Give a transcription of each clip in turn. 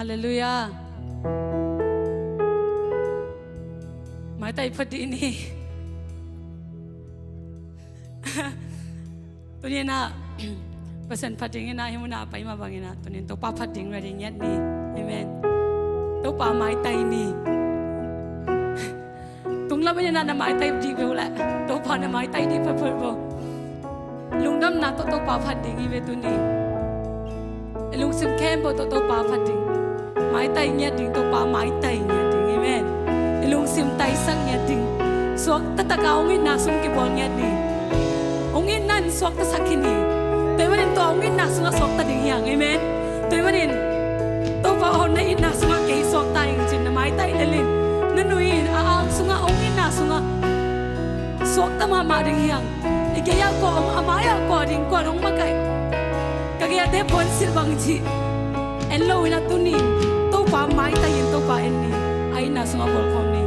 เลลูยาหมายใจพอดีนี่ตัวนี้นะเปอร์เซ็นต์พัดดิ้งนะให้มันน่าไปมาบางนะตัวนี้ตัวป้าพัดดิ้งอะไรอย่างเงี้ยนี่เอเมนตัวป้าไม้ไตนี่ตรงเราไม่ได้น่าไม้ไตดีไปแหละตัวป้าน่ะไม้ไตดีเพื่อบ่ลุงดำน่ะตัวป้าพัดดิ้งอีเวตัวนี้ลุงซิมแคมบ่ตัวป้าพัดดิ้งไม้ไตเงี้ยดิ้งตัวป้าไม้ไตเงี้ยดิ้งเอเมนลุงซิมไตสังเงี้ยดิ้งสวกตะตะกาวงี้น่าสมกี่บอลเงี้ยดิ้งองค์นั้นสวกตะสักขี้นี่แต่วันนี้ตัวองค์นั้นสวกสวกตะดิ้งอย่างเอเมนแต่วันนี้ตัวป้าเอาในน่าสวกเกยสวกตายจริงๆนะไม้ไตเดลินนั่นนุ่ยสวกองค์นั้นสวกสวกตะมาดิ้งอย่างอีกอย่างก็อามายก็ดิ้งก็น้องมาไกก็แค่เด็กพ้นสิบางทีเอ็นโลวินาตุนี่ตัวป้าไม้ไตยินตัวป้าเอ็นนี่ไอ้น่าสวกบอลคนนี้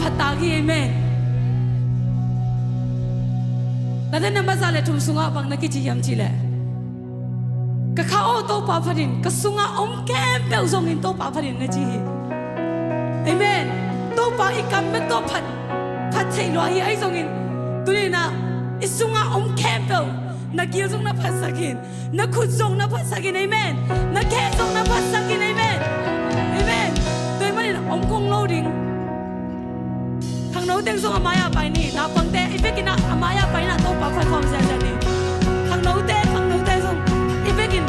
พัตตากีเอเมนแต่ถ้านั่นภาษาเลทุมสุงะบางนักกิจยามจีแหละก็เขาโตปาพัดินก็สุงะอมแก้มเบลซงอินโตปาพัดินนะจีเอเมนโตปาอีกำเมโตพัดเทลอยไอ้ซงอินตัวนี้นะอิสุงะอมแก้มเบลนักกิลซงนับพัดสักินนักขุดซงนับพัดสักินเอเมนนักแค่ซงนับพัดสักินเอเมนเอเมนตัวมันนี่อมคงโลดิงทางโน้ตเต็งส่งอามายาไปนี่นาปังเตอีเฟกินอามายาไปน่ะโตปาฟันความเสียใจนี่ทางโน้ตเต็งส่งอีเฟกิน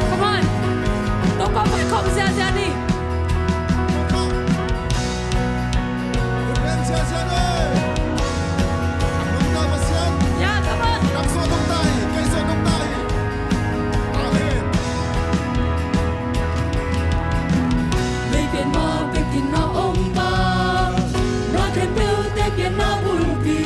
come on โตปาฟันความเสียใจนี่ยา come on ไม่เปลี่ยนมองเป็นกินนอองปา Rock and build แต่เปลี่ยนมาบุญปี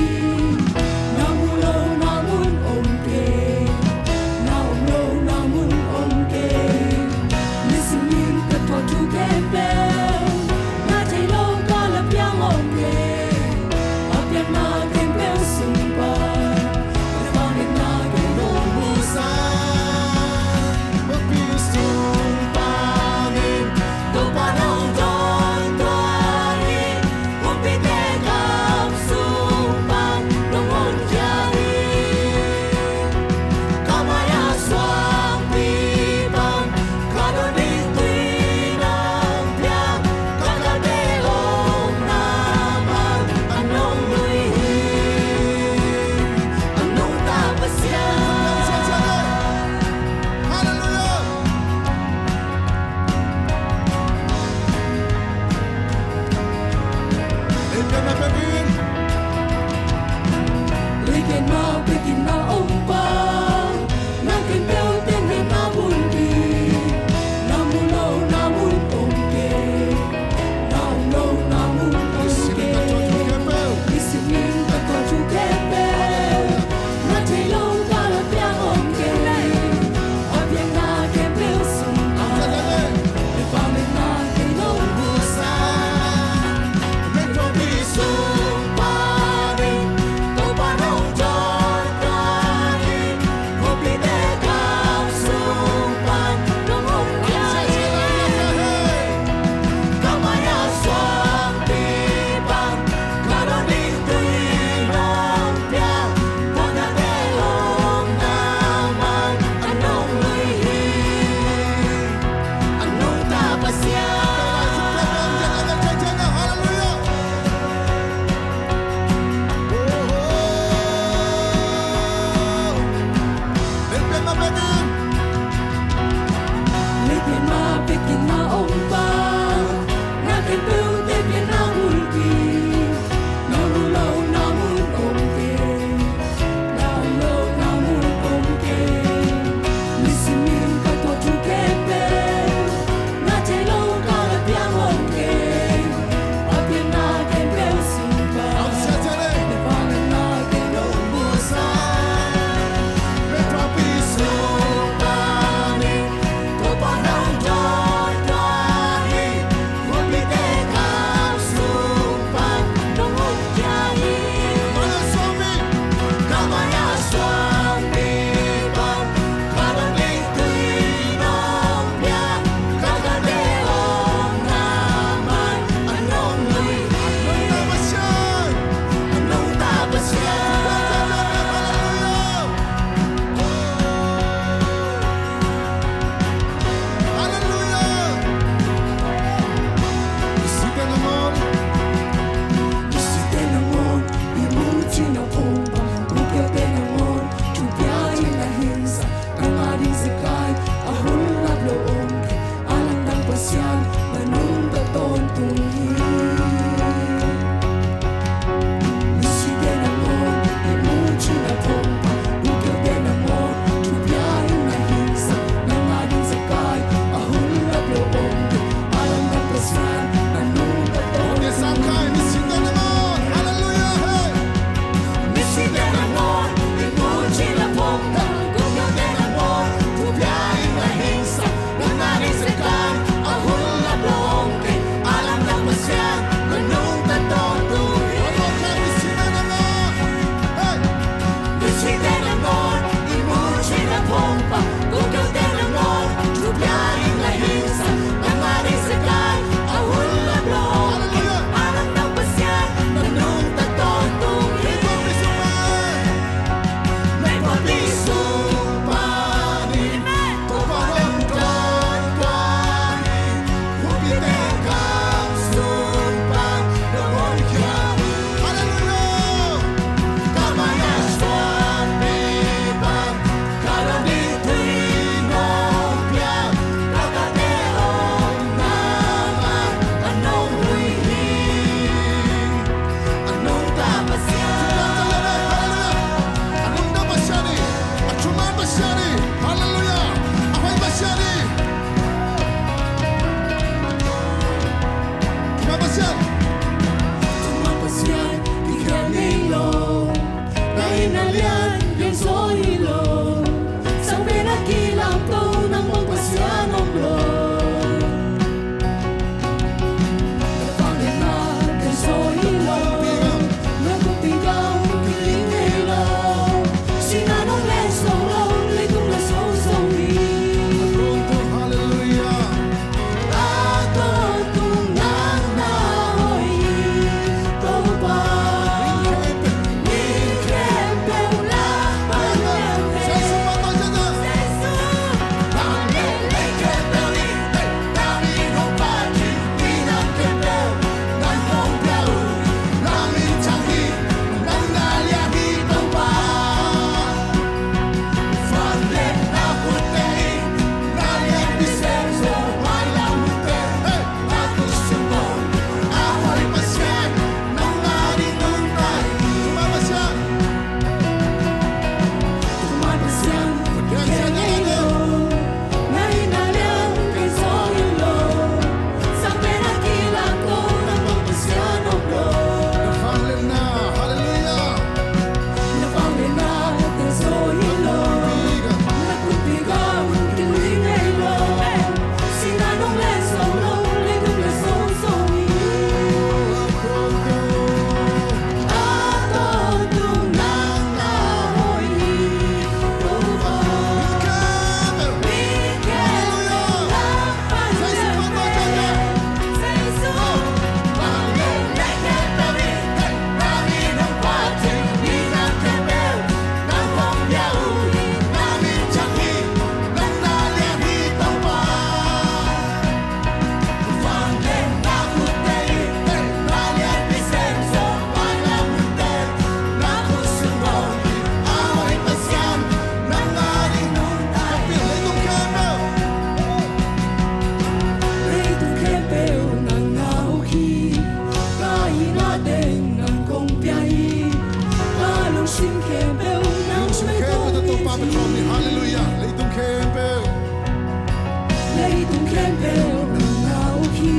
tung khen bèo nang nào khi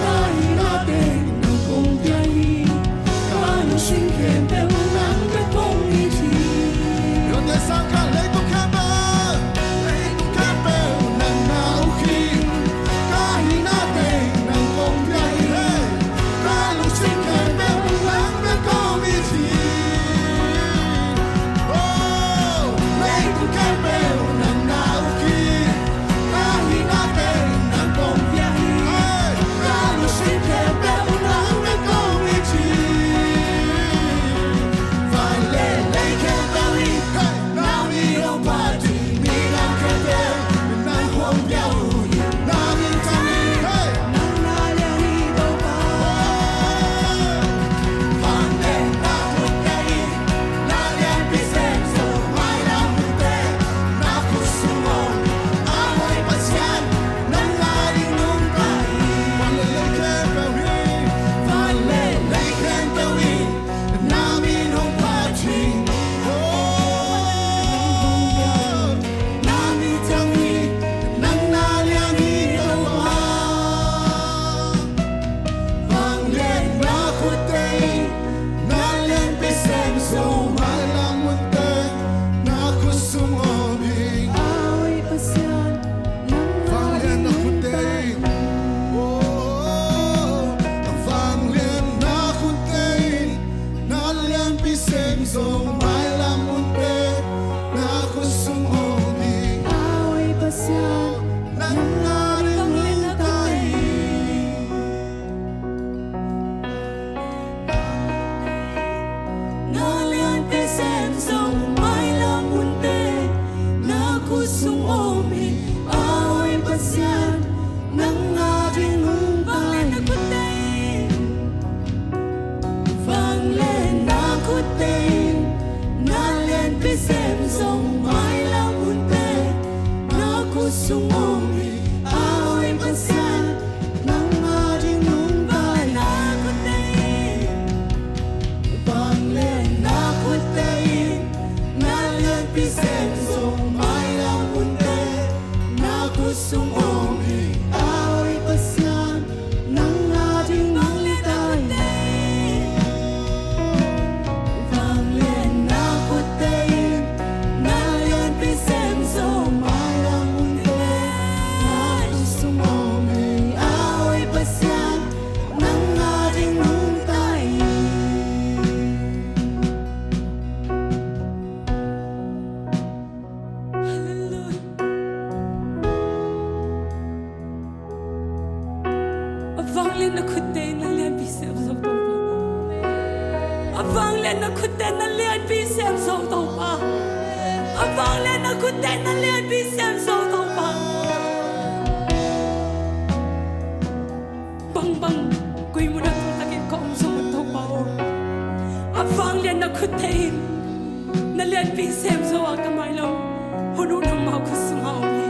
ai na tên nang cùng play ai sinh khen bèo nang biết không đi chi Yo te sang ka lấy tung khen bèo nang nào khi ai na tên nang cùng play ai sinh khen bèo nang biết không đi chi Oh lấy tung khen bèo nang nào khi ai na tên nang cùng play ai sinh khen bèo nang biết không đi chi Vai lên lấy khen bèo đi nào đi đâu mà chỉ mi nam khen bèo nam không béo nam đi trong đi nang na leo đi đâu ba Van lên na hút cây na lên bị xem rồi mai nam hút tê na hút sung ôm ahoy pasian nang ngaring nung tay Van lên lấy khen bèo đi Van lên lấy khen bèo đi nam đi không phải chỉ nam đi trong đi nang na liang đi đâu mà Vang lên na hút tê na lên bị xem rồi mai nam hút tê na hút sung ôm hình ai pasian nang Vang lên na hút tê Vang lên na hút tê na lên bị xem rồi mai nam hút tê na hút sung ôm hình ai pasian nang ngaring nung tay na lian pe xem sông mai la mun te na ku sung ôm hi ai pasian nang nga ring nung bai na ku te vang lên na ku te na lian pe xem sông mai la mun te na ku sung ôm hi ai pasian nang nga ring nung bai na ku te Vang lên na khuất tay na lên pi xem rồi mai la mun te na ku sung ôm hi ai pasian nang nga ding nung tay Vang lên na khuất tay na lên pi xem rồi mai la mun te na ku sung ôm hi ai pasian nang nga ding nung tay Vang lên nó khut tên nó liền bị xem sâu tàu ba vang lên nó khut tên nó liền bị xem sâu tàu ba vang lên nó khut tên nó liền bị xem sâu tàu ba bang bang quỳ muốn ăn ta cái con sâu tàu ba vang lên nó khut tên nó liền bị xem sâu à cái mai lâu hôn hôn hông mau khut sung hao mi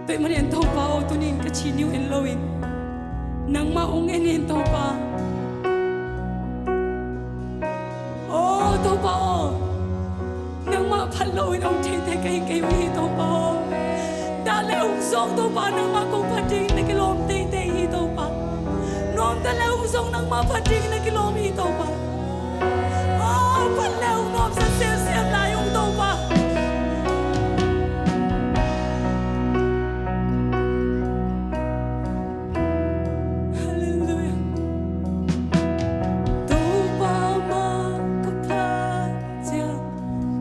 tụi mình ăn tàu ba tụi mình cái chi nhiêu ăn lâu in nang maong ăn tàu ba tàu ba nang ma phát lôi ông thấy thấy cái vi tàu ba đã lẽ ông song tàu ba nang ma cũng phát triểnในcái lom tê tê hi tàu ba nom đã lẽ ông song nang ma phát triểnในcái lom hi tàu ba phát lẽ ông nom sẽ xem lại ông tàu ba Hallelujah tàu ba ma ka pa cha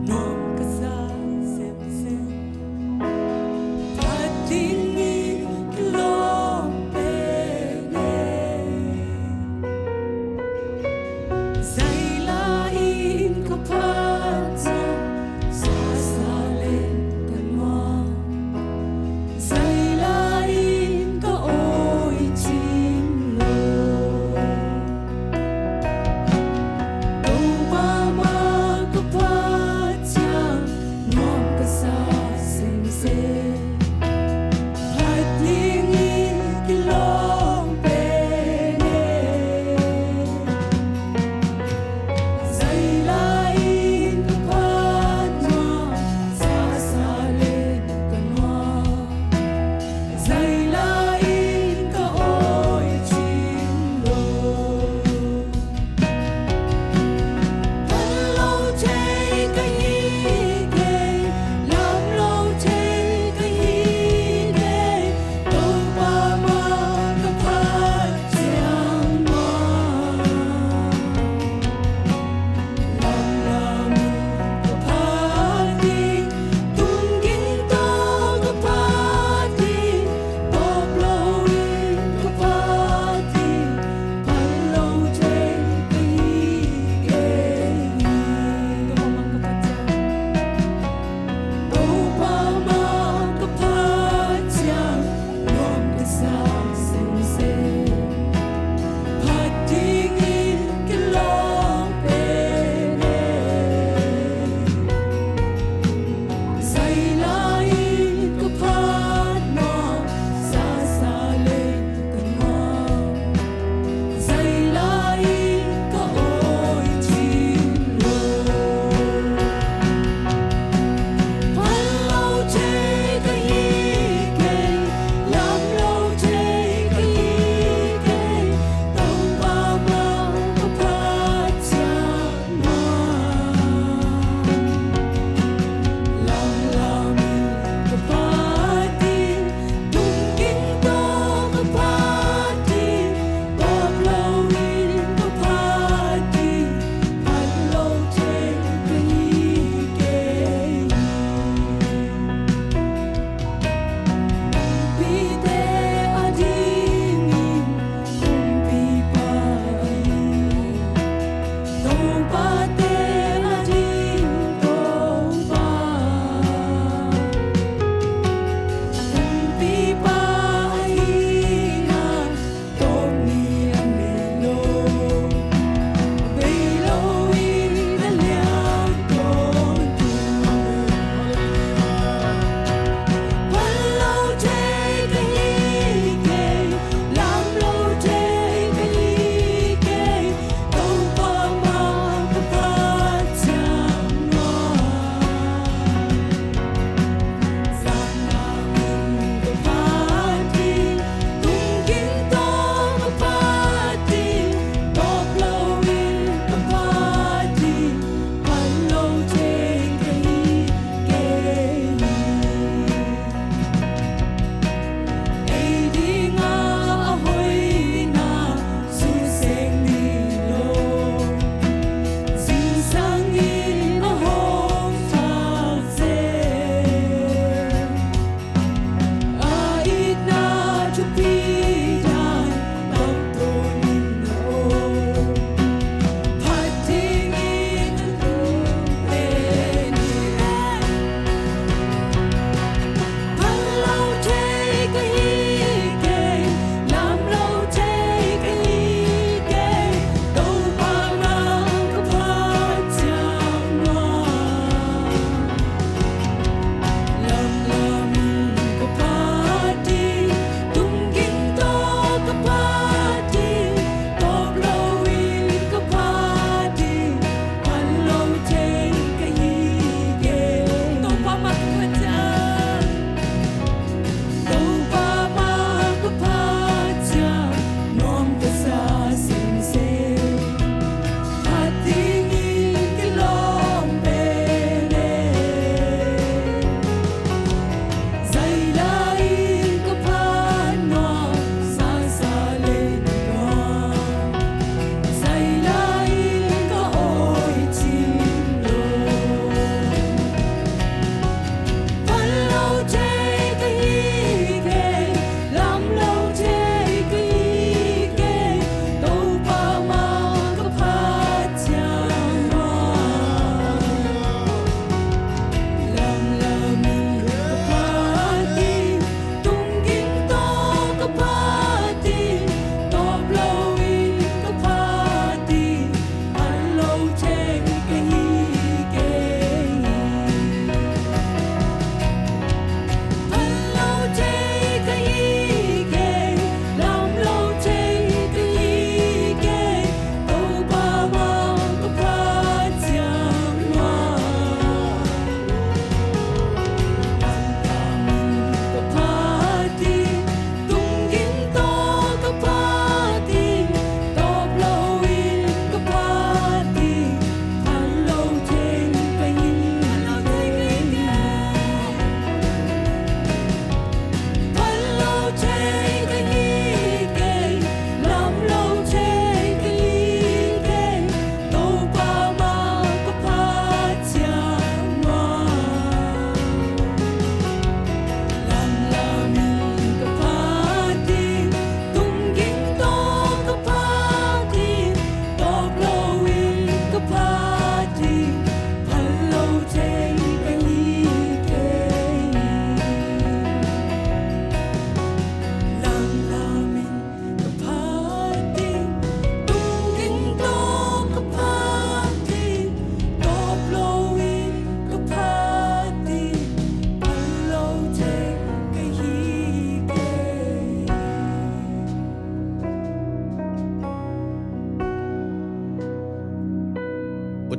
nom ka sa xem phát triển cái lom tê tê Zay la in ka pa cha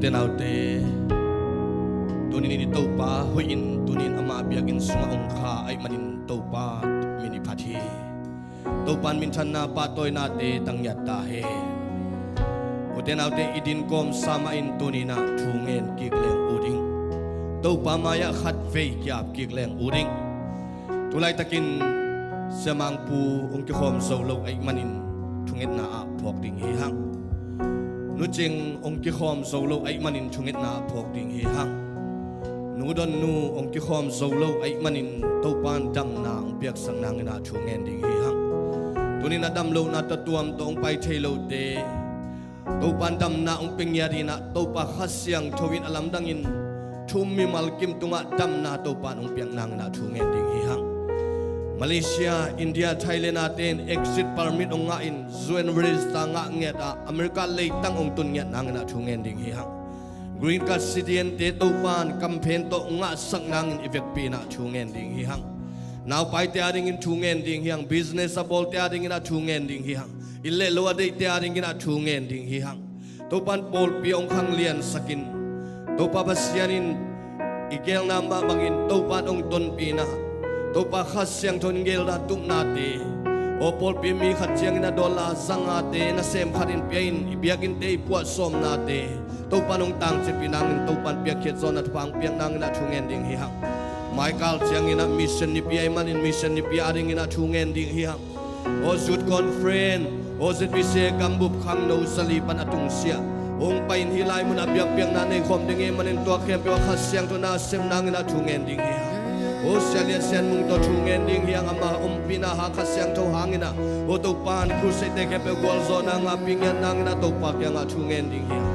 uten autte tunin ini topa hoin tunin ama biagin sunga ongkha ay manin topa mini phathi topan min thanna patoy nate tangyat tahe uten autte idin kom sama in tunina thungen kikleng uding topa maya khat ve kyap kikleng uding tulay takin samang pu ong ki khom solo ay manin thunget na a phok ding hi hang nu ching ong ki khom solo ay manin thunget na phok ding hi hang nu don nu ong ki khom solo ay manin topan dam na ong piak sang nang na thungen ding hi hang tunin na dam lo na tatuam to ong pai thelo te topan dam na ong pengyari na topa khasyang thowin alam dangin thum mi malkim tunga dam na topan ong piak nang na thungen ding hi hang Malaysia, India, Thailand atin exit permit ong nga in zuen register nga nget a America leitang ong tun nget nang na thungen ding hi hang green card citizen te topan campaign to nga sak nang in effect pi na thungen ding hi hang now pai te ading in thungen ding hi hang business abol te ading in a thungen ding hi hang ille lo ade te ading in a thungen ding hi hang topan pol pi ong khang lian sakin topa basianin igel nama bangin topan ong ton pi na topa khasyang thon gel da tum nate opol pi mi khasyang na dola zangate na sem kharin piain ibiakin te puat som nate topa nong tang che pinangin topan piak khet zon at pang piang nang na thungen ding hi hang Michael chiang ina mission ni pi man in mission ni pi aring ina thungen ding hi hang o zut conference o zet bi se kambup khang no salipan atung sia ong pain hilai mun abiak piang na nei khom ding e manin to khem pe khasyang to na sem nang ina thungen ding hi hang o sialia sian mung to thungen ding hiang ama pina ha khasyang tho hangina o to pan khuse te ke pe gol zona nga pingyan nang na to pa kya nga thungen ding hiang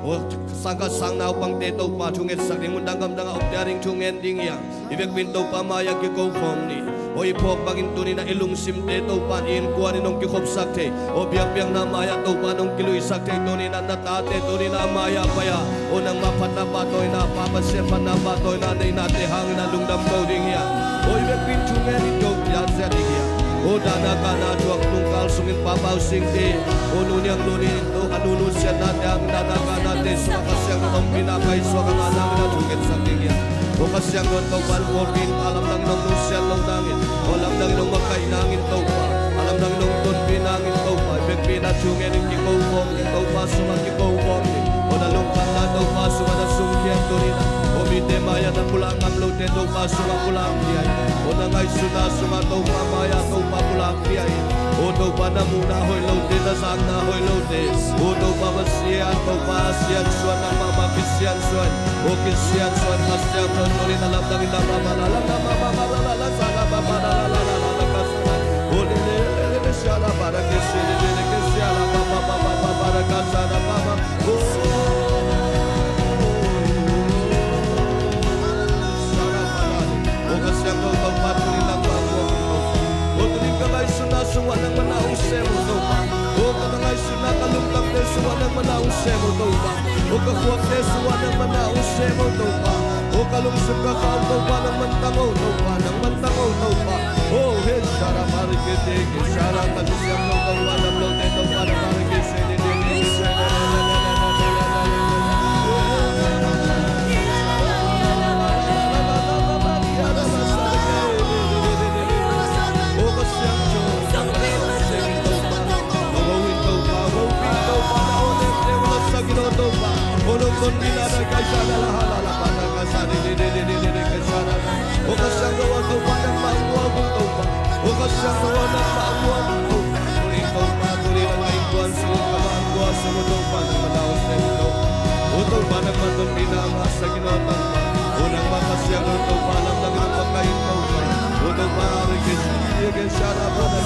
o sangka sang nau pang te to pa thungen sak ding mundang gam dang op daring thungen ding hiang ibek bin to pa ma ya ki ko khom ni o ipok bangin tuni na ilung sim te to pan in kuan nong ki khop sak the o biak piang na ma ya to pa nong kilui sak the tuni na ta te tuni na ma ya pa ya o nang maphat na pa toy na pa ba se pa na pa toy na nei na te hang na lungdam to ding hiang oi bek pin thungen ni to ya za ding hiang o dana kana tuak tungkal sungin papaw sing te o nunyang nunin to anunu siya na te ang dana kana te suka kasyang nong pinakay suka nga nang na thungen sak ding hiang o kasyang nong to pan walking alam lang nong nusyan long nangin o alam lang nong makainangin to pa alam lang nong ton pinangin to pa bek pinachungen in ki ko fong in to pa suma ki ko fong o nalong pan na to pa suma na sungkiang tunina o mite maya na pulang amlo te to pa suma pulang diay o nangay suna suma to pa maya to pa pulang diay o to pa na muna hoy lo te na sang na hoy lo te o to pa masiyan to pa siyan suan na mama kisiyan suan o kisiyan suan kasyang ton tunin alam lang ina mamalala na mamamalala sana mamalala kasana o lele siyala para kisili kisiyala mama para kasana mama kasyang to to pa tunin lang mamo o tunin kamay suna suwa ng manaong semo to pa o kanangay suna kalungkang de suwa ng manaong semo to pa o kakuwak de suwa ng manaong semo to pa o kalungsog ka kaon to pa ng mantangaw to pa ng mantangaw to pa o he shara marikete ke shara kasyang to to pa ng lote to pa ng marikete Kon bila da kasana la hala pada kasani de kasana o kasang wa to pada mangwa to pa o kasang wa na mangwa to pa tuli na mai kuan su ka mangwa su to pa na daw se to o to pa na kon bila sa kino to o nang makasyang to pa lang na pagkain to pa o to pa ri ke shara pada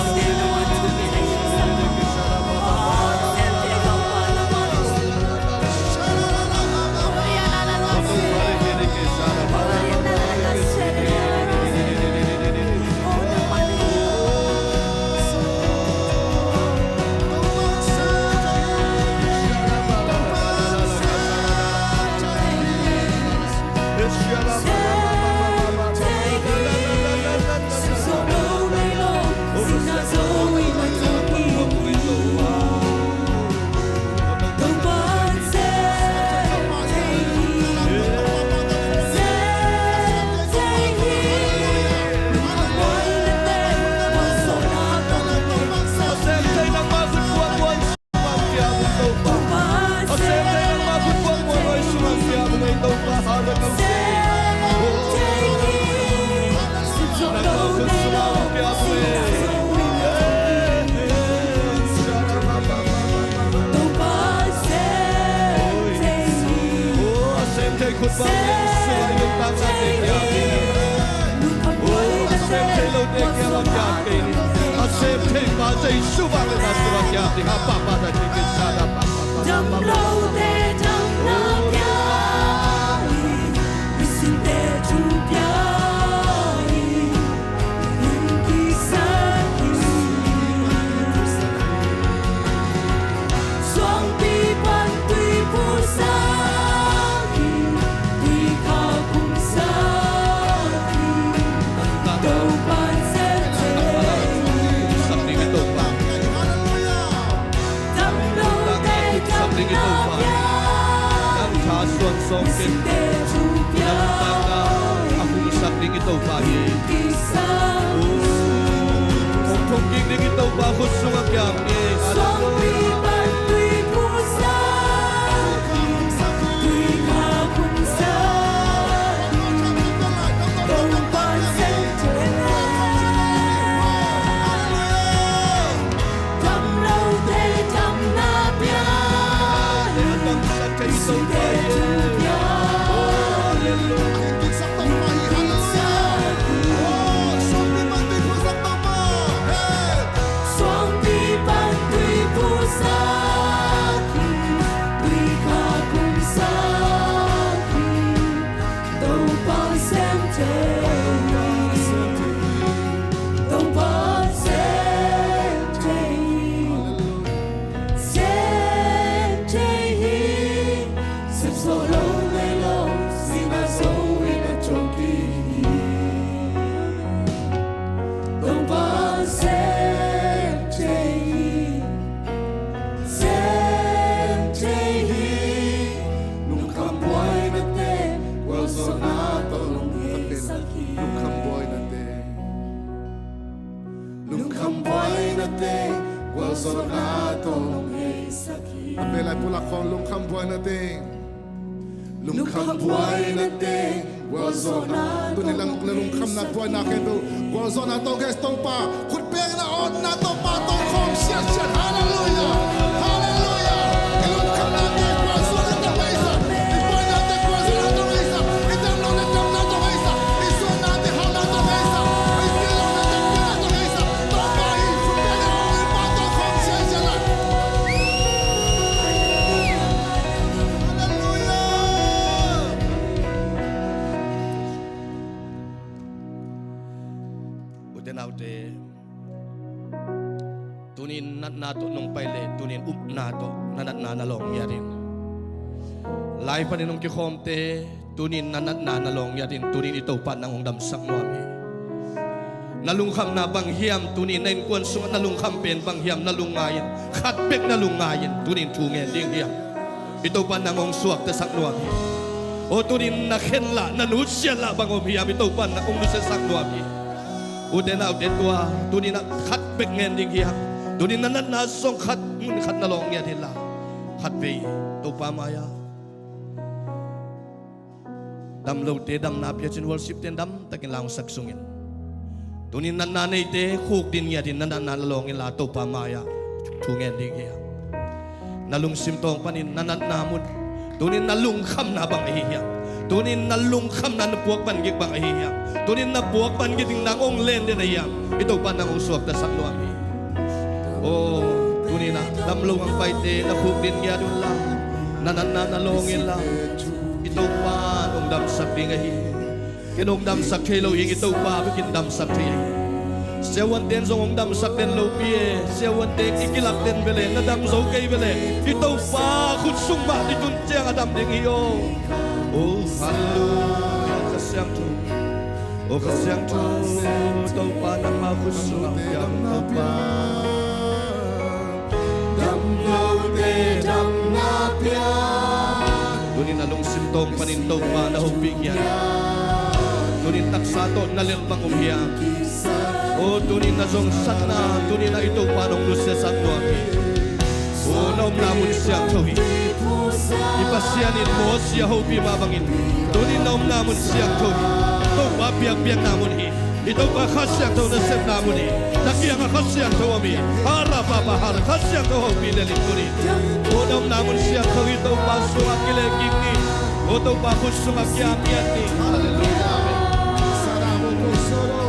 So sem telo de que ela já tem. A sem tem mas aí chuva le na sua já tem a papa da que sada papa. Dam lâu te dam na piai, isin te tu piai, inki saki. Suang pi pan tui pu saki, tui ka kum saki, dau pan se te. Something ito pa. Dam lâu te dam Something ito na pa. piai. Ang kasuan song kin. Ako something ito pa. Kung pungking ding ito pa ako sungakyan. Ang sakay ito pa. Apelay pula kong lungkam buhay natin. Lungkam buhay natin. Wazona. Ito nilang lungkam na buhay na kendo. Wazona to guys to pa. Kutpeng na on na to pa to kong siya. Hallelujah. Hallelujah. Ilungkam natin. Wazona to kaisa. Ibuhay natin. Wazona to kaisa. Itamlong natin na to kaisa. Isuon natin. Hal na to kaisa. Isilong natin. Pina to kaisa. To pa. Kutpeng na on pa to kong siya. Utenaute tunin nat nato nung paile tunin up nato nanat nanalong yarin lai pa ninong kikomte tunin nanat nanalong yarin tunin ito pa nang damsak nuami nalungkam na banghiam tunin nain kuan sungat nalungkam pen banghiam nalungayin khatbek nalungayin tunin tungen ding hiam ito pa nang suwak ta sak nuami o tunin nakhenla nanusya la bangom hiam ito pa nang nusya sak nuami udena udetwa tunin na khatbek ngen ding hiam tunin nanat na song khat mun khat nalong ya dila khatbe to pa maya dam lo te dam na pya chin worship ten dam takin lang saksungin tunin nan nanay te khuk din ya din nan nalong la to pa maya tungen ding hiam nalung simtong panin nanat namut tunin nalung kham na bang hiya tunin nalung kham na puak ban gig bang hiya tunin na puak ban giding nangong len de hiya ito pa nangong suwak ta sak luami oh tunin na damlong ang paite na khuk din ya dun la nanan na nalongin la ito pa nung dam sak bingahi kinong dam sak kelo ing ito pa bikin dam sak tiya sewan den zong dam sak den lo pie sewan den ikilap den bele na dam zo kay bele ito pa khut sung ba di tun chang adam ding iyo oh hallelujah kasyang tu oh kasyang tu ito pa nang makusung ang yang pa Dam lo te dam na pya. tunin nalong simtong panintaw pa na hubigyan tunin taksato na lilbang umhiyan o tunin na zong sana tunin na ito panong lusya sa nuami o naum namun siyang tuhi ipasyanin mo siya hopi mabangin tunin naum namun siyang tuhi ito pa biyak-biyak namun ito pa kasyang to na sem namun nakiyang kasyang to ami harap papahar kasyang to hopi daling tunin o naum namun siyang tuhi ito pa sumakilaging ni o ito pa kusumakyang yan ni hallelujah Saramo ko solo.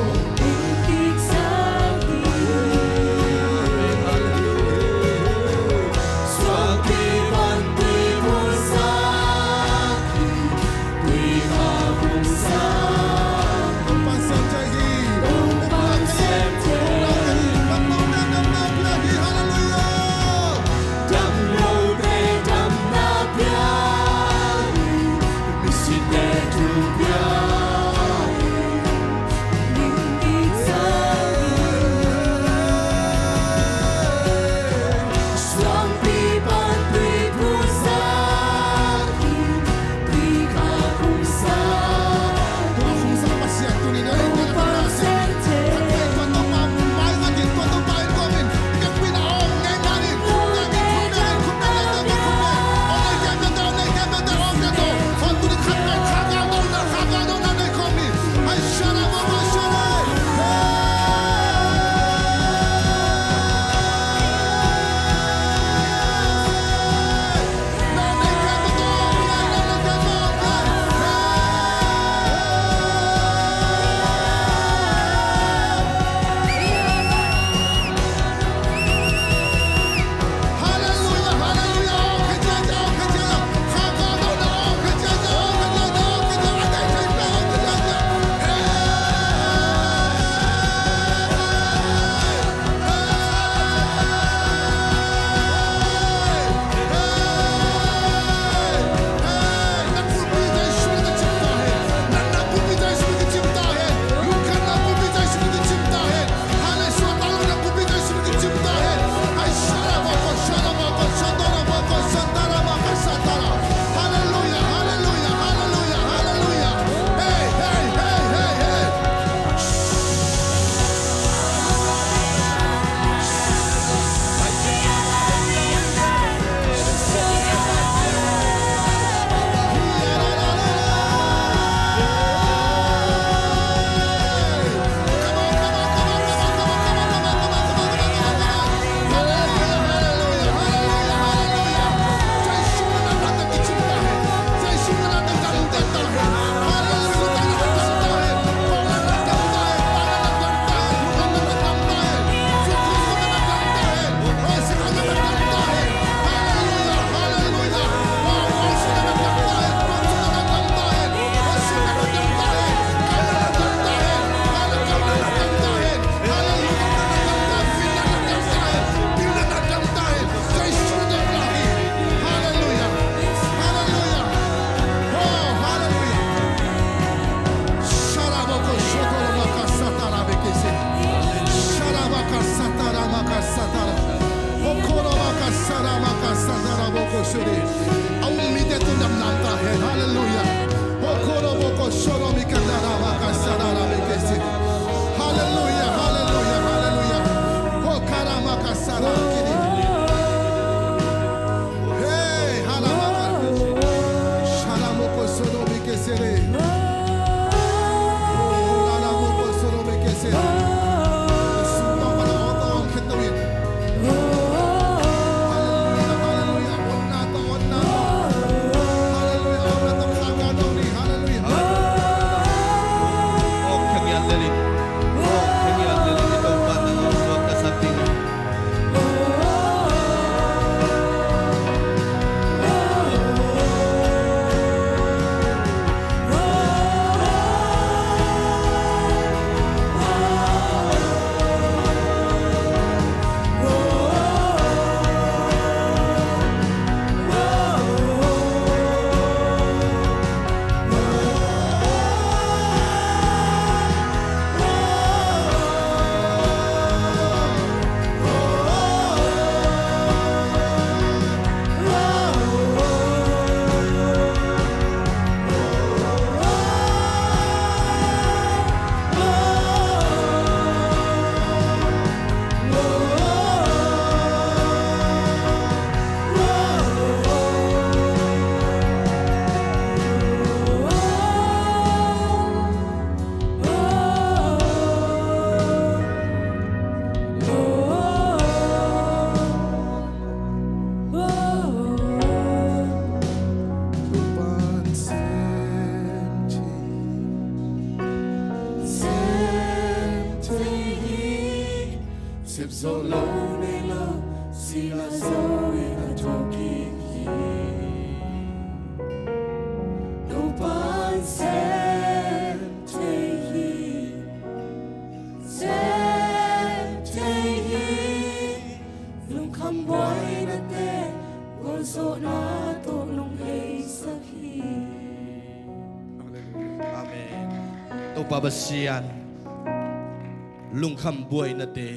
sip so low ne lo si la so in a talkie no pan sem te hi lung kham boy na te gol so na to lung hei sakhi Amen. To pabasian lung kham buai na te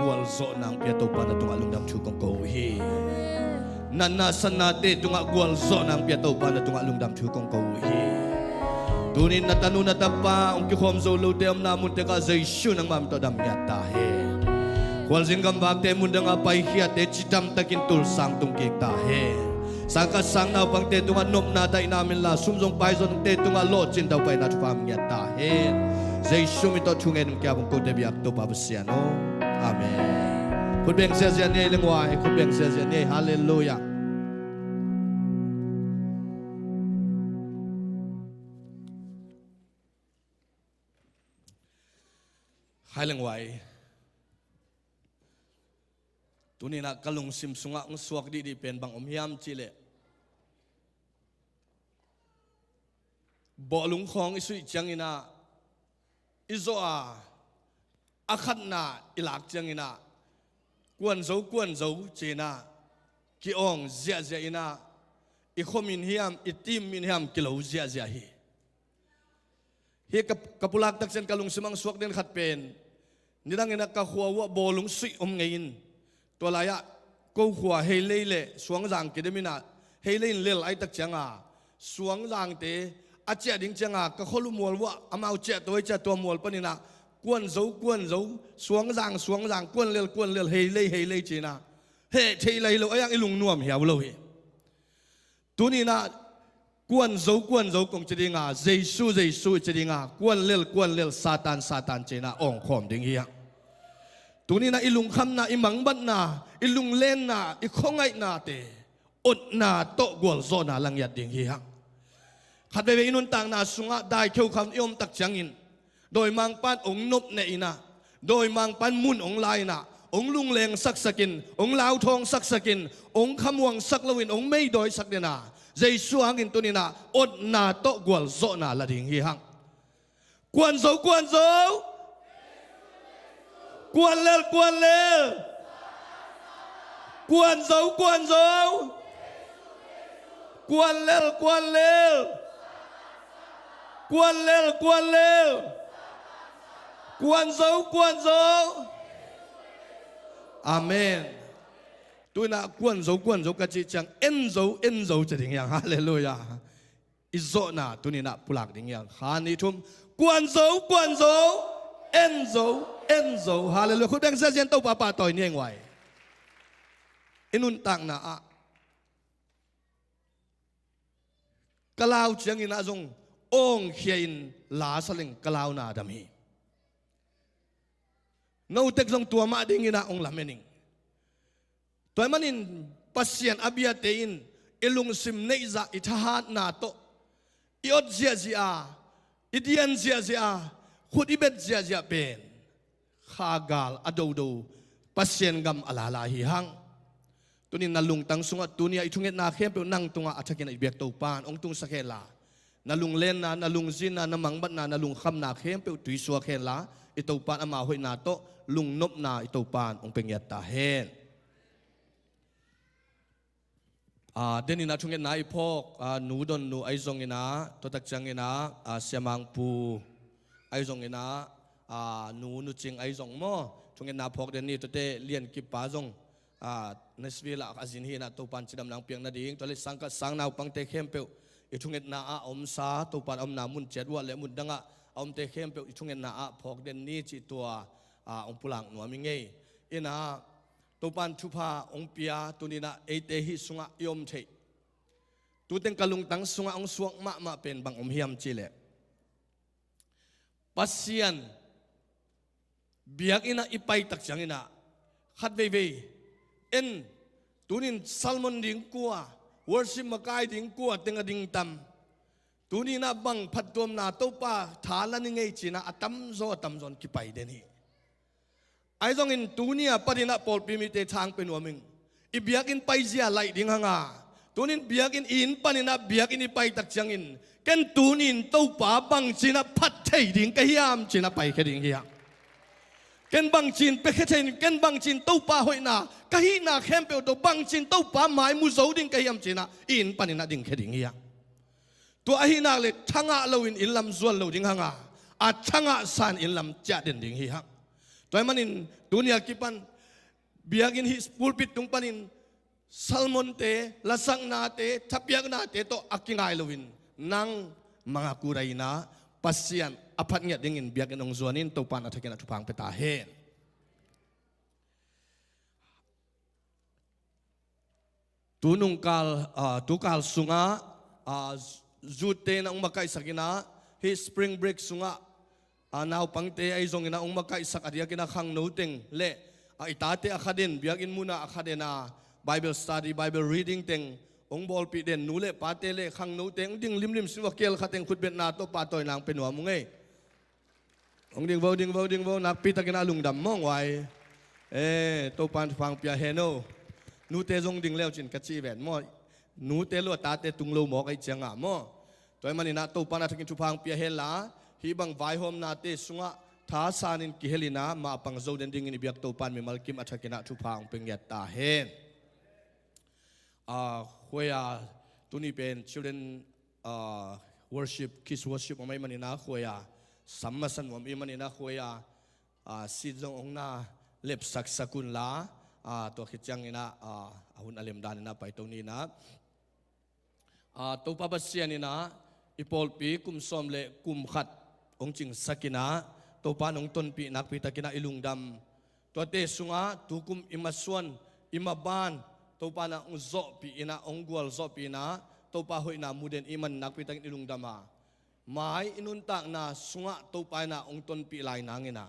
bual zo nang pia to pa na tunga lung dam chu kong ko hi nana sana te tunga bual zo nang pia to pa na tunga lung dam chu kong ko hi tunin na tanu na tapa ong ki khom zo lo te am na mun te ka zai shu nang mam to dam ya ta he kwal jingam bak te mun dang apai khia te chitam takin tul sang tung ke ta he sangka sang na pang te tunga nop na dai namin la sumjong pai zon te tunga lo chin dau pai na thpam ya ta he zai shu mi to chungen kya bong ko te biak to pa basiano amen khut beng se se ne lengwai khut beng se se ne hallelujah hai lengwai tunina kalung sim sunga ng suak di pen bang hiam chile bo lung khong isui changina izoa akhat na ilak changina kwan zo chena ki ong zia zia ina i khomin hiam itim min hiam kilo zia zia hi kapulak tak sen kalung simang suak den khat pen nidang ina ka huwa bolung sui ngainตัวลายะกูหัวเฮเลเล่สวงรางกิดมินาเฮเลนเล่ไอตักจังอ่ะสวงรางเตอาเจดิงจังอ่ะก็ขลุมัวว่าอามาเจตัวเจตัวมัวปนินะกวนเจ้สวงรางกวนเล่เฮเลจีนะเฮเทเลยเราไอ้ยังไอ้ลุงนวมเหี่ยวเราเฮตัวนี้นะกวนเจ้คงจะดิงอ่ะเจซูจะดิงอ่ะกวนเล่ซาตานเจนะอ่องขอมดิงเฮียตัวนี้นะอิลุงคำนะอิมังบัดนะอิลุงเล่นนะอิคงไงนาเตอดนาโตกวลโซนาลังยัดดิ่งเฮียขัดไปเวอินุนต่างนาสุงะได้เขียวคำยมตักจังอินโดยมังปันองนบเนอินะโดยมังปันมุนองลายนะองลุงเลงสักสกินองลาวทองสักสกินองขมวงสักลวินองไม่โดยสักเดนาใจสัวกินตัวนี้นะอดนาโตกวลโซนาละดิ่งเฮียกวนโซกวนเร็วกวนเร็วกวนโซกวนเร็วกวนโซกวนเร็วอาเมนตัวน่ะกวนโซกะจิจังเอ็นโซจะถึงอย่างฮาเลลูยาอิโซน่ะตัวนี้น่ะปุลักถึงอย่างฮานิทุมกวนโซเอ็นโซฮาเลลูยาคุณแบงค์เซียนตัวป้าต่อยเนี่ยงไว้อินุนตังน่ะอะกล่าวเชียงอินาจงองเขียนลาสลิงกล่าวนาดำฮีนูเต็กจงตัวมาดิ่งอินาองลาเมนิงตัวมันอินปัสยันอภิยาเตอินอิลุงซิมเนยจะอิทหารนาโตอิอดเจียอิเดียนเจียขุดอิเบ็ดเจียเป็นข้ากาลอดูปัสยันกำอลาลาฮิฮังตัวนี้นาลุงตั้งสงะตัวนี้ไอทุ่งเงินนาเข้มเป็นนั่งตรงอัฐกินไอเบียกตัวปานองตุงสักเฮลานาลุงเล่นนาลุงซินนามังบัดนาลุงคำนาเข้มเป็นตุยสัวเฮลาไอตัวปานอามาหอยนาโตลุงนบนาไอตัวปานองเป็นยัตตาเฮนเดนินาทุ่งเงินนาไอพอกนูดอนนูไอซงเงินาตัวตักจังเงินาเสียมังปูไอซงเงินานูจิงไอซงโมทุ่งเงินนาพอกเดนี่ตัวเตเลียนกิปาซงในสวีละอาจินฮีนะตัวปันจิดำนางเปียงนาดิ่งตัวเล็กสังกัดสังนาวปังเตเข้มเปียวอีทุ่งเงินนาอมซาตัวปันอมนามุนเจ็ดวัวและมุนดังอมเตเข้มเปียวอีทุ่งเงินนาพอกเดนนี่จิตัวองปุลังหนัวมิงเงยอินาตัวปันทุพาองเปียตัวนี้นะเอเตหิสุงะยมเทตัวเต็งกะลุงตังสุงะองสวงมาเป็นบางอมเฮียมจิเลปัสเซียนเบียกอินาอิไปตักจังอินาขัดเวเอ็นตัวนี้ซัลมอนดิ่งกัววอร์ชิมกายดิ่งกัวเต็งดิ่งตัมตัวนี้นะบังพัดตัวนาตัวป้าฐานละนี่ไงจีนะตัมโซกิไปเดนี่ ไอ้ตรงอินตัวนี้ปฏิณะปอลปีมิเตทางเป็นหัวมึงอีเบียกินไปเสียไหลดิ่งหางาตัวนี้เบียกินอินปฏิณะเบียกินไปตักจังอินกันตัวนี้ตัวป่าบังจีน่ะพัดเทดิ่งกะยามจีน่ะไปแค่ดิ่งเฮียกันบังจีนไปแค่เทนกันบังจีนตัวป่าหอยนากะฮีนาเข้มเปลตัวบังจีนตัวป่าหมายมุโซดิ่งกะยามจีน่ะอินปฏิณะดิ่งแค่ดิ่งเฮียตัวอหินาเลยช่างอาเราอินลำส่วนเราดิ่งหางาอาช่างอาสานอินลำจัดดิ่งเฮียตัวมันอินตัวนี้กิปันเบียกินฮิสปูลปิดตรงปันินซัลมอนเตลาสังนาเตทับยักนาเตโตอากิงไอลวินนังมังอากูไรนะปัสยันอภัทเงียดิ่งเบียกินองส่วนนินตัวปานอัฐกินทุพังเปตาเฮนตัวนุ่งกาลตัวกาลสุงาจูเตนะองมาไกสักินะฮิสปริงเบรกสุงานาวปังเตไอซงนะองมาไกสักอดียกินะขังโนติงเละอิตาเตอาคาเดนเบียกินมุนาอาคาเดนาBible study Bible reading เต็งองบอลปีเด่นนูเล่ปาเตเล่ขังนูเต็งดิ่งริมสิวเกลขัดเต็งขุดเบ็ดนาโตปาตอยนางเป็นหัวมุงเอองดิ่งวนักปีตะกินาลุงดำมองไว้โตปานฟังเปียเฮโนนูเตจงดิ่งแล้วจินกัจจีแวนมอนูเตลวตาเตตุงโลหมอกไอเจียงอ่ะมอตัวมันนี่นะโตปานาทกินทุพังเปียเฮลาฮีบังไวโฮมนาเตสุงะท้าสานินกิเฮลินามาปังโจเดนดิ่งอินเบียกโตปานมีมัลกิมอัฐกินะทุพังเป็นยัตตาเฮนคุยตัวนี้เป็น children worship kids worship ไม่มันนี่นะคุยสัมมาสันวมมันนี่นะคุยสิจงองนาเล็บสักสกุลละตัวขิดจังนี่นะหุ่นอเลมดานี่นะไปตรงนี้นะตัวป้าบัสเซียนี่นะอีพอลปีกุมซอมเล่กุมขัดองจิงสักินะตัวป้าองต้นปีนักปีตะกินะอิลุงดำตัวเตสุงะตัวกุมอิมาส่วนอิมาบานตัวปานะองโซปีนะองกวลโซปีนะตัวปาหอยนะมูเดนอิมันนักพิทักษ์อิลุงดามาหมายอินุนตักนะสุงะตัวปานะองต้นปีลายนางนะ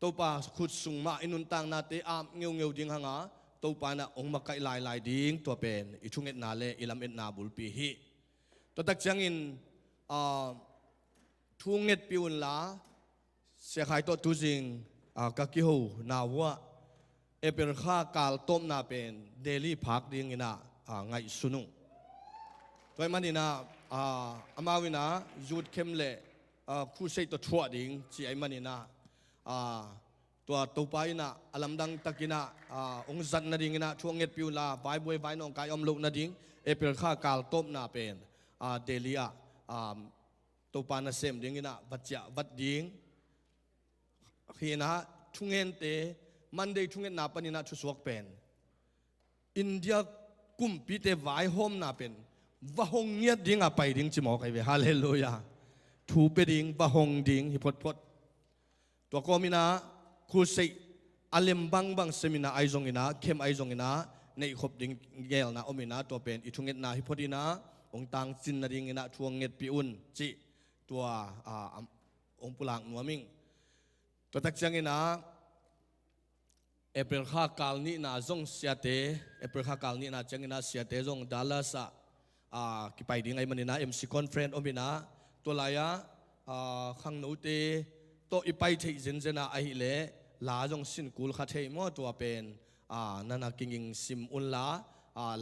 ตัวปาขุดสุงมาอินุนตักนะเตอามเงียวดิ่งหางะตัวปานะองมาไกลายดิ่งตัวเป็นอิชุงเอ็ดนาเลอิลามเอ็ดนาบุลปีฮีตัวตักจังอินทุ่งเอ็ดปิวน์ละเสียหายตัวตุจิงกักกิโฮนาวัวเปรข้ากาลต้มนาเป็นเดลี่พักดิ่งนะไงสุนุตัวมันนี่นะอามาวินะยูดเข้มเล่คู่เซตัวชั่วดิ่งจีไอมันนี่นะตัวไปนะอลัมดังตะกินะองจันนาดิ่งนะช่วงเงียบปิวลาไวบวยไวน้องกายอมลุกนาดิ่งเปรข้ากาลต้มนาเป็นเดลี่ตัวปานาเซมดิ่งนะวัดจ่าวัดดิ่งเฮียนะทุ่งเงินเตมันได้ทุ่งเงินนาปนินาชุสวกเป็นอินเดียกุมปีเตวายโฮมนาเป็นวะฮงเงียดิ่งไปดิ่งจิมอกไอเวฮาเลลูยาทูเปดิ่งวะฮงดิ่งฮิพดตัวก็มินาคูเซอเลมบังเซมินาไอซงอินาเข้มไอซงอินาในขบดิ่งเกลนาอมินาตัวเป็นอิทุ่งเงินนาฮิพดินาองตังจินนาดิ่งอินาทวงเงินปีอุนจิตัวองปุลังนัวมิงตัวตักจังอินาเอเปรข้ากาลนี้น่าจงเสียเตเอเปรข้ากาลนี้น่าจังน่าเสียเตจงดัลลัสกิไปดิ่งไอมันนี่นะMC Conference อมินะตัวลายขังโนเตตัวอีไปเทจินเจนะไอเล่ลาจงสินกุลขัดเทมอตัวเป็นนั่นนักกิงซิมอุลลา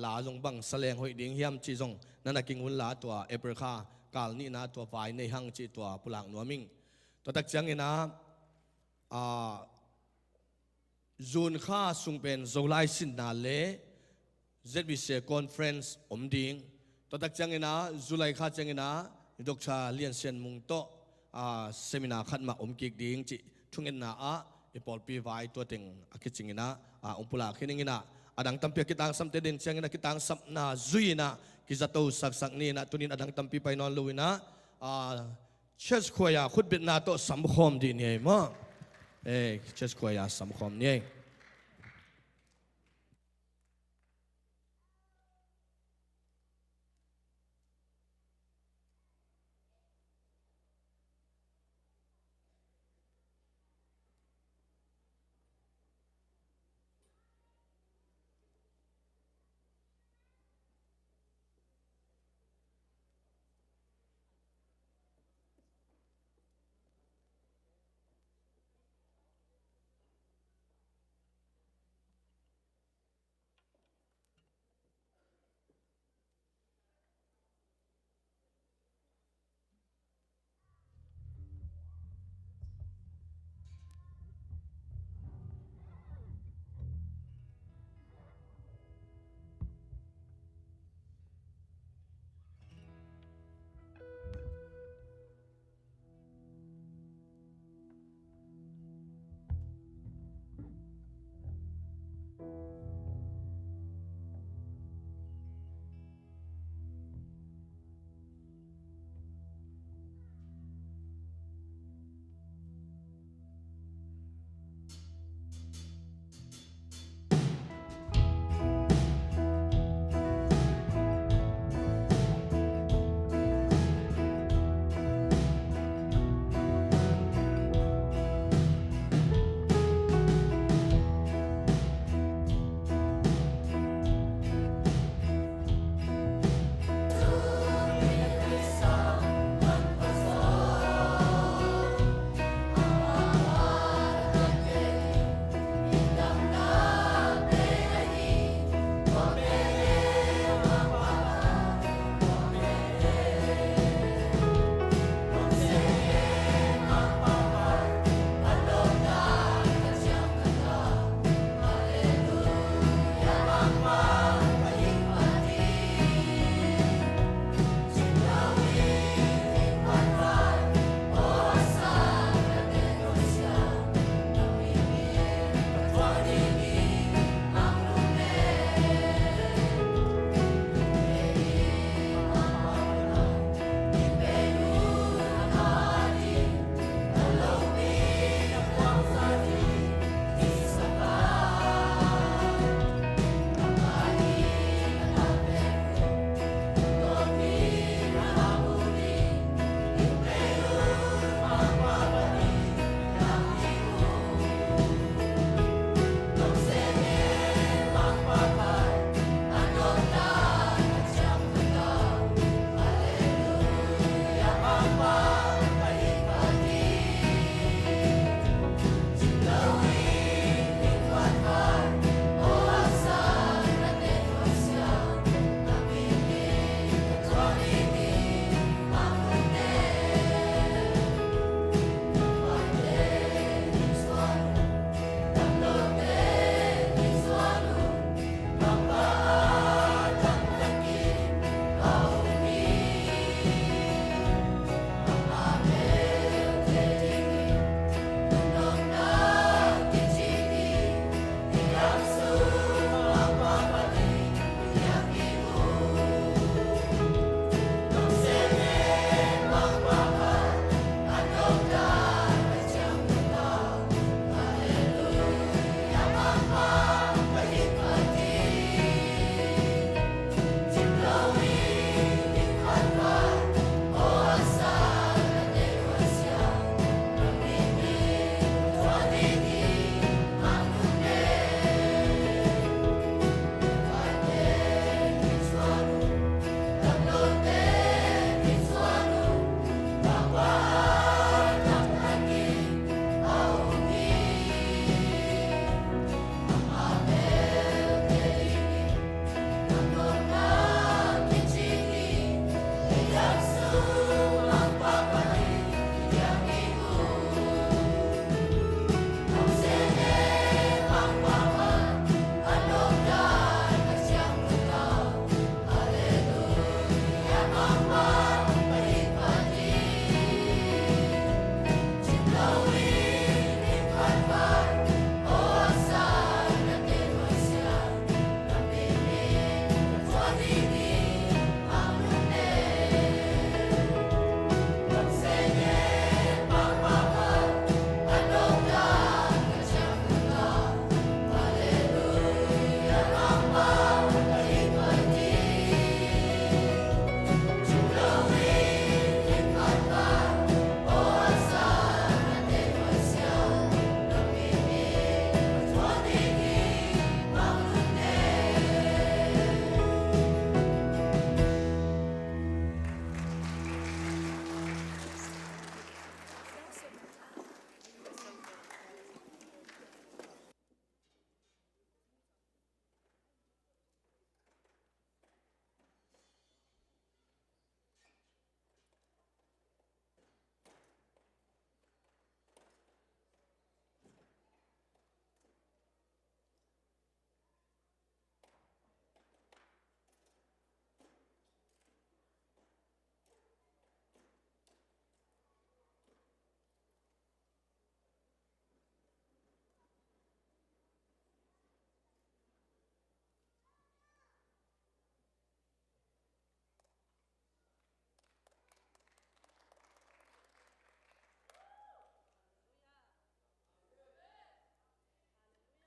ลาจงบังแสลงหอยดิ่งเฮียมจีจงนั่นนักกิงอุลลาตัวเอเปรข้ากาลนี้นะตัวไฟในหังจีตัวปุลังนัวมิงตัวตักจังนะจูนข้าสุงเป็นโซไลสินนาเลเจ็ดวิเศษคอนเฟรนซ์อมดิ่งตัวตักจังเงินะจุลัยข้าจังเงินะดอกชาเลียนเซียนมุงโตเซมินาขัดมาอมกิกดิ่งจิทุ่งเงินะอีพอลปีไว้ตัวเต็งคิดจังเงินะองปุลาคิดเงินะดังตั้มเปียกิตังสัมเตเดนจังเงินะกิตังสัมนาจุยนะกิจโตสักนี่นะตัวนี้ดังตั้มปีไปนอนลุยนะเชสขวายขุดเบ็ดนาโตสัมคมดีเนี่ยมั้งเชสขวายสัมคมเนี่ย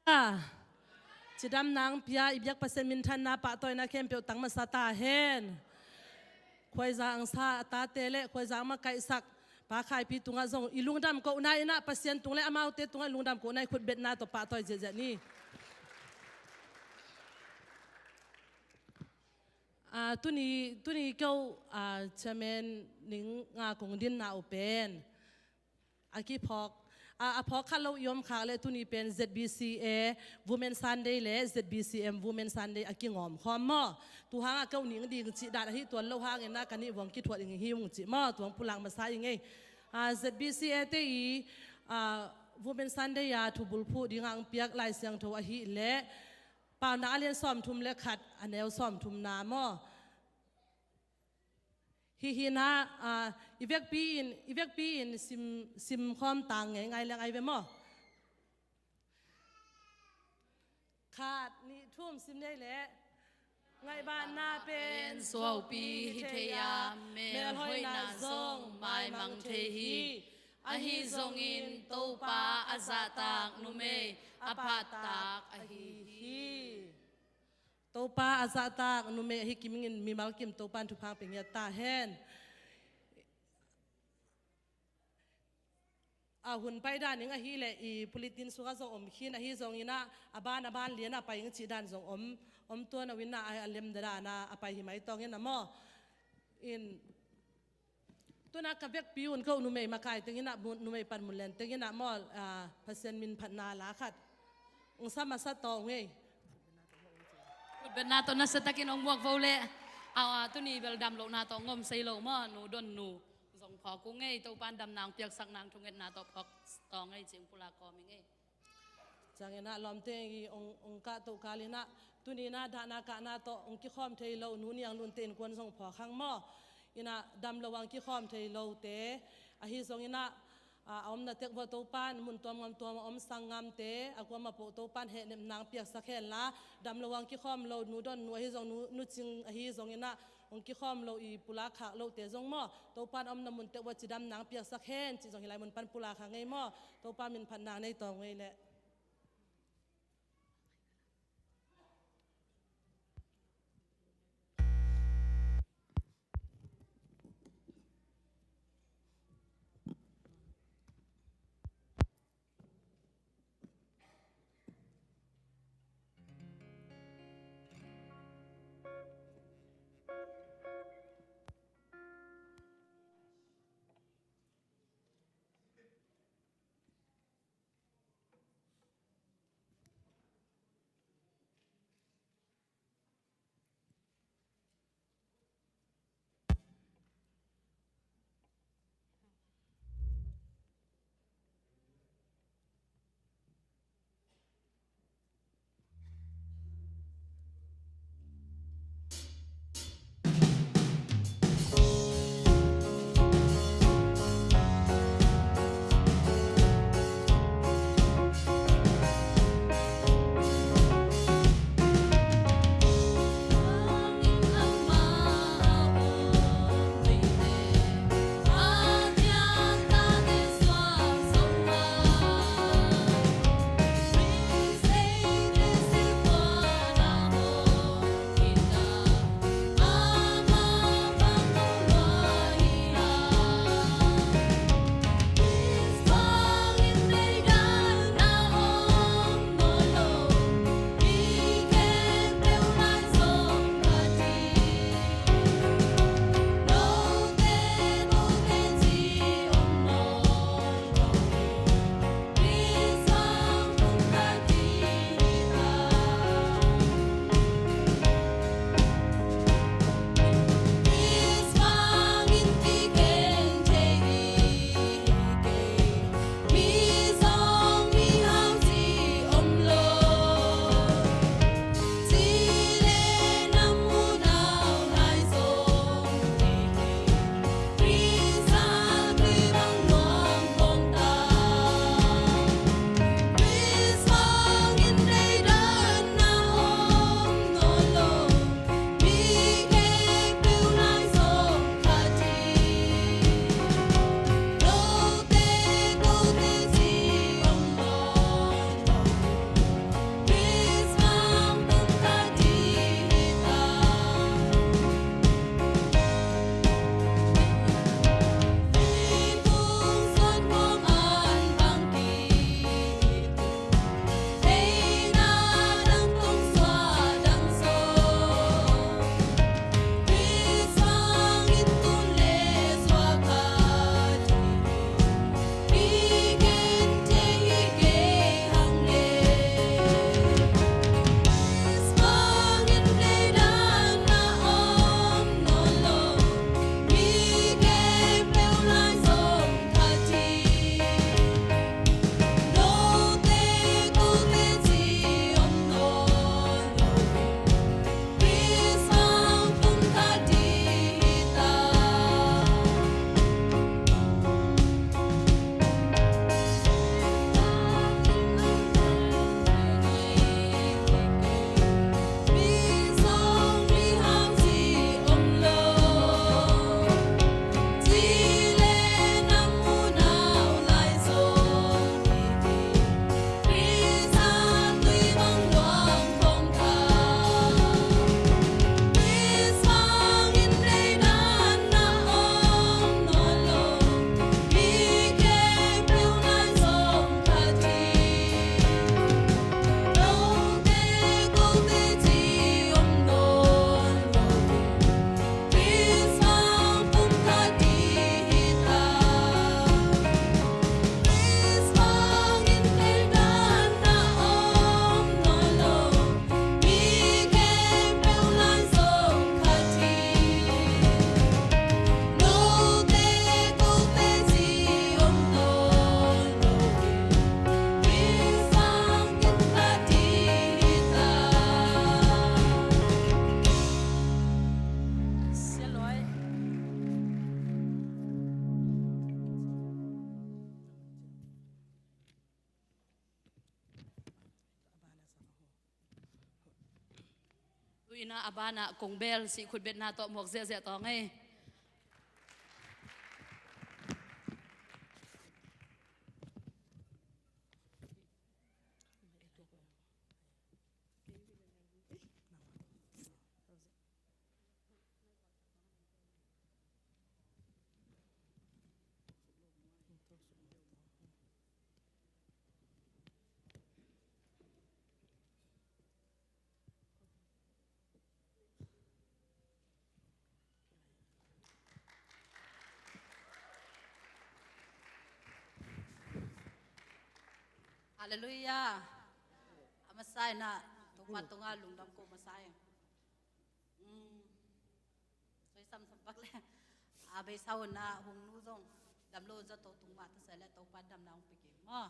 จะดำนางพยาอิบยักษ์เปอร์เซ็นต์มินทันนาปะตอยนาเข้มเปียวตังมาสตาเฮนควยจางซาตาเตเลควยจางมาไก่สักปาขายพีตุงอาซงอีลุงดำก็นายนะเปอร์เซ็นต์ตุงเลอามาเตตุงลุงดำก็นายขุดเบ็ดนาตัวปะตอยเจนี่ตุนีเกี่ยวเชมนนิงงาคงดินนาอุเป็นอากีพอกพอข้าเรายอมขาเลยตุนีเป็น ZBCA Women Sunday และ ZBCM Women Sunday อากีงอมความมั่วตัวหางเก้าหนิงดีกจิดาที่ตัวเราหางเงินนักกันนี่หวังคิดถวดอย่างหิวจิมั่วตัวผู้หลังมาใช้ยังไงZBCA เตอีWomen Sunday ยาทุบุลพูดีงางเปียกลายเสียงทัวหิและป่าวนาเลียนซ้อมทุมและขัดอันแนวซ้อมทุมนามั่วฮีน่าอีเวกปีอินซิมความต่างไงแล้วไงเวมอขาดนี่ทุ่มซิมได้แหละไงบ้านนาเป็นสวาปีฮิเทียเมลหอยนาซงไม่มังเทฮีอาฮิซงอินโตปาอาซาตากนุเมอปาตากอาฮิโตปาอาซาตากนุเมฮิกิมิงมีมาลกิมโตปานทุพังเป็นยาตาเฮนหุ่นไปด้านนึงฮีเลยอีผลิตินสุขส่งขีนฮีส่งยินะบ้านเลี้ยนไปยังจีด้านส่งตัวนวินนาเลมดานาไปหิมายตองยันนะมออินตัวนักกับเวกปิวน์เขาหนุ่มมาขายตึงยินะหนุ่มปันมุลเลนตึงยินะมอเปอร์เซ็นต์มินพันนาลาขัดสามาสัตตองเงยเป็นนาตัวนัสตะกินองบวกโฟเลตัวนี้เบลดำโลนาตองงมไซโลมอนูดนนูส่งพอกูไงตัวปานดำนางเปียกสักนางทุงเงินนาตพอกตองไงจิงพุลากอมิไงจังเงินลอมเตงองกะตุกาลินะตุนีนาดานากะนาโตองกิข้อมเทโลนูนี่ยังนุนเตนกวนส่งพอข้างหม้ออินะดำระวังกิข้อมเทโลเตฮิส่งอินะอมนาเตกวัวตัวปานมุนตัวงามตัวอมสังงามเตอากวมาโปตัวปานเห็นนางเปียกสักแค่ละดำระวังกิข้อมโลนูดอนนูฮิส่งนูจิงฮิส่งอินะองกิข้อมโลอีปุลาขาโลเตจงหม้อตัวปานอมนามุนเตวัจิดำนางเปียกสักแค่จิจงฮิไลมุนปันปุลาขาไงหม้อตัวปานมินพันนางในตองไงแหละ tụi na abana cùng bel si khut bet na to mok ze ze to ngay Hallelujah. Amasay na tunga lungdam ko masay. So isam sampak le. Abay sawon na hung nuzong damlo za to tunga ta sala to padam na ung piki. Ma.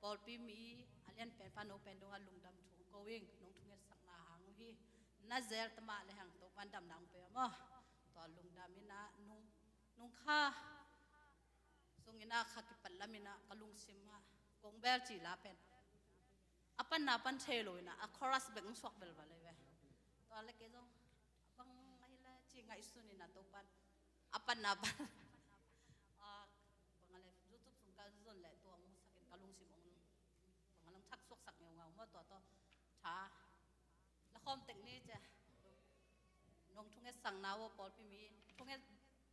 Paul pi mi alian pen pano pen tunga lungdam tung ko wing nong tunga sak na hang hi. Nazel tama le hang to padam na ung pe ma. To lungdam ina nung kha. Sungina kha ki pallamina kalung simma. Kung bel chỉ lá pen, apan na pan chelo ina, a chorus beng swak bel balai we. To ale ke jong, bang ngai la chỉ ngai suni na to pan, apan na pan. Bang ale YouTube sung ka zon le to ang sakin kalung sim ong, bang alam thak swak sak ngau ngau mo to cha, la khom tek ni cha, nong thunge sang na wo pol pi mi, thunge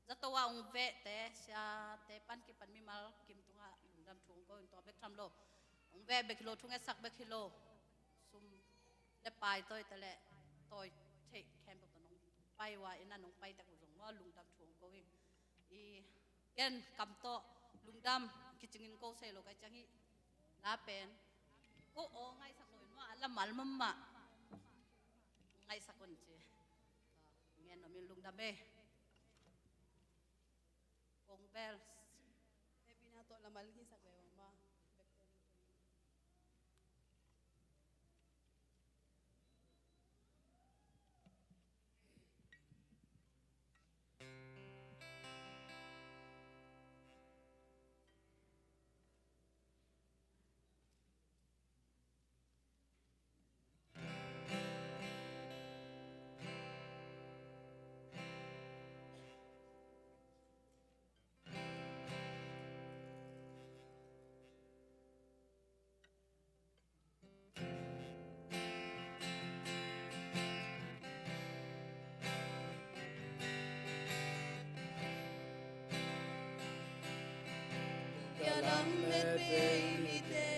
zatawa ong ve te sia te pan ki pan mi mal kim tunga dam thung ko to bek tham lo ong ve bek kilo thunga sak bek kilo sum le pai toy tale toy take camp to nong pai wa ina nong pai ta ko jong ma lung dam thung ko i ken kam to lung dam ki chingin ko se lo kai changi la pen ko o ngai sak lo ma ala mal mamma ngai sakon che ngen no min lung dam be Kong bells. Maybe na to lamal hi sa kwewang ma. Lamet bihite,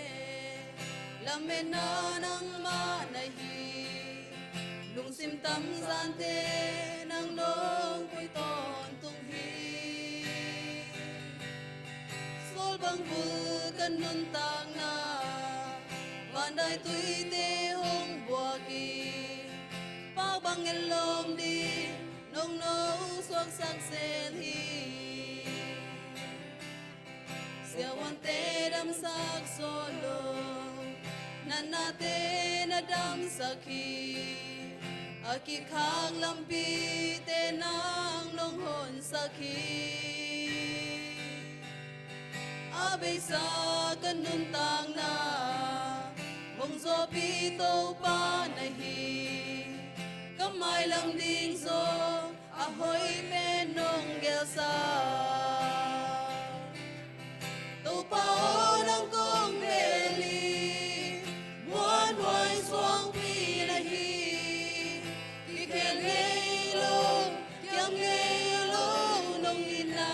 lamet na nang manahi, lung sim tam zante nang long quy ton tung hi, sol bang bu kan nun tang na, vandai tui te hong bua ki, pao bang el lom di, nong nong suak sak sen hi. Siawan te dam sak solo, nana te na dam saki, aki khang lampi te nang long hon saki. Abay sa kanun tang na, mong zo pi to pa nahi, kamay lang ding zo, ahoy penong gelsa. Pao ng kong beli, buwan hoy swang pinahi, kikel ngelo, kiam ngelo nong ina.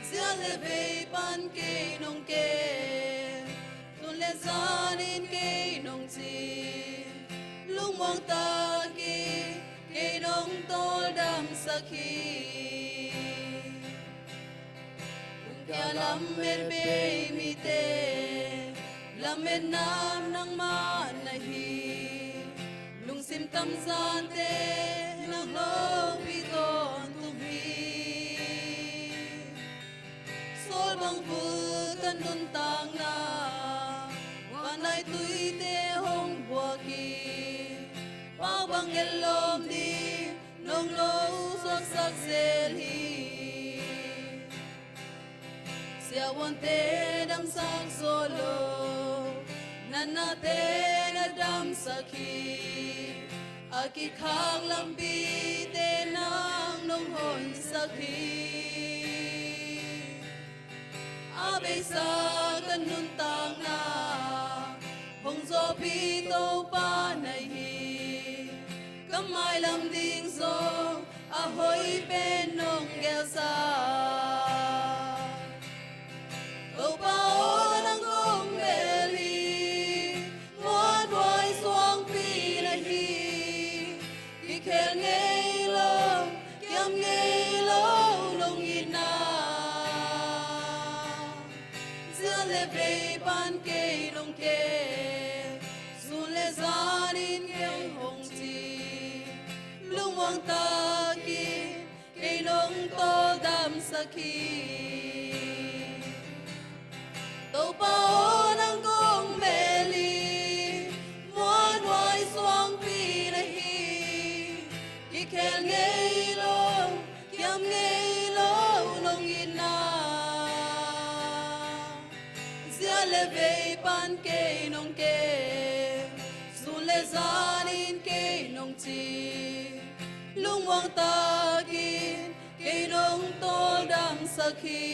Siya lebe pan kay nong ke, tunle zanin kay nong si, lumang taki, kay nong toldam sakit. Kaya lamet baby te, lamet nam nang manahi, lung sim tam zante nang lopi ton tuhi. Sol bang bukan nun tang na, wanay tui te hong buaki, pao bang elom di, nong lo suak sak selhi. Siawan te dam sak solo, nana te na dam sakhi aki khang lambi te nang nong hon sakhi abe sa kanun tang na hong zo pi to pa nai hi kamai lam ding zo a hoi pen nong gel sa to pa o nang gong beli ngoan voi suang pi na hi ki khel ngei lo kiam ngei lo nong in na zia le ve pan ke nong ke sun le zan in keng hong ti lung wang ta ki ke nong to dam sakhi tàu bao nang gong beli muan wai suang pi na hi ki khel ngei lo kiam ngei lo nong in na zia le ve pan ke nong ke su le zan in ke nong chi lung wang ta kin ke nong to dam sakhi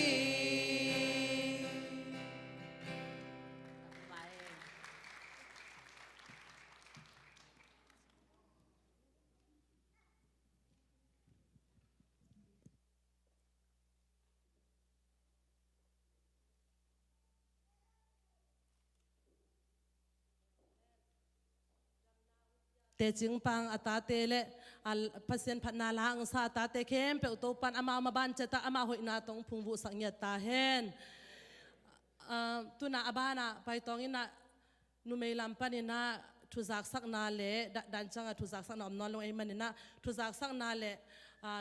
te jing pang atate le al pasien phatna lang sa atate kem pe to pan ama ma ban chata ama hoi na tong phungbu sangya ta hen tuna abana pai tong ina numei lam panina thuzak sak na le dan changa thuzak sak na non long ai manina thuzak sak na le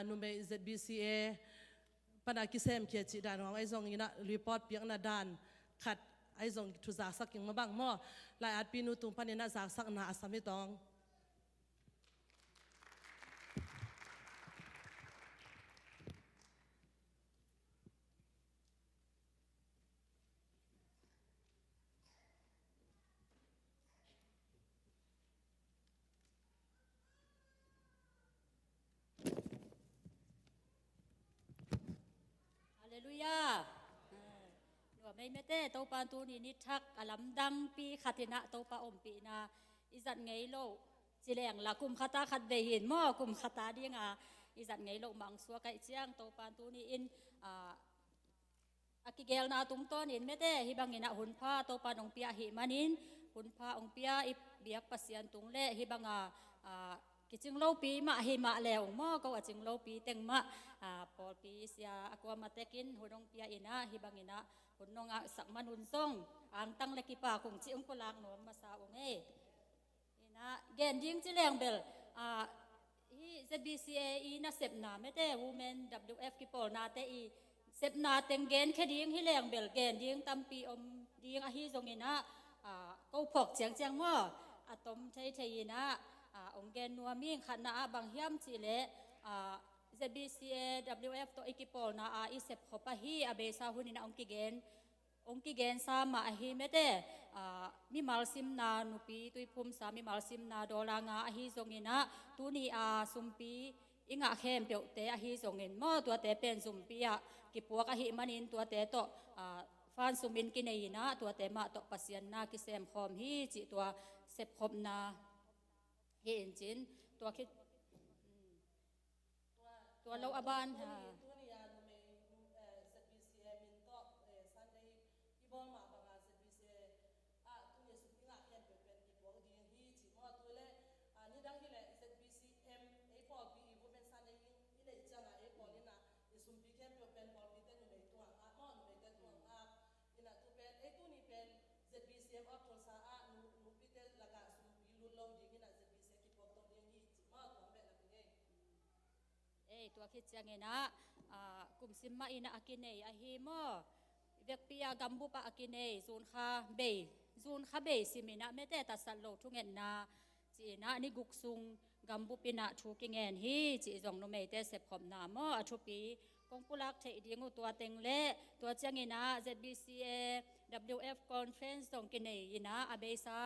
numei ZBCA pana kisem ke chi dan ong ai zong ina report piang na dan khat ai zong thuzak sak king ma bang mo lai at pinu tung panina zak sak na asami tong Hallelujah. Nua mai mete to pan tu ni thak alam dang pi khatina to pa om pi na izat ngei lo chileng la kum khata khat ve hin mo kum khata dinga izat ngei lo mang suwa kai chiang to pan tu ni in akigel na tum ton in mete hi bangina hun pha to pan ong pia hi manin hun pha ong pia i biak pasian tung le hi banga kiching lo pi ma hi ma lew mo ko aching lo pi teng ma pol pi sia akwa matekin hunong pia ina hi bangina hunong sak manun song ang tang le ki pa kung chi ong kolak nom ma sa ong e ina gen ding chi leng bel hi ZBCA ina sep na mete women WF ki pol na te i sep na teng gen kheding hi leng bel gen ding tampi om ding a hi zong ina ko phok chiang chiang mo atom thei thei ina ông gen nuo ming khana bang hiam chi le ZBCA WF to ikipol na isep khopa hi abesa hunina ong ki gen sa ma hi mete mi malsim na nupi tuipum sa mi malsim na dola nga hi zongina tuni sumpi inga khem pe te hi zongin mo to te pen sumpi ki puak hi manin to te to fan sumin ki nei na to te ma to pasian na ki sem khom hi chi to sep khop na hiện chiến tua khi tua lâu aban ha tua khi chiang ena kum simma ina akinei a hi mo vek pia gambu pa akinei zun kha be simina mete ta sallo thungen na chi na ni guksung gambu pina thu kingen hi chi jong no mei te sep khom na mo a thu pi kong pulak thei dingu tua teng le tua chiang ena ZBCA WF conference jong kinei ina abesa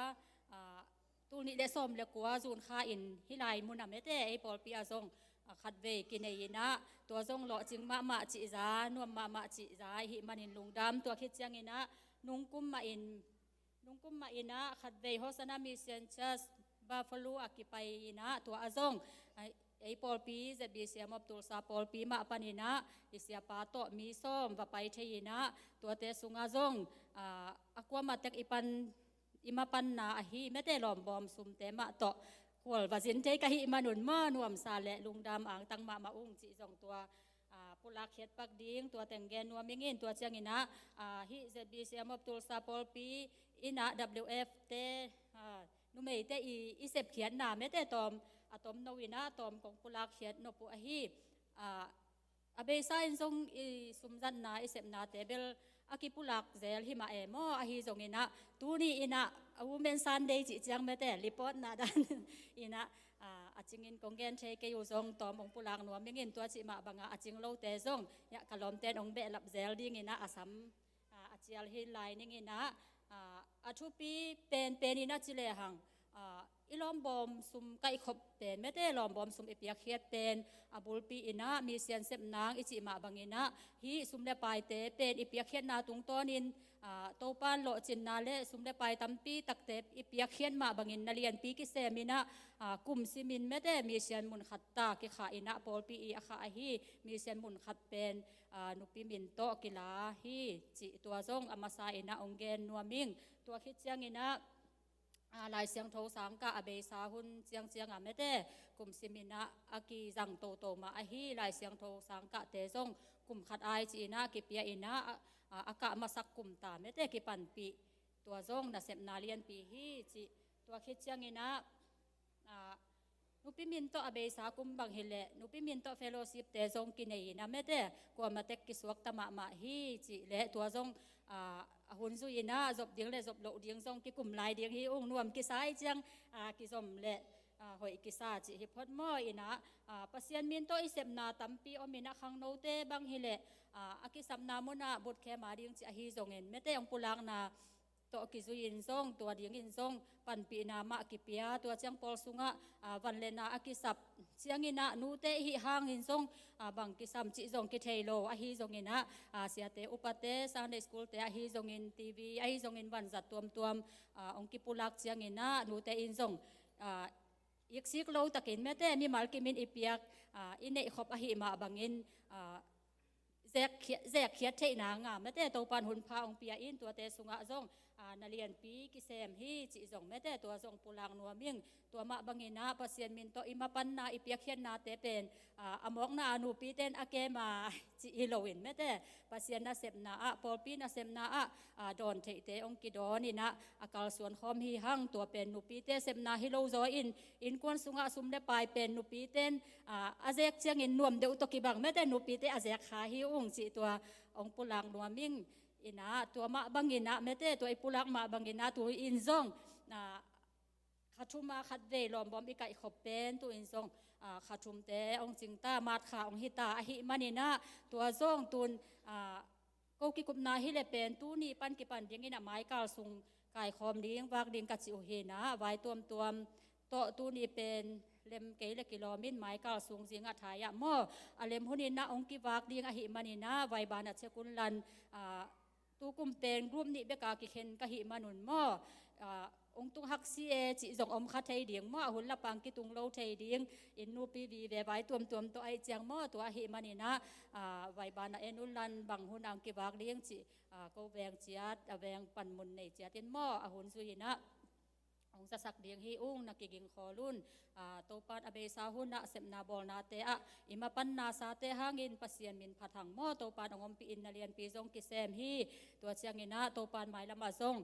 ตูนี่เดส้มเลกัวจูนข้าอินฮิไลมุนอเมเตไอปอลปีอาซงขัดเวกินเอนะตัวซงหล่อจิงมาจิจานวมมาจิจาหิมันอินลุงดำตัวคิดจังอินะนุงกุมมาอินะขัดเวโฮสนามิเซนชัสบาฟาลูอากิไปอินะตัวอาซงไอปอลปีจะบีเสียมอบตัวซาปอลปีมาปานินะอิเสียปาโตมีส้มว่าไปเทีนะตัวเตสุงอาซงอากวามาเต็กอิมาปันนาอหิไม่ได้หลอมบอมซุมเตมะโตหัววาสินเทกะหิมานุนมานวมซาเลลุงดำอ่างตังมาอุ้งจีจงตัวปุลาเขียดปักดิ้งตัวแต่งแกนนวมิงินตัวเชียงอินะฮิเซบีเซียมอบตัวซาปอลปีอินะ WF เตนุเมยเตอีเซบเขียนนาไม่ได้ตอมอะตอมนวินะตอมของปุลาเขียดนปุอหิอเบซ่าอินซงสุมจันนาอิเซบนาเตเบลอากิปุลักเซลฮิมาโมอาฮิจงอินะตูนี่อินะวูเมนซันเดย์จิจังไม่ได้รีพอร์ตนาดันอินะอาจิงอินกงเกนเชเกยูซงตอมองปุลักนัวมิงินตัวจิมาบังอาจิงโลเตซงยะกะลอมเตนองเบลับเซลดิ้งอินะอาซัมอาจิลฮิไลนิ่งอินะอาทุปีเป็นอินะจิเลหังอีลอมบอมซุมไก่ขบเป็นไม่ได้ลอมบอมซุมเอเปียเขียดเป็นอาบุลปีอินะมีเสียนเสพนางอิจิมาบังอินะฮีซุมเลปายเตเป็นเอเปียเขียดนาตุงต้นินโตปานโลจินนาเลซุมเลปายตัมปีตักเตเอเปียเขียดมาบังอินนาเลียนปีกิเซมินะกุมซิมินไม่ได้มีเสียนมุนขัดตากิขาอินะบอลปีอีอาคาฮีมีเสียนมุนขัดเป็นนุปีมินโตกิลาฮีจิตัวซงอามาซาอินะองเกนนัวมิงตัวคิดเจียงอินะลายเสียงโทสังกะอเบสาหุนเจียงไม่ได้กลุ่มซิมินะอากีจังโตมาอหีลายเสียงโทสังกะเตซงกลุ่มขัดไอจีนะกิเปียอินะอากะมาสักกลุ่มตาไม่ได้กิปันปีตัวซงน่ะเสพนาเลียนปีฮีจีตัวคิดเจียงอินะนุปิมินโตอเบสากุมบังเฮเลนุปิมินโตเฟโลชิปเตซงกินเอนะไม่ได้กว่ามาเต็กกิสวกตะมาฮีจีเลตัวซงหุ่นซุยนะจบเดียงเลยจบโลเดียงซงกิกุมลายเดียงฮีองนวมกิสายจังกิสมเลหอยกิสาจิฮิพอดมออินะปัสยันมินโตอิเซมนาตัมปีอมินะขังโนเตบังฮิเลอากิสัมนามุนะบุตรแค่มาเดียงจิฮีจงเงินไม่ได้องปุลังนาตัวกิซุยินซงตัวเดียงอินซงปันปีนามากิเปียตัวเจียงปอลสุงะวันเลนาอากิสับเจียงอินะนูเตหิหางอินซงบังกิสัมจิจงกิเทโลอาฮิจงอินะเสียเตอุปเตซันเดย์สคูลเตอาฮิจงอินทีวีอาฮิจงอินวันจัดตัวองกิปุลักเจียงอินะนูเตอินซงอีกสิกโลตะกินแม่เตมีมาลกิมินอีเปียกอินเนขบอาฮิมาบังอินแจกเขียดเทนางแม่เตตัวปันหุ่นพาองเปียอินตัวเตสุงะซงนาเลียนปีกิเซมฮีจิจงแม่เตตัวซงปุลังนัวมิงตัวมาบังอินาปัสยันมินโตอิมาปันนาอีเปียเขียนนาเตเป็นอมอกนาอนุปีเตนอาเกมาจิอิโลวินแม่เตปัสยันนาเซมนาปอลปีนาเซมนาดอนเทเตองกิดอนี่นะอากาลส่วนคอมฮีหังตัวเป็นนุปีเตเซมนาฮิโลโซอินกวนสุงะซุมเลปายเป็นนุปีเตนอาเซกเชียงอินนวมเดอุตกิบังแม่เตนุปีเตอาเซกขาฮิองจิตัวองปุลังนัวมิงอินะตัวมาบังอินะเมเตตัวไอปุลักมาบังอินะตัวอินซงขัดชุมาขัดเวลอมบอมอีกไอขบเป็นตัวอินซงขัดชุมเตองจิงตามาดขาองฮิตาอหิมันินะตัวซงตุนก็กิกุมนาฮิเลเป็นตัวนี้ปันกิปันเดียงอินะไม้กาลซุงกายคอมเลี้ยงวากเลี้ยงกัดจิโอเฮนะไว้ตัวตัวนี้เป็นเลมเกลกิโลมินไม้กาลซุงจิงอัฐายะมอเลมหุนินะองกิวากเลี้ยงอหิมันินะไว้บานัดเชกุลลันตูกุมเป็นกลุ่มนี้เบกากิเห็นกะหิมานุนมอองตุงฮักซีเอจิจงอมคัดไทยเดียงมอหุ่นละปังกิตุงโลไทยเดียงอินนูปีบีเวไว้ตัวตัวไอเจียงมอตัวหิมานินะไว้บานาเอนุลันบังหุ่นอังกิบากเลี้ยงจิก็แวงเจียดแวงปันมุนในเจียดเต็นมอหุ่นสุยนะองจะสักเดียงฮีอุ้งนักกิงคอลุนโตปัดอเบสาหุนนะเสมนาบอลนาเตะอิมาปันนาซาเตหางินปัสยันมินพัทังมอโตปัดองอมปีอินนาเลียนปีซงกิเซมฮีตัวเชียงอินะโตปัดไม้ละมาซง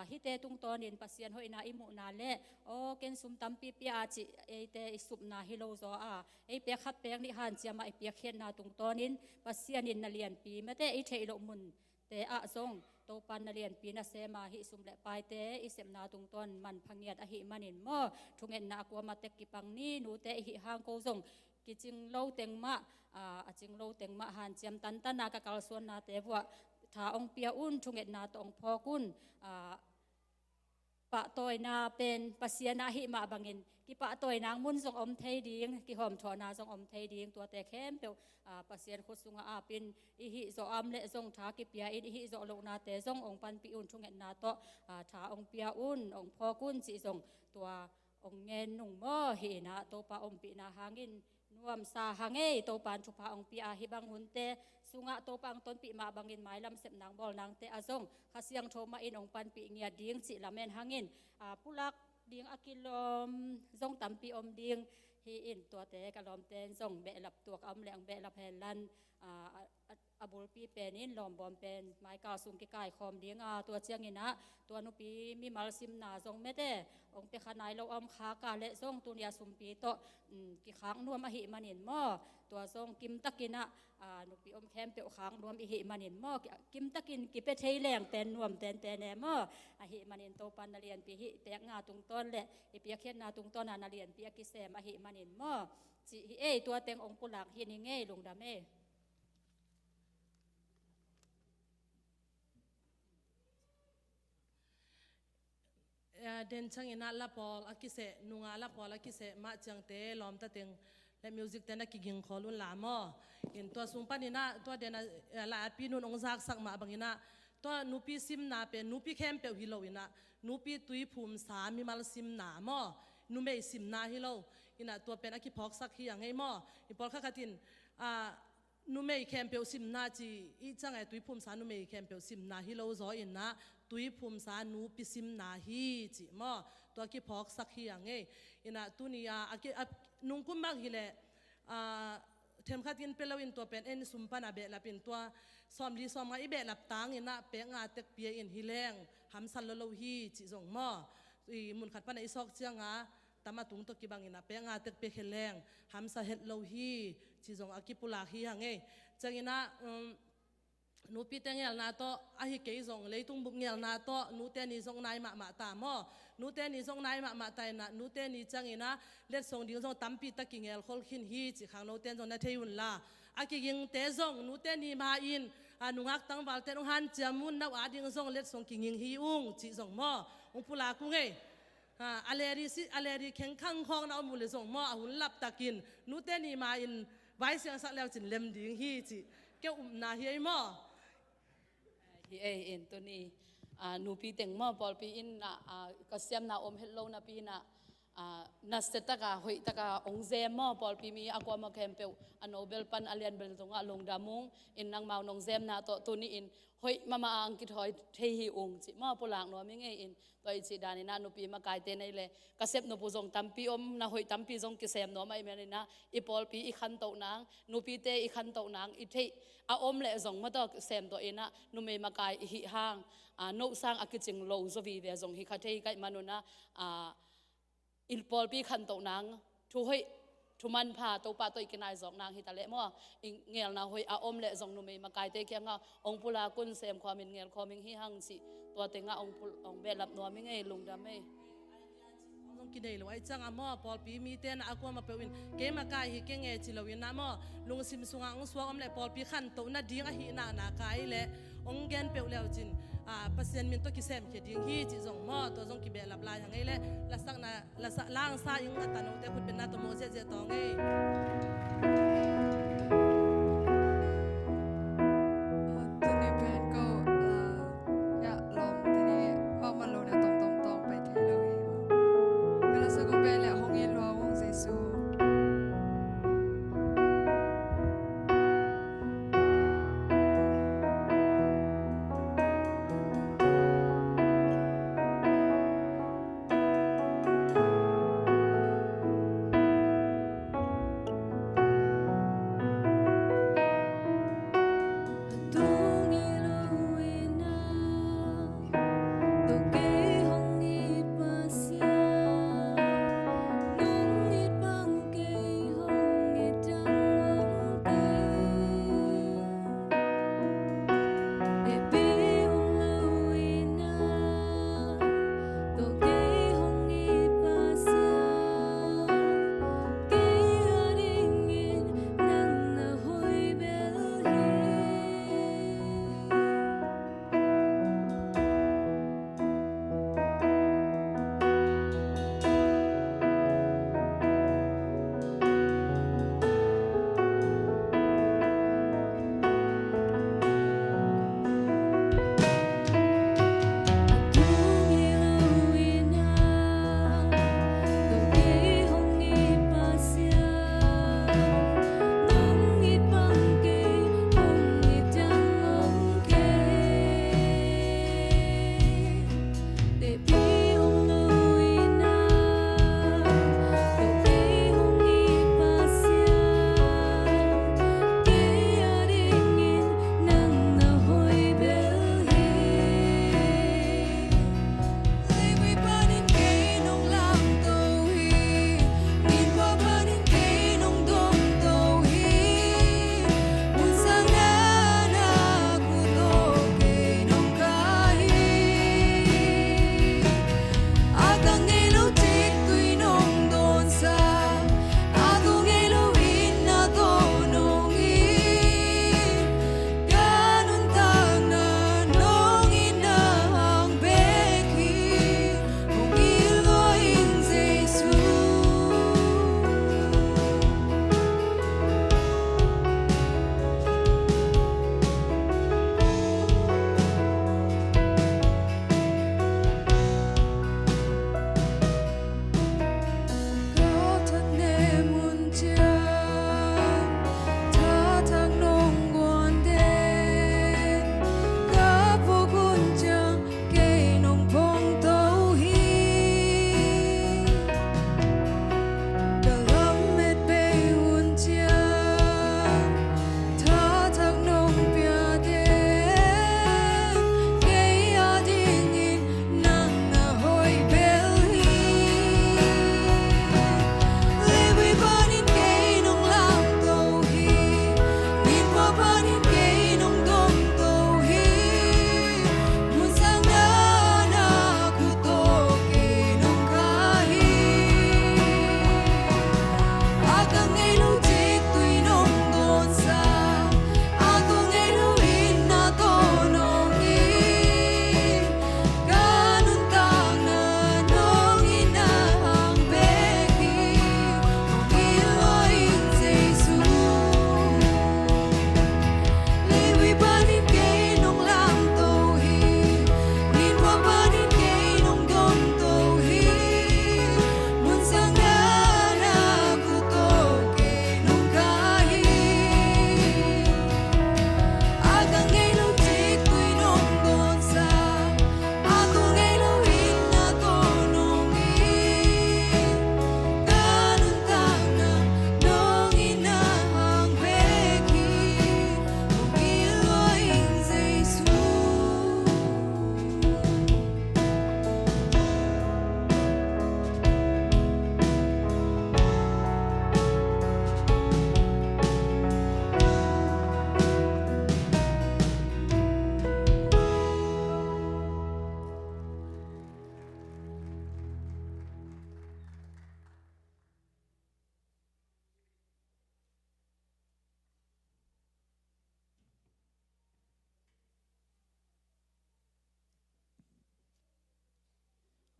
ฮิเตตุงตอนินปัสยันหอยนาอิมุนาเลโอเกนซุมตัมปีปีอาจิเอเตอิสุบนาฮิโลโซเอเปียขัดเปียงนิฮันเจียมาเอเปียเขียนนาตุงตอนินปัสยันอินนาเลียนปีเมเตอิเทอิโลมุนเตะซงโตปันนาเลียนปีนาเซมาหิสุมเลปายเตอิเสมนาตุงต้นมันพังเงียดอหิมันินมอทุงเอ็นนากวมาเตกิปังนี้นูเตหิหางโกซงกิจิงโลเต็งมะจิงโลเต็งมะหันเจียมตันตันนากะกาลส่วนนาเตวัวถ้าองเปียอุ่นทุงเอ็นนาตองพอกุนป ปะตอยนาเป็นปัสเซียนาหิมาบังเงินกิปะตอยนางมุนทรงอมไทยดิงกิหอมถอนาทรงอมไทยดิงตัวแต่เข้มเปียวปัสเซียนโคสุงอาเป็นอิหิโซอัมเลทรงท้ากิเปียอิหิโซโลนาแต่ทรงองปันปีอุนชุงเงินนาโตท้าองเปียอุนองพอกุนสิทรงตัวองเงินนุ่งม่อเฮนะโตปะอมปีนาหางินนวมสาหังเอโตปานชุพาองปีอาหิบังหุนเตสุงะโตปังต้นปีมาบังเงินไม้ลำเสพนางบอลนางเตอาซงข้าเสียงโทมาอินองปันปีเงียดิ้งสิละเมนหังเงินผู้ลักดิ้งอากิลอมซงตัมปีอมดิ้งฮีอินตัวเตกะลอมเตนซงเบลับตัวอำแหลงเบลับแผ่นลันอบุลปีเป็นนินลอมบอมเป็นไม้กาสุงกิกายคอมดิ้งตัวเชียงอินะตัวนุปีมีมาลซิมนาซงเมเตองเปขนายเราอมขากาเลซงตุนยาสุมปีโตกิค้างนวมอหิมันเห็นหม้อตัวซงกิมตะกินะนุปีอมแคมเปียวค้างนวมอหิมันเห็นหม้อกิมตะกินกิเปเทยแรงเตนนวมเตนแหนหม้ออหิมันเห็นโตปันนาเรียนปีหิแตกงาตุงต้นแหละอีเปียเขียนนาตุงต้นนาเรียนปียกิเสมอหิมันเห็นหม้อจิเอตัวเต็งองปุลักเฮียนิเง่ลงดามเอเดินช่างอินาละพอลอากิเสนุงาละพอลอากิเสมาจังเตลอมตะเต็งและมิวสิกเตนักกิงขอลุนลามออินตัวสุงปันอินาตัวเดนลาปีนุนองซักสักมาบังอินาตัวนูปีซิมนาเป็นนูปีเข้มเปียวฮิโลอินานูปีตุยภูมิสามีมาลซิมนามอนูไม่ซิมนาฮิโลอินาตัวเป็นอากิพอกสักเฮียงให้มออิปอลข้าตินนูไม่เข้มเปียวซิมนาจีอีจังไอตุยภูมิสานูไม่เข้มเปียวซิมนาฮิโลซออินนะตุยภูมิสานูปิซิมนาฮีจิมอตัวกิพอกสักเฮียงไงอินะตุนีอากินุงกุมบักฮิเลเทมขัดยินเปลวินตัวเป็นเอ็นสุมปันอาเบลับอินตัวซ้อมดีซ้อมมาอีเบลับตังอินะเปงอาเตกเปียอินฮิเลงหำสันโลฮีจิจงมออีมุนขัดปันอีซอกเจียงอาตามาตุงตกิบังอินะเปงอาเตกเปียเฮเลงหำสันเฮดโลฮีจิจงอากิปุลาฮีฮังไงจังอินะนูปีเตงเงลนาโตอาฮิเกยซงเลยตุงบุกเงลนาโตนูเตนีซงนายมาตามอนูเตนีซงนายมาตายนะนูเตนีจังอินะเล็ดซงดิ้งซงตั้มปีตะกิเงลคอลขินฮีจิขังนูเตนซงนาเทยุนลาอากิยิงเตซงนูเตนีมาอินนุงักตั้งบาลเตนหันจามุนนาอาดิ้งซงเล็ดซงกิยิงฮีอุงจิซงมอองปุลาคุงเงอเลรีแข็งขังคองนาอมุลซงมอหุ่นลับตะกินนูเตนีมาอินไว้เสียงสักแล้วจินเล็มดิ้งฮีจิเกี่ยวนาเฮียมอฮีเอเอ็นตัวนี้นูปีเต็งมอปอลปีอินก็เสียมนาอมเฮลโลนาปีนัสตะกาหอยตะกาองเซมมอปอลปีมีอากวามาแคมเปลโนเบลปันอเลียนเบลตงลงดามุงอินนางมาวนองเซมนาตัวนี้อินหอยมาอังกิดหอยเทฮีองจิมอปลางนัวมิงอินตัวอิจิดานินานูปีมากายเตนเลยกเสพนูปุจงตัมปีอมนาหอยตัมปีจงกิเซมนัวไม่เมนินะอีปอลปีอีขันโตนางนูปีเตอีขันโตนางอีเทอาอมเละจงมาตัวเซมตัวเองนะนูไม่มากายอีห่างโนสังอากิจิงโลซวีเวจงฮิคาเทไกมานุนะอินปอลปีขันโตนางทุยทุมันพาตัวปาตัวอีกนายจงนางฮิตาเลมัวเงลนาหอยอาอมเละจงนูไม่มากายเตเกียงองปุลากุนเซมความเป็นเงลความเป็นฮิฮังสิตัวเต็งองเบลับนัวมิงลุงดามเมงกินได้เลยไอ้จังอ่ะมอพอปีมีเต้นอากูมาเปวินเกมากายฮิเกงเอจิลวินนะมอลุงซิมสุงองสวงอมเล่พอปีขันโตน่ะดิ้งอ่ะฮินาคายเล่องเกนเปวเล่จินปัสเซียนมินตัวกิเซมเขดิ้งฮิจิจงมอตัวจงกิเบลับลายยังไงเล่ละสักนะละสักล่างซาอิงอัตโนแต่คุณเป็นนาตัวโมเจเจตองไงตัวนี้เป็นก็อยากลองตัวนี้ว่ามันลงในตรงไปเทเลยก็แล้วสักคนเป็นแหละห้องเย็นรอวงเซซู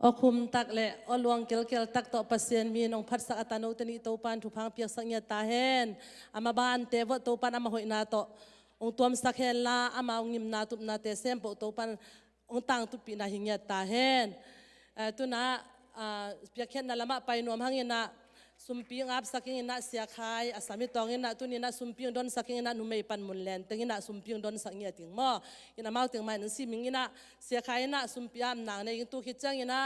อคุมตักเละอลวงเกลเกลตักต่อปัสเซียนมีนองพัดสักตานอุตนิโตปันทุพังเปียกสังเงียตาเฮนอามาบานเตวโตปันอามาหอยนาโตองตัวมสักเฮนลาอามาองยิมนาตุปนาเตเซมโปโตปันองตังตุปีนาหิงเงียตาเฮนตุนาเปียกเฮนนาละมาไปนวมหังเงนะสุมปีงับสักเงนะเสียคายอาสามิตองเงนะตุนีนะสุมปีงดอนสักเงนะนุเมปันมุนแลนตึงเงนะสุมปีงดอนสักเงียติงมอเงนะมาถึงมาหนึ่งสิมิงเงนะเสียคายนะสุมปีอำนางในยิงตุขิจังเงนะ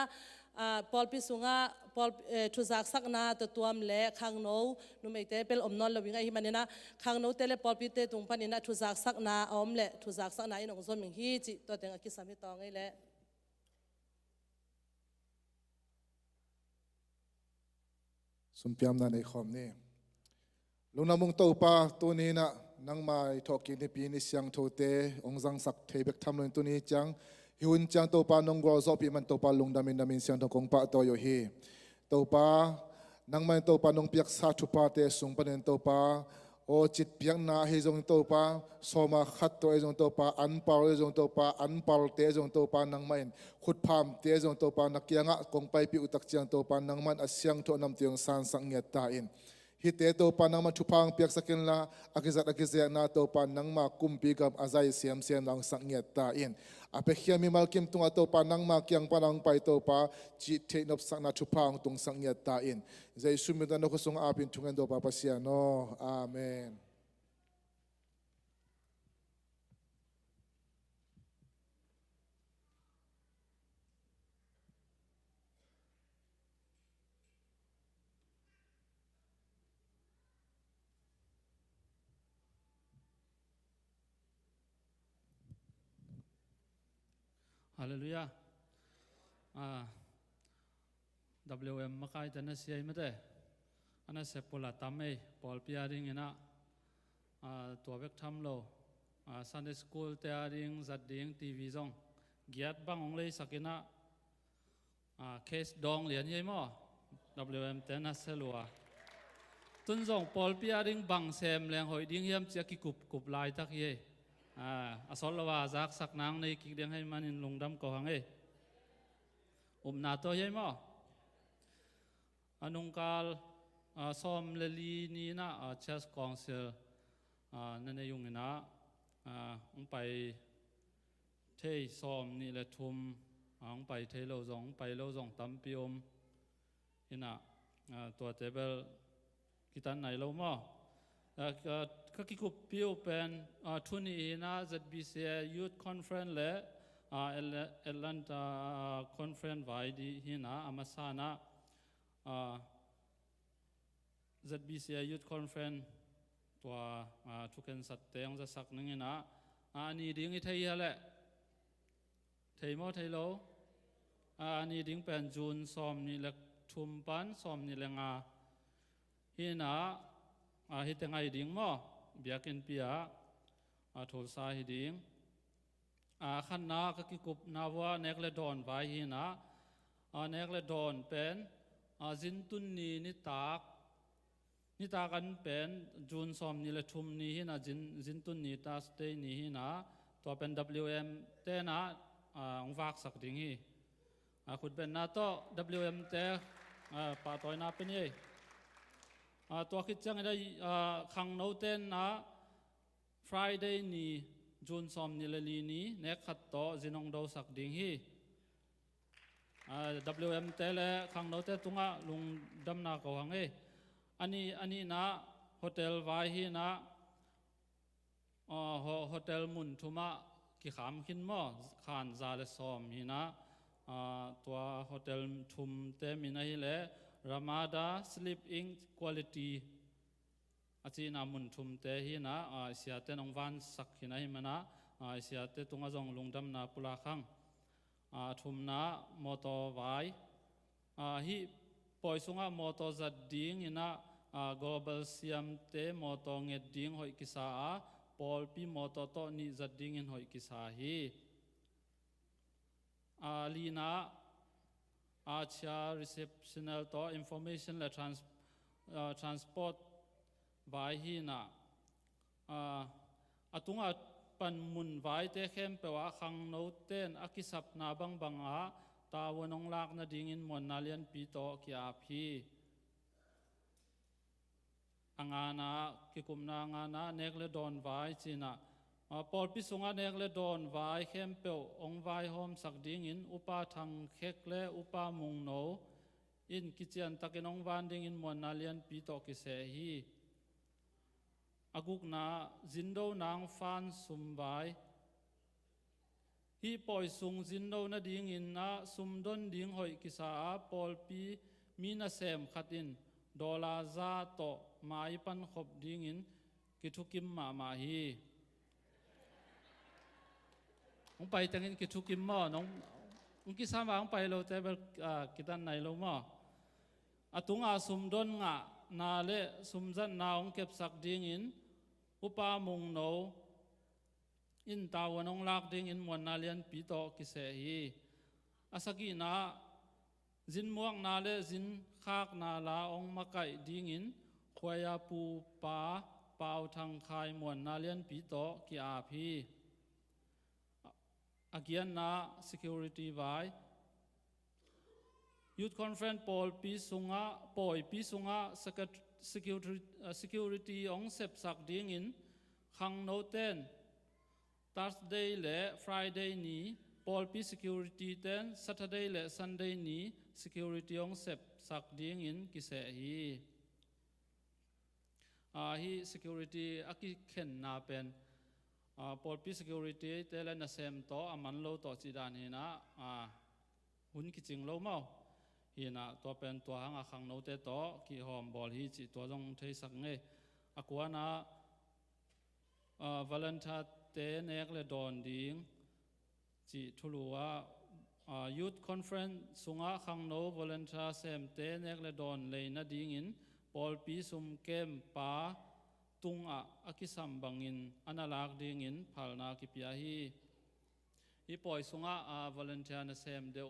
ปอลพิสุงะปอลทุจักสักนาตัวมเละขังโนนุเมเตเปลอมนอลลวิงไอฮิมันเนี่ยนะขังโนเตเลปอลพิเตตุงพันเนี่ยนะทุจักสักนาอมเละทุจักสักนาอินองซอมิงฮีจิตัวเต็งอคิสามิตองไงเละสุมพิมนันไอคอมนี่ลุงนำมงโตปาตัวนี้นะนังมาทอกินในปีนี้เสียงโทเตองจังสักเทเบกทำเลยตัวนี้จังฮิวนจังโตปานงกรอซอปีมันโตปาลุงดามินเสียงทองปะตัวโยฮีโตปานังมันโตปานงเปียกซาชุปาเตสุงปนันโตปาโอจิตเปียกนาเฮจงโตปาสมาขัดตัวเอจงโตปาอันเปาเอจงโตปาอันเปาเตจงโตปานังมันขุดพามเตจงโตปานักยังะกงไปปิอุตักเจียงโตปานังมันอาเสียงโตนำเตียงสานสังเงียตาอินฮิตเตโตปานังมันชุพังเปียกสักินละอากิจัดอากิเซียนาโตปานังมากุมปีกับอาใจเสียมนังสังเงียตาอินอาเปขียมีมัลคิมตุงอาโตปานังมาเกียงปานังไปโตปาจิตเทนบสักนาชุพังตุงสังเงียตาอินใจสุมิตันนกสงอาปินทุงเอนโตปาปัสยาโนอาเมนฮาเลลูยาWM มาใครจะน่าเสียไม่ได้อันนั้นเสพปลาตามไม่ปอลพิอาริงนะตัวเวกทำโลSunday School เตอาริงจัดดิ้งทีวีจงเกียรติบางองเลยสักนะเคสดองเหรียญยัยมั้ง WM เตน่าเสลัวตุนจงปอลพิอาริงบางเซมแรงหอยดิ้งยามจะกิกุบลายตักยัยอาสอลว่าจากสักนางในกิเดียงให้มันลงดำก่อหังนาตัวยัยมั้งนุงกาลซ้อมเลลีนี่นะเชสกองเซลนั่นเองยุงนะไปเทซ้อมนี่แหละทุ่มไปเทโลซองไปโลซองตั้มพิอมนี่นะตัวเทเบิลกิตันไหนโลมั้งก็คิดว่าพิวเป็นทุนนี้นะ ZBCA Youth Conference และAtlanta Conference ไว้ดีที่นะอามาซานะ ZBCA Youth Conference ตัวทุกคนสัตย์เตียงจะสักนึงนะนี่ดิ้งไอ้ไทยแหละไทยมั้งไทยโลนี่ดิ้งเป็นจูนซ้อมนี่แหละทุ่มปันซ้อมนี่แหละที่นะฮิตยังไงดิ้งมั้งเบียกินเปียทุลสาฮิดิ้งขันนาก็คิดกุบนาว่าเนกเลดอนไว้ที่นะเนกเลดอนเป็นจินตุนนี่นิตากกันเป็นจูนซ้อมนี่แหละทุ่มนี่นะจินตุนนี่ตาสเตย์นี่นะตัวเป็น WM เต้นะองวักสักดิ้งฮีคุณเป็นนาโต้ WM เต้ปาตอยนาเป็นยี่ตัวคิดจังได้ขังโนเต้นนะ Friday นี่จูนซ้อมนี่เลยนี่เนกขัดโตจินองดาวสักดิ้งฮีWM เต้เลยขังโนเต้ตุงะลุงดำนาเกาหังอันนี้นะโฮเทลไว้ฮีนะโฮเทลมุนทุมะกิขามขินมั้งขานซาเลซ้อมฮีนะตัวโฮเทลทุมเต้มินะฮีเลยRamada Sleep In Quality อาจีนามุนทุมเตฮีนะเสียเตนองวันสักหินะฮิมนะเสียเตตุงจงลงดำนาปุลาขังทุมนะมอตอไว้ฮีปอยสุงะมอตอจัดดิ้งนะglobal เสียมเตมอตอเงดดิ้งหอยกิสาปอลปีมอตอโตนี่จัดดิ้งหอยกิสาฮีลีนะreceptional ต่อ information และ transport ไว้ฮีนะตุงปันมุนไว้เตเข้มเปว่าขังโนเต้นอากิสับนาบัง ตาวนองลากนาดิ่งอินมวนนาเลียนปีโตกีอาพีอังอานากิกุมนางานาเนกเลดอนไว้จีน่ะปอลพิสุงาเนกเลดอนไว้เข้มเปียวองไว้หอมสักดิ่งอินอุปาทังเค็กเลอุปามุงโนอินกิจยันตะกินองวันดิ่งอินมวนนาเลียนปีโตกิเสฮีอากุกนาจินโดนางฟานสุมไว้ฮีปอยสุงจินโดนาดิ่งอินนาสุมดนดิ่งหอยกิสาปอลปีมีนาเซมขัดอินดอลาซาโตมาอีปันขบดิ่งอินกิทุกิมมาฮีน้องไปแต่งอินกิทุกิมมาน้องกิสามางไปเราแต่แบบกิตันไหนเรามาอาตุงอาสุมดนงะนาเลสุมจันนาองเก็บสักดิ่งอินอุปามุงโนอินตาวนองลากดิ่งอินมวนนาเลียนปีโตกิเสฮีอาสกีนาจินม่วงนาเลจินขากนาลาองมาไก่ดิ่งอินขวายปูปาเปาทางคายมวนนาเลียนปีโตกิอาพีอาเกียนนา security ไว้ Youth Conference ปอลปีสุงะปอยปีสุงะ security องเสพสักดิ่งอินขังโนเตน Thursday และ Friday นี้ปอลปี security เตน Saturday และ Sunday นี้ security องเสพสักดิ่งอินกิเสฮีฮี security อากิเข็นนาเป็นปอลปี security เตเลนเซมโตอามันโลโตจิดานฮีนะหุ่นกิจิงโลเมาฮีนะตัวเป็นตัวหางขังโนเตโตกิหอมบอลฮีจิตัวจงเทสักเงอากวานะวาเลนทาเตเนกเลดอนดิ่งจิทุลัวYouth Conference สุงะขังโนวอลเลนทาเซมเตเนกเลดอนเลยนาดิ่งอินปอลปีสุมเกมปาตุงอากิสัมบังอินอนาลากดิ่งอินพัลนากิปยาฮีอีปอยสุงะวอลเลนทาเนเซมเดว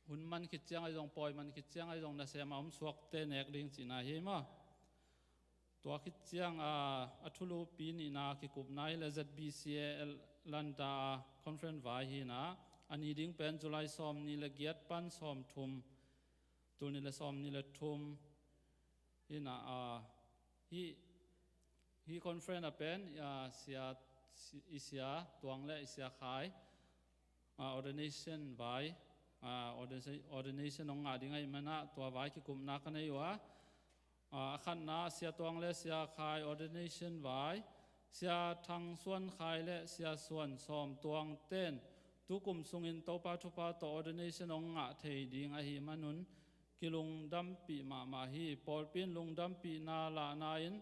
หุ่นมันคิดจังไอ้ดงปอยมันคิดจังไอ้ดงเนเซมอมสวกเตเนกดิ่งจีนาฮีมาตัวคิดจังอัทุลูปีนีนาคิกุบนายเลซบีซีเอลลันดาคอนเฟรนซ์ไว้ฮีนะอันนี้ดิ่งเป็นจุลัยซอมนี่ละเกียรติปันซอมทุมตัวนี่ละซอมนี่ละทุมฮีนะฮีคอนเฟรนซ์เป็นเสียอิเสียตัวงและอิเสียขายordination ไว้ordination องอาดิ่งไอ้มันนะตัวไว้คิกุบนักกันอยู่ขันนาเสียตัวงและเสียขาย ordination ไว้เสียทางส่วนขายและเสียส่วนซ้อมตัวงเต้นทุกุมสุงินโตปาทุปาโต ordination องะเทดิ่งไอหิมันุนกิลุงดัมปีมาฮีปอลปินลุงดัมปีนาลานาอิน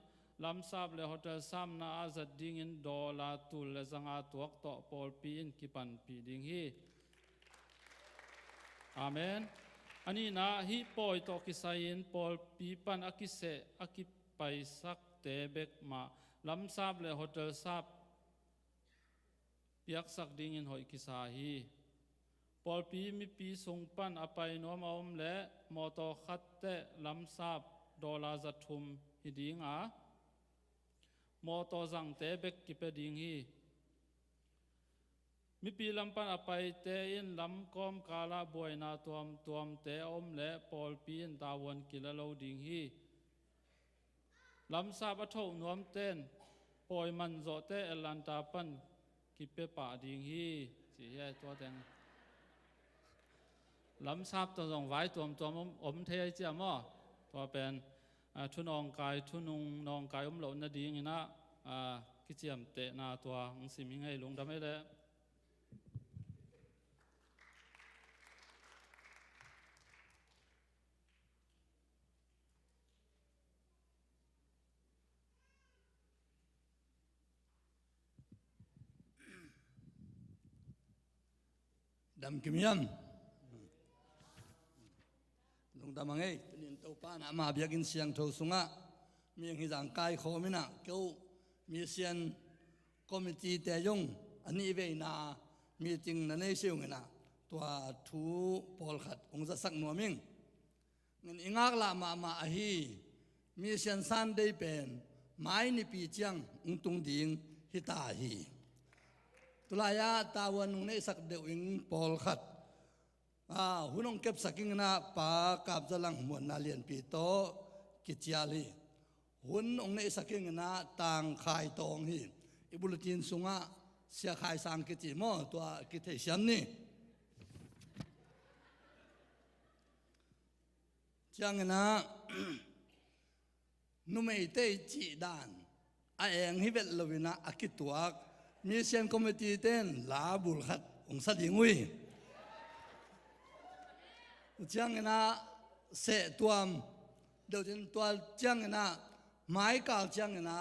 ลำซาบและโฮเทลซัมนาอาจัดดิ่งอินดอลาตุลและสังอาตัวโตปอลปีนกิปันปีดิ่งฮีอาเมนอันนี้นะฮีปอยโตกิไซน์ปอลปีปันอากิเสอากิไปสักเตเบกมาลำซาบและโฮเทลซับเปียกสักดิ่งอินหอยกิสาฮีปอลปีมีปีส่งปันอภัยนวมอมและมอตอขัดเตลำซาบดอลาจัดทุมฮิดิ่งมอตอจังเตเบกกิเปดิ่งฮีมีปีลำปันอภัยเตอินลำกอมกาลาบวยนาตัวมเตอมและปอลปีนตาวันกิลาโลดิ่งฮีลำซาบอัฐนวมเต้นปอยมันโจเตเอลันตาปันกิเปป่าดิ่งฮีจีใหญ่ตัวแดงลำซาบตัวจงไว้ตัวอมเทเจียมอตัวเป็นทุนองกายทุนุงนองกายเหล่านาดิ่งนะกิเจียมเตนาตัวองสิมิงให้ลงทำให้ได้ดำกิมยัมลงดำมังเอ้ตุนินเต้าป้านะมาเบียกินเสียงโทสุงะมีอย่างที่ร่างกายโคมินะเกี่ยวมีเสียงคอมมิตี้แต่ยงอันนี้เวนามีจริงนั่นเองเชียวไงนะตัวทูปอลขัดองจะสักหน่วยมิงเงินอิงากละมาอฮีมีเสียงสันได้เป็นไม้ในปีเจียงองตุงดิ่งฮิตาฮีตุลายาตาวันนุ่งในสักเดียวอิงปอลขัด หุ่นองเก็บสักกิ่งนะปากาบจะลังมวนนาเลียนปีโตกิจยาลีหุ่นองในสักกิ่งนะต่างขายตองฮีอิบุลตินสุงะเสียขายสังกิจิมอตัวกิเทชันนี่จังนะ นุ่มไอเตจีดานไอเองฮิเวลวินะอากิตวกมีเซียนคอมมิตี้เต้นลาบุลขัดองสัดิงวิจังนะเสตัวมเดี๋ยวจนตัวจังนะไม้กาลจังนะ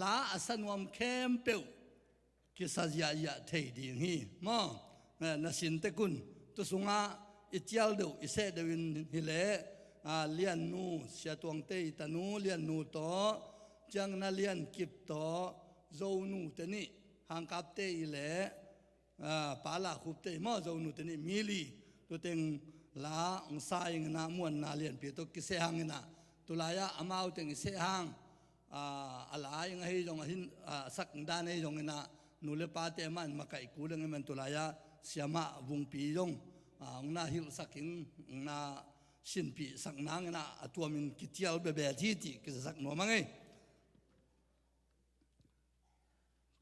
ลาอสันวมเข้มเปียวกิสัจยายะเทดีฮีมอนาสินเตกุนตุสุงะอิจยัลดูอิเสเดวินฮิเลเลียนนูเสียตวงเตยตานูเลียนนูโตจังนาเลียนกิบโตโจนูเตนี่หังกับเตยเลปาลาขุบเตยมอโจนูเตนี่มิลีตัวเต็งลาองซายงนามวนนาเลียนปีตัวกิเสหังนะตุลายะอามาวเต็งเสหังอะไรยังให้จงหินสักดานให้จงนะนูเลปาเตมันมาไก่กูเรื่องมันตุลายะเสียมาวุงปีจงนาฮิลสักหิงนาสินปีสักนางนะตัวมันกิจยาลเบลที่ที่กิจสักหนัวมั้งไง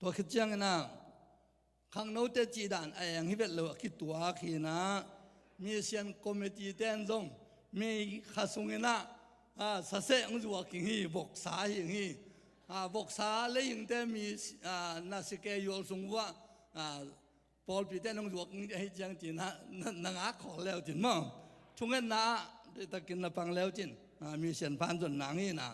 ตัวกิจยังนะข้างโน้ตจีดานไอ้ยังฮิเวลคิดตัวขีนะมีเซียนคอมมิตี้เต้นจงมีข้าศึกนะสเสงจัวกิงฮีบกษาหิงฮีบกษาเลยยังแต่มีนาสิเกยอลสงว่าพอลปีเต้นน้องจัวกิงให้จังจีนะนางอาขอแล้วจีนมั้งช่วงนั้นนะได้ตะกินละปังแล้วจีนมีเซียนพันจนนางฮีนะ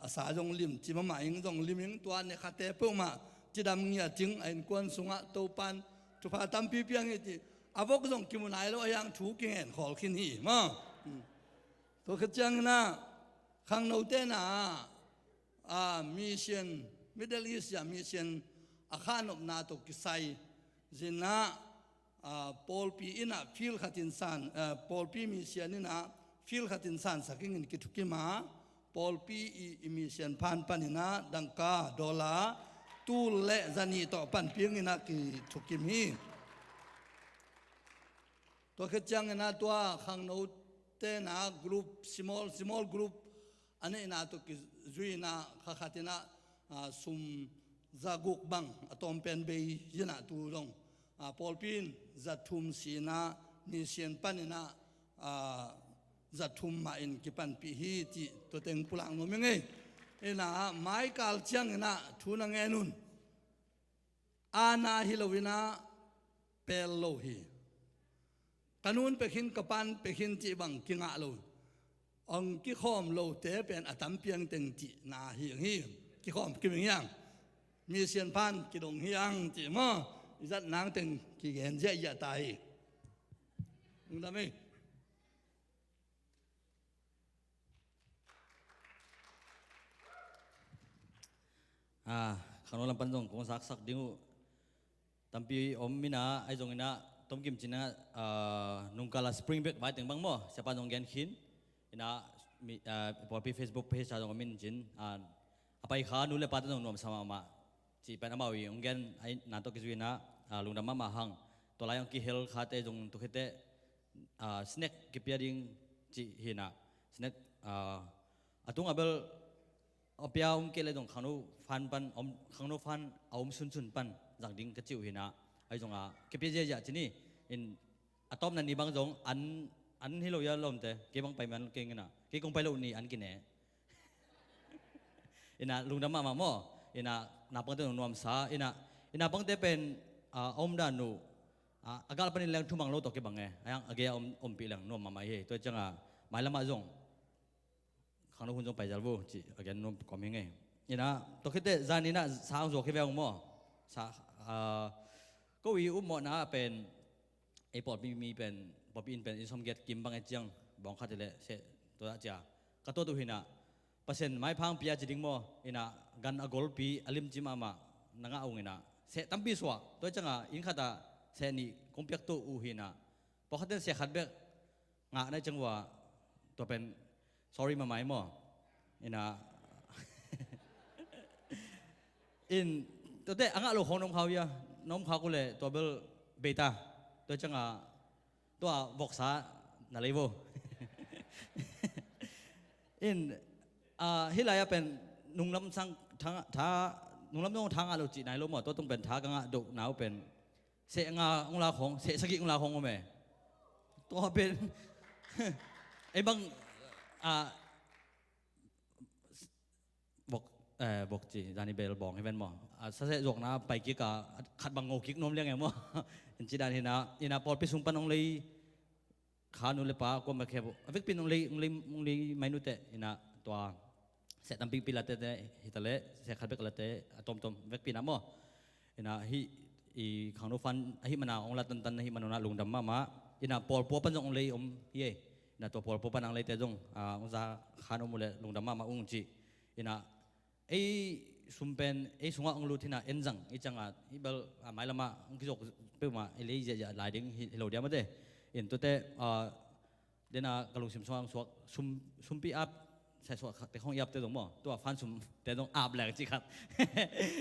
อาสาจงลิมจีมาหมายจงลิมยังตัวเนี่ยขัดเตะเพิ่งมาจีดำเงียจึงไอ้กวนสงะโตปันทุพาตามปีเปียงอีจีอาบอกจงกิมุนายแล้วยังถูกเงินขอขึ้นฮีมั้งตัวขจังนะข้างโน้ตนะมีเซียนมิดเดิลอีสต์มีเซียนอาคารอบนาตกิไซจินะปอลปีอินะฟิลขัดินสันปอลปีมีเซียนนี่นะฟิลขัดินสันสักยิ่งกิทุกิมาปอลปีมีเซียนพันปันนะดังกาดอลลาร์ตูเละจันีต่อปันเพียงนี่นะกิทุกิมีตัวขจังนะตัวข้างโน้ตเตนะกรุ๊ป small group อันนี้นะตัวกิจุยนะข้าขัดนะซุมจากุกบังอะตอมเป็นเบย์ยินะตูรงปอลปินจัดทุมสีนะนิเซียนปันนะจัดทุมมาอินกิปันปีฮีที่ตัวเต็งปุลังโนมิงเอนะไม้กาลจังนะทุนังเอนุนอานาฮิโลวินะเปลโลฮีkanun pekin kapan pekin ci bang kinga lo ong ki khom lo te pen atam piang teng ci na hi hi ki khom ki ming yang mi sian pan ki dong hiang ci mo izat nang teng ki gen je ya ta hi ung da me khano lam pan jong kong sak dingu tampi om mina ai jong ina tom kim china nungkala spring break vai teng bang mo siapa jong gen khin ina popi facebook page sa jong min jin apai kha nu le pat jong nom sama ma chi pan amawi ong gen ai na to kizuina lungdam ma hang to lai ong ki hel kha te jong to khete snack ki piading chi hina snack atung abel opia ong ke le jong khanu fan pan om khanu fan aum sun pan jang ding ka chiu hina ai jong ke pe je ja chini in atom nan ni bang jong an hi lo ya lom te ke bang pai man ke ngina ke kong pai lo ni an ki ne ina lungdam ma mo ina na pang te nom sa ina pang te pen om dan nu agal panin lang thumang lo to ke bang e ayang age om pi lang nom ma he to changa mai lama jong khang no hun jong pai jal bu chi again nom coming e ina to khite zani na sang jo ke bang mo saก็วิอุโมนะเป็นไอปอดมีเป็นปอดอินเป็นอินสมเกตกิมบางไอเจียงบองคาเจเลเสตัวจ้ากระตัวตัวหินะเปอร์เซ็นต์ไม้พังปีอาจิดิงโมอินะกันอากอลปีอลิมจิมามานังเอาเงินะเสตั้มปีสวะตัวจังอ่ะอินขัดเสนี่คงเปียกตัวอูหินะพอขัดเดินเสียขัดเบกงะในจังหวะตัวเป็น sorry มาไหมโมอินะอินตัวเตะอ่างะโลของน้องเขาเยอะน้องเขาก็เลยตัวเบลเบต้าตัวจังอ่ะต ตัวบอกษานาเลโว อินฮิลายเป็นนุ่งลำสังทางท้านุ่งลำน้องทางอาลุจินายลมตัวต้องเป็นท้ากังดุหนาวเป็นเสงาองลาของเสสกิองลาของแม่ตัวเป็น ไอ้บางบอกจีดานิเบลบอกให้เป็นหมอสะเสจกนะไปกิ๊กขัดบังโงกิ๊กนมเรียงไงมั่วจีดานินะอินาปอลไปสุ่มปันองเลยขานุเลปากว่ามาแค่บอกวิกปินองเลยไม่นุเตอินะตัวเสตัมปิงปิลาเตเตฮิตาเลเสขัดเบกลาเตตอมวิกปินนะมั่วอินะฮิขังนุฟันฮิมันองลาตันฮิมันองลาลุงดำมาอินะปอลปัวปันจงองเลยเย่อินะตัวปอลปัวปันองเลยเตจงองซาขานุมุเลลุงดำมาอุ้งจีอินะไอ้สุมเป็นไอ้สุงะองลูที่น่ะเอ็นจังไอ้จังไอ้เบลหมายละมาองคิดว่าเปิ่มไอ้เลยจะหลายดิ้งฮิโลเดียมาเด้เอ็นตัวเตเดน่ากระลุงสิมสว่างสวกซุมปีอัพใส่สวกแต่ห้องยับเตตรงบ่ตัวฟันซุมแต่ตรงอาบแหลกจีครับ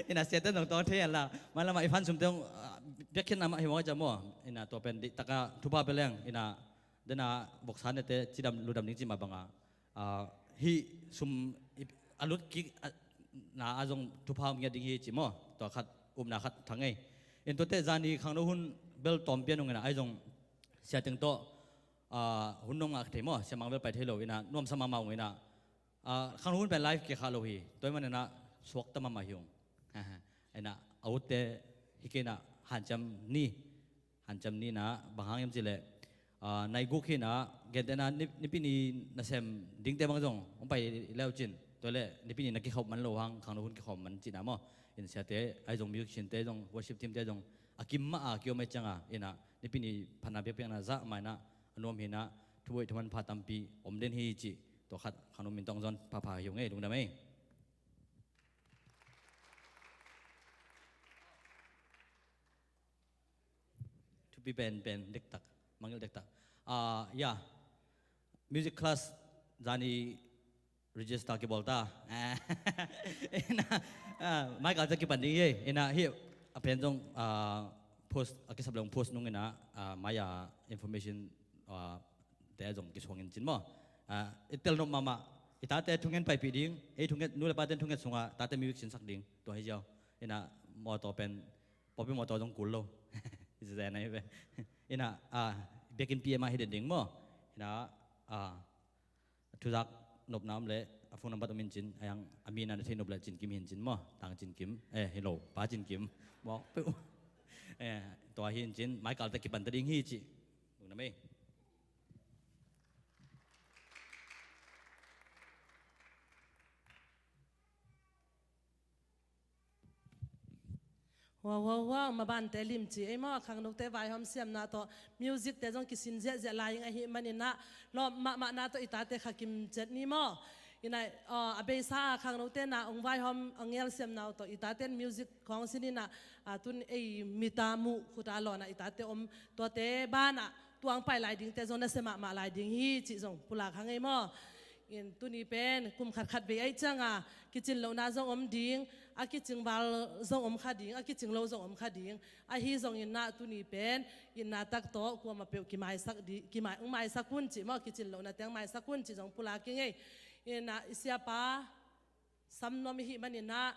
ไอ้น่ะเสียเตตรงตัวเทียนละหมายละมาไอ้ฟันซุมตรงเบียกขึ้นน้ำไอ้หมอจะบ่ไอ้น่ะตัวเป็นตะกะทุบาไปแรงไอ้น่ะเดน่าบอกสารเตจีดำลูดำนิ่งจีมาบังฮิซุมอลุดกินาอาจงทุพามเงียดิ้งจีมั่วตัวขัดนาขัดทั้งไงเอ็นตัวเตจานีขังโนหุ่นเบลตอมเปียนงนะไอจงเสียถึงโตหุ่นนงอักเทมั่วเสียมังเบลไปเทโลอินะน่วมสมาเมาอินะขังโนหุ่นเป็นไลฟ์เกี่ยวกับโลหีตัวมันนะสวกตมามาหิงไอนะเอาเตฮิเกนะหันจำนี่นะบางครั้งยังจิเลในกุกฮินะเกณฑ์นะนี่ปีนี้นะเซมดิ้งเตบางจงผมไปแล้วจินตัวเล่นี่พี่นี่นักกิจเขามันโลหังขังนู้นกิจเขามันจีน่ามั่วอินเสียเตไอจงมิวสิกเตจงวอร์ชิปทีมเตจงอากิมมาอากิโอเมจังอินะนี่พี่นี่พันนาเปียกนะจะไม่นะอนุมหินะทุกวันทุกวันพาตัมปีอมเดนฮีจีตัวขัดขังนู้นมินตองจอนพาหิวไงลุงดำเองทุกปีเป็นเด็กตักมังเด็กตักยามิวสิกคลาสจานีregister ke bolta ena mai ka ki panding ye ena hi apen jong post aki sablong post nung ena maya information te jong ki songin chin mo itel no mama itate thungen pai piding e thungen nula paten thungen sunga tate music sin sak ding to hi jaw ena mo to pen popi mo to jong kullo is there nai be ena bekin pma hi ding mo ena thuzak nộp nám lệ phone number tụi mình chín anh amin anh thấy nộp lại chín kim hiện chín mà tăng chín kim hello ba chín kim bỏ tòa hiện chín máy cào tay kịp bản tình hi chị đúng không em wow mà ban tê lim chị ấy mà khang nục tê vài hôm xem na to music tê trong kisin dễ lại ngay hi manin na lo mà na to ita tê khakim jet ni mo inai abe sa khang nục tê na ông vài hôm ông nghe xem na to ita tê music khong sin na tun ei mitamu khuta lo na ita tê to tê ba na tuang pai lại ding tê trong na se ma lại ding hi chị trong pula khang ei mo in tuni pen kum khat be ai changa kitchen lo na zong ding a kitchen bal zong khading a kitchen lo zong khading a hi zong in na tuni pen in na tak to ko ma pe ki mai sak di ki mai sakun chi ma kitchen lo na teng mai sakun chi zong pula ki ngai in na isia pa sam no mi hi man in na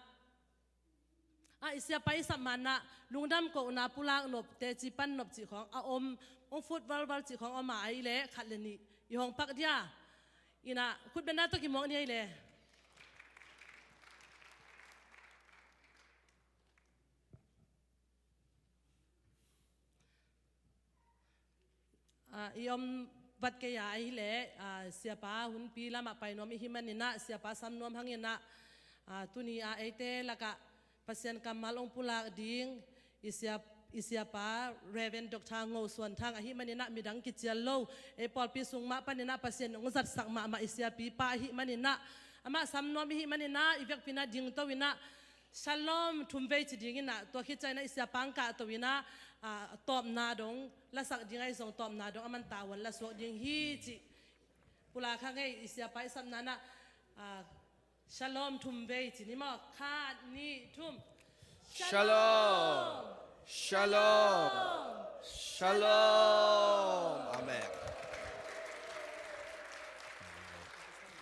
isia pa isam man na lungdam ko na pulang nop te chi pan nop chi khong a ong foot bal chi khong ma ai le khat le ni i hong pak dia ina kut benda to ki mong ni le iom bat ke ya ai le siapa hun pi lama pai nom hi manina siapa sam nom hangina tuni a ete laka pasien kamal ong pula ding isiapa reverend dr ngo suan thang hi manina midang ki chiallo e pol pi sungma panina pasien ong zat sak ma isiapi pa hi manina ama sam nom hi manina ivek pina ding to wina shalom thumve chi ding ina to khi chaina isiapang ka to wina top na dong la sak ding ai song top na dong aman tawan la so ding hi chi pula kha ngai isiapa sam nana shalom thumve chi ni ma kha ni thum shalom Shalom. Shalom. Amen.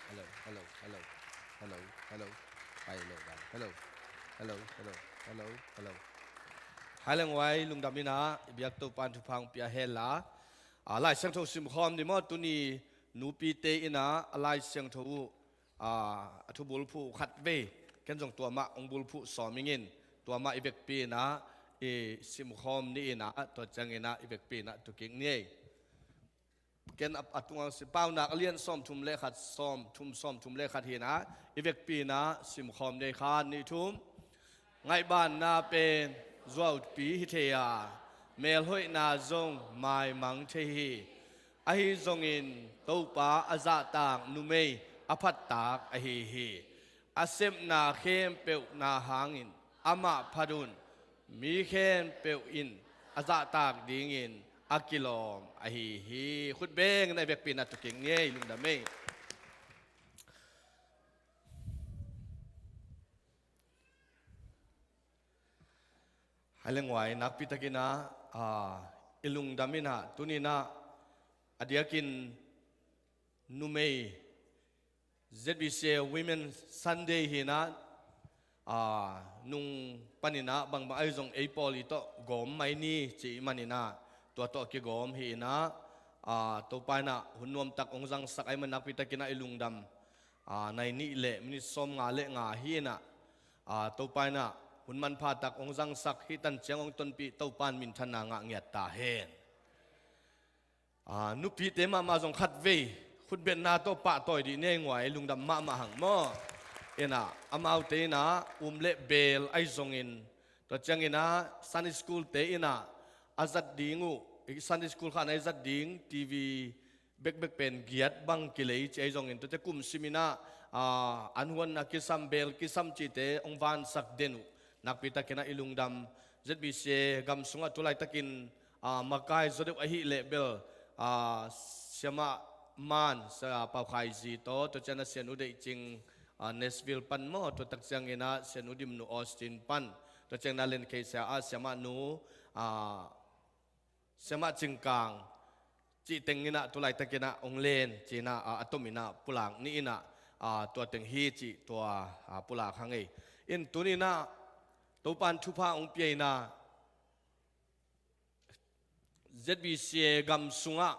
Hello, hello, hello, hello, hello. Hello, hello, hello, hello, hello, hello. Hai lang wai lung dam ina biak to pan thu phang pia hela. Lai sang tho sim khom ni mo tu ni nu pi te ina lai sang tho thu bul phu khat ve ken jong tua ma ong bul phu so mingin tua ma ibek pi na sim khom ni ina to chang ina ibek pi na tu king ni ken atung si pau nak alian som thum le khat som thum le khat hi na ibek pi na sim khom nei khan ni thum ngai ban na pen zuaut pi hi thea mel hoi na zong mai mang the hi a hi zong in to pa aza tang nu mei aphat tak a hi asem na khem pe na hangin ama phadun mi khem pe in aza tak ding in akilom a hi khut beng na bek pin at king ngei lung da mei halengwai nak pitakina ilung damina tunina adiakin numei ZBC Women Sunday hina nung panina bang ai jong apol ito gom mai ni chi manina to ki gom hina to pana hunom tak ongjang sak ai man nak pitakina ilung dam nai ni le mini som nga le nga hina to pana hun man pha tak ong jang sak hi tan chang ong ton pi to pan min thana nga ngiat ta hen nu pi te ma jong khat ve khut ben na to pa toy di ne ngwai lungdam ma hang mo ena amau te na le bel ai jong in to chang ina Sunday school te ina azat dingu Sunday school khan ai zat ding TV bek pen giat bang kilei che jong in to te kum simina anhuan na kisam bel kisam chi te ong van sak denu nakpita kina ilungdam ZBC gam sunga tulai takin makai zodep ahi lebel siama man sa pau khai zi to chana sian ude ching Nashville pan mo to tak siang ina sian udim nu Austin pan to chang na len kay sa siama nu siama chingkang chi tengina tulai takina onglen china atomina pulang ni ina to teng hi chi to pula khangai in tunina to pan thupa ong piai na ZBC gam sunga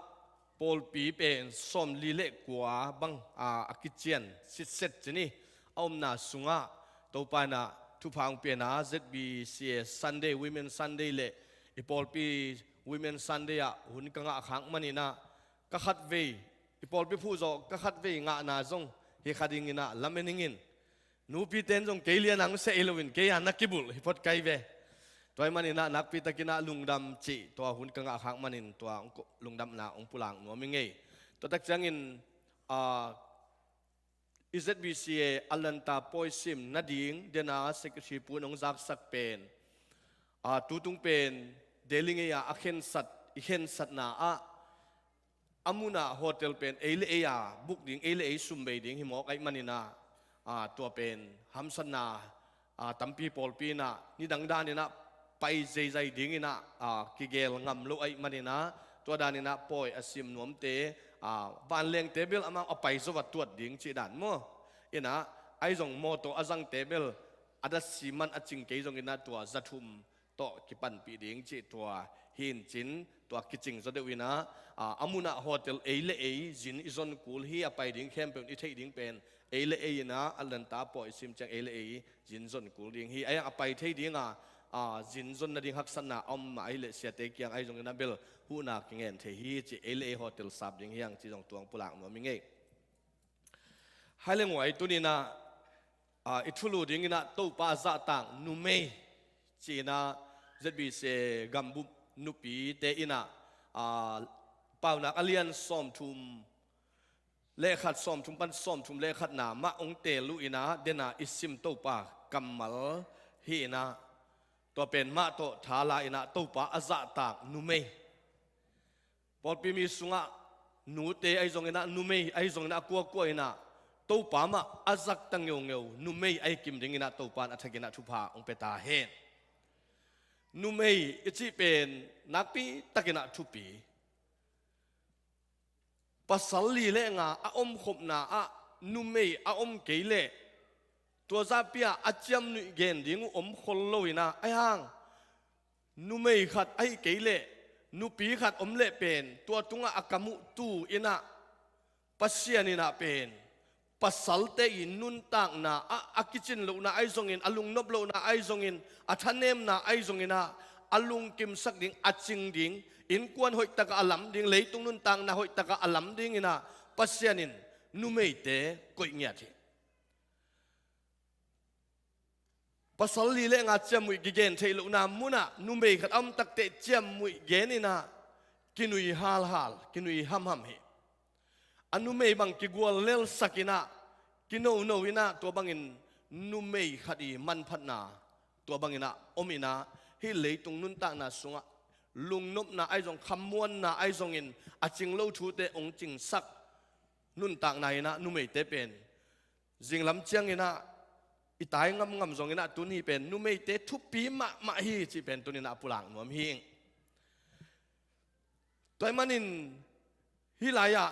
pol pi pen som li le kwa bang akichian sit set chini om na sunga to pana thupa ong piai na ZBC Sunday Women Sunday le ipol pi Women Sunday hun ka nga khang manina ka khat ve ipol pi phu zo ka khat ve nga na zong hi khading ina lameningin nu pi ten jong kelian ang se elowin ke ya nakibul hipot kai ve toy manina nak pi takina lungdam chi to hun ka nga khang manin to lungdam na ong pulang no mi ngei to tak changin ZBC alanta poisim nading dena secretary pun ong zak sak pen tutung pen deling ya akhen sat na amuna hotel pen ele ya book ding ele sumbe ding himok ai maninaตัวเป็นฮัมสนาตัมปีปอลปีน่ะนี่ดังด้านนี่นะไปใจดิ้งนี่นะกิเกลงำลุไอมันนี่นะตัวด้านนี่นะปอยอาศิมนวมเตบ้านเลี้ยงเตเบิลอามาเอาไปสวัสดิ์ตัวดิ้งจีด่านมั้งนี่นะไอ้จงโมโตอาจังเตเบิลอาดัสิมันอาจิงเกยจงนี่นะตัวจัตุมโตกิปันปีดิ้งจีตัวหินจินตัวกิจิงจะเดวินะอามุนาโฮเทลเอเลเอจินอิซอนคูลฮีอาไปดิ้งเข้มเป็นอิเทดิ้งเป็นเอเลเอนะอันลันตาปอยซิมจังเอเลเอจินซอนกูดิ้งฮีไอ้ยังไปเทดิ้งจินซอนนั่นดิ้งฮักษณะอมมาไอเลเสียเตกียงไอจงนั้นเบลหูนักเงินเทฮีจีเอเลเอโฮเทลซับดิ้งฮียังจีจงตัวงปุลังนัวมิงเอให้เรื่องไว้ตัวนี้นะอิทุลูดิ้งนะตู้ปาซาตังนุเมจีนะZBCกัมบุนุปีเตอินะเป่านักอเลียนซอมทุมเลขัดซอมทุมปันซอมทุมเลขัดหนามะองเตลุอินะเดนะอิสิมโตปากัมมัลฮีนะตัวเป็นมะโตทาลาอินะโตปาอาซาตากนุเมพอปีมีสุงะนูเตไอจงอินะนุเมไอจงอินะกัวอินะโตปามะอาซักตังเงวนุเมไอกิมดิงอินะโตปานอัฐกินะทุพาองเปตาเฮน นุเมย์อิจิเป็นนักปีตะกินะทุปีปัสสาวลีเลงาอาอมขบนาอานุเมย์อาอมเกเลตัวซาเปียอาจำนุเกนดิ้งอมคนลอยนะไอ้ห่างนุเมย์ขัดไอ้เกเลนุปีขัดอมเละเป็นตัวตุงอากามุตูอินะปัสเซียนินะเป็นปัสสัลเตอินนุนตังนาอากิจินโลนาไอซงอินอลุงนบโลนาไอซงอินอาทันเนมนาไอซงอินะอลุงกิมสักดิ้งอาจิงดิ้งอินกวนหอยตะกะอลัมดิ้งเลยตุงนุนตังนาหอยตะกะอลัมดิ้งอินะปัสเซียนินนุเมย์เตกุยเงียทีปัสสัลลีเลงอาเจมุยกิเกนเทโลนามุนะนุเมย์ขัดอัมตักเตเจมุยเกนินะกินุยฮาลกินุยฮัมเฮอนุเมย์บังกิกวลเลลสักินะกิโนโนวินะตัวบังอินนุเมย์ขัดีมันพัดนาตัวบังอินะอมินะฮิเลยตรงนุนตานาสุงะลุงนบนาไอซงคำมวนนาไอซงอินอาจิงเล่าชูเตองจิงสักนุนตางนายนะนุเมย์เตเป็นจิงลำเชียงอินะอิตายงำซงอินะตุนีเป็นนุเมย์เตทุปีมะฮีจีเป็นตุนีนะปุลังนวมฮิงตัวมันอินฮิลายะ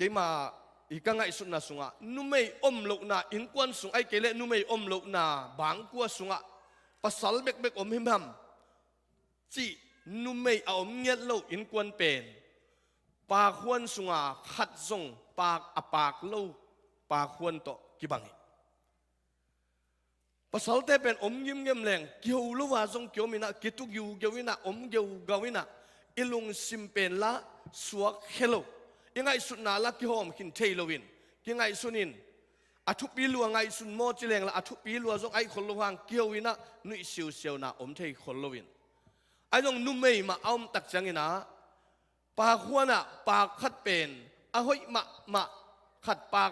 cái mà ý các ngài sụn na sunga nu mei lộ na in quan sung ai cái lệ nu mei lộ na bang qua sunga pasal bek bek him ham chỉ nu mei nghiệt lộ in quan pen pa khuan sunga khát zong pa lâu pa khuan to kibang pasal te pen ngim leng kiu lu wa zong kiu mina kituk yu gewina gawina ilung simpen la suak helloยังไงสุดนาลักกิโฮมกินเทโลวินยังไงสุนินอาทุปีลัวไงสุนโมจิเลงละอาทุปีลัวจงไอคนละวังเกี่ยววินะนุยเสียวนะอมเทคนละวินไอจงนุ่มไม่มาเอาตักจังอินะปากขวานะปากขัดเป็นอาหอยมาขัดปาก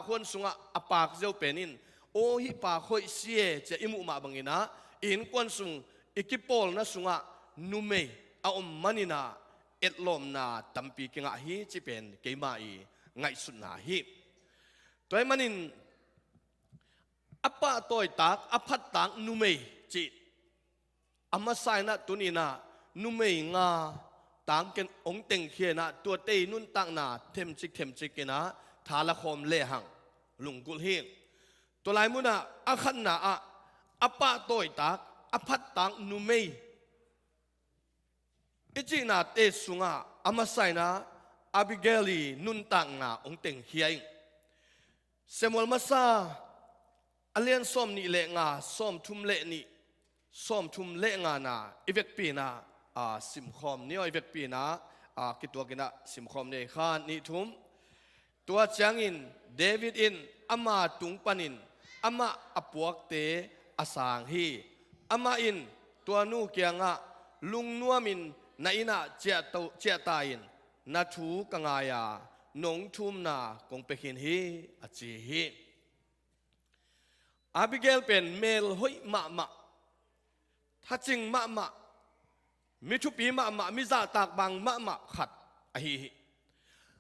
ขวนสุงะอาปากเจ้าเป็นอินโอฮิปากหอยเสียจะอิมุมาบังอินะอินควนสุงอิกิปอลนะสุงะนุ่มไม่เอามันอินะเอ็ดลมนาตัมปีกิงะฮีจิเป็นเกมาอีไงสุดนาฮีตัวมันอินอปะตัวตักอภัตตังนุเมจิอามาไซนะตุนีนานุเมงาตังเกนองเต็งเขียนะตัวเตยนุนตังนาเทมจิกนะทาละคมเลหังลุงกุลเฮงตัวลายมุนะอาขันนาอปะตัวตักอภัตตังนุเมอิจินาเตสุงะอามาไซนะอาบิเกลีนุนตังนาองเต็งเฮียงเซมวลมาซาอเลียนส้มนี่เลงาส้มทุมเลนี่ส้มทุมเลงานาอีเวกปีนาสิมคอมนี่อีเวกปีนากิตัวกินะสิมคอมเนี่ยข้านี่ทุมตัวจางอินเดวิดอินอามาตุงปันินอามาอปวกเตอสางฮีอามาอินตัวนูเกียงะลุงนัวมินนาอินะเจตาอินนาทูกังอายานงทุมนากงเปกินฮีอจีฮีอาบิเกลเป็นเมลหอยมาถ้าจริงมามิทุปีมามิซาตากบางมาขัดฮี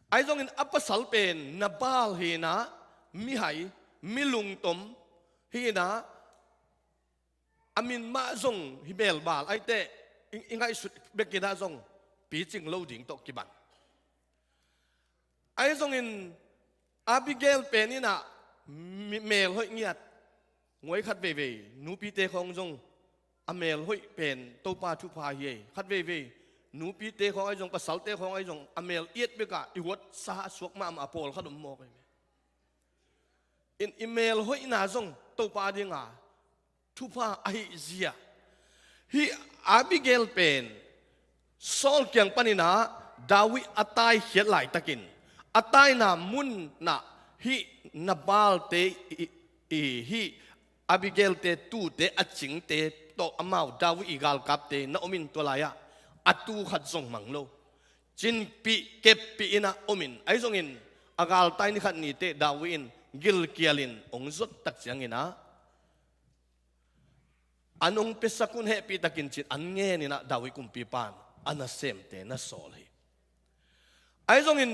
ไอ้ตรงนี้อัปสัลเป็นนาบาลฮีนะมิไหมิลุงตมฮีนะอามินมาจงฮิเบลบาลไอเตอิงไงสุดเบกินาจงปีจิงโลดิ่งตกกิบันไอ้ตรงนี้อาบิเกลเป็นนี่นะเมลหอยเงียดงวยขัดเวนูปีเตของจงอเมลหอยเป็นตัวปาทุพาเยขัดเวนูปีเตของไอ้จงปัสสาวเตของไอ้จงอเมลเอียดเบกะอีวัดสาสวกมาโปลขัดมอกอินอีเมลหอยน่าจงตัวปาดิงาทุพาไอเซียฮีอาบิเกลเป็นซอลเกียงปนินาดาวิอัตายเขียนหลายตะกินอัตายนามุนนาฮีนาบาลเตฮีอาบิเกลเตตูเตอจิงเตโตอมาวดาวิอีกาลกับเตนาอมินตัวลายะอตูขัดซงมังโลจินปีเก็บปีนะอมินไอซงอินอากาลไตนี่ขัดนี่เตดาวินกิลเกียลินองซดตักเสียงอินะอันองเปสักุนเฮปีตะกินจิตอันเงนี่นะดาวิกุมปีปานอันน่ะเซมเตนะโซลฮีไอซงอิน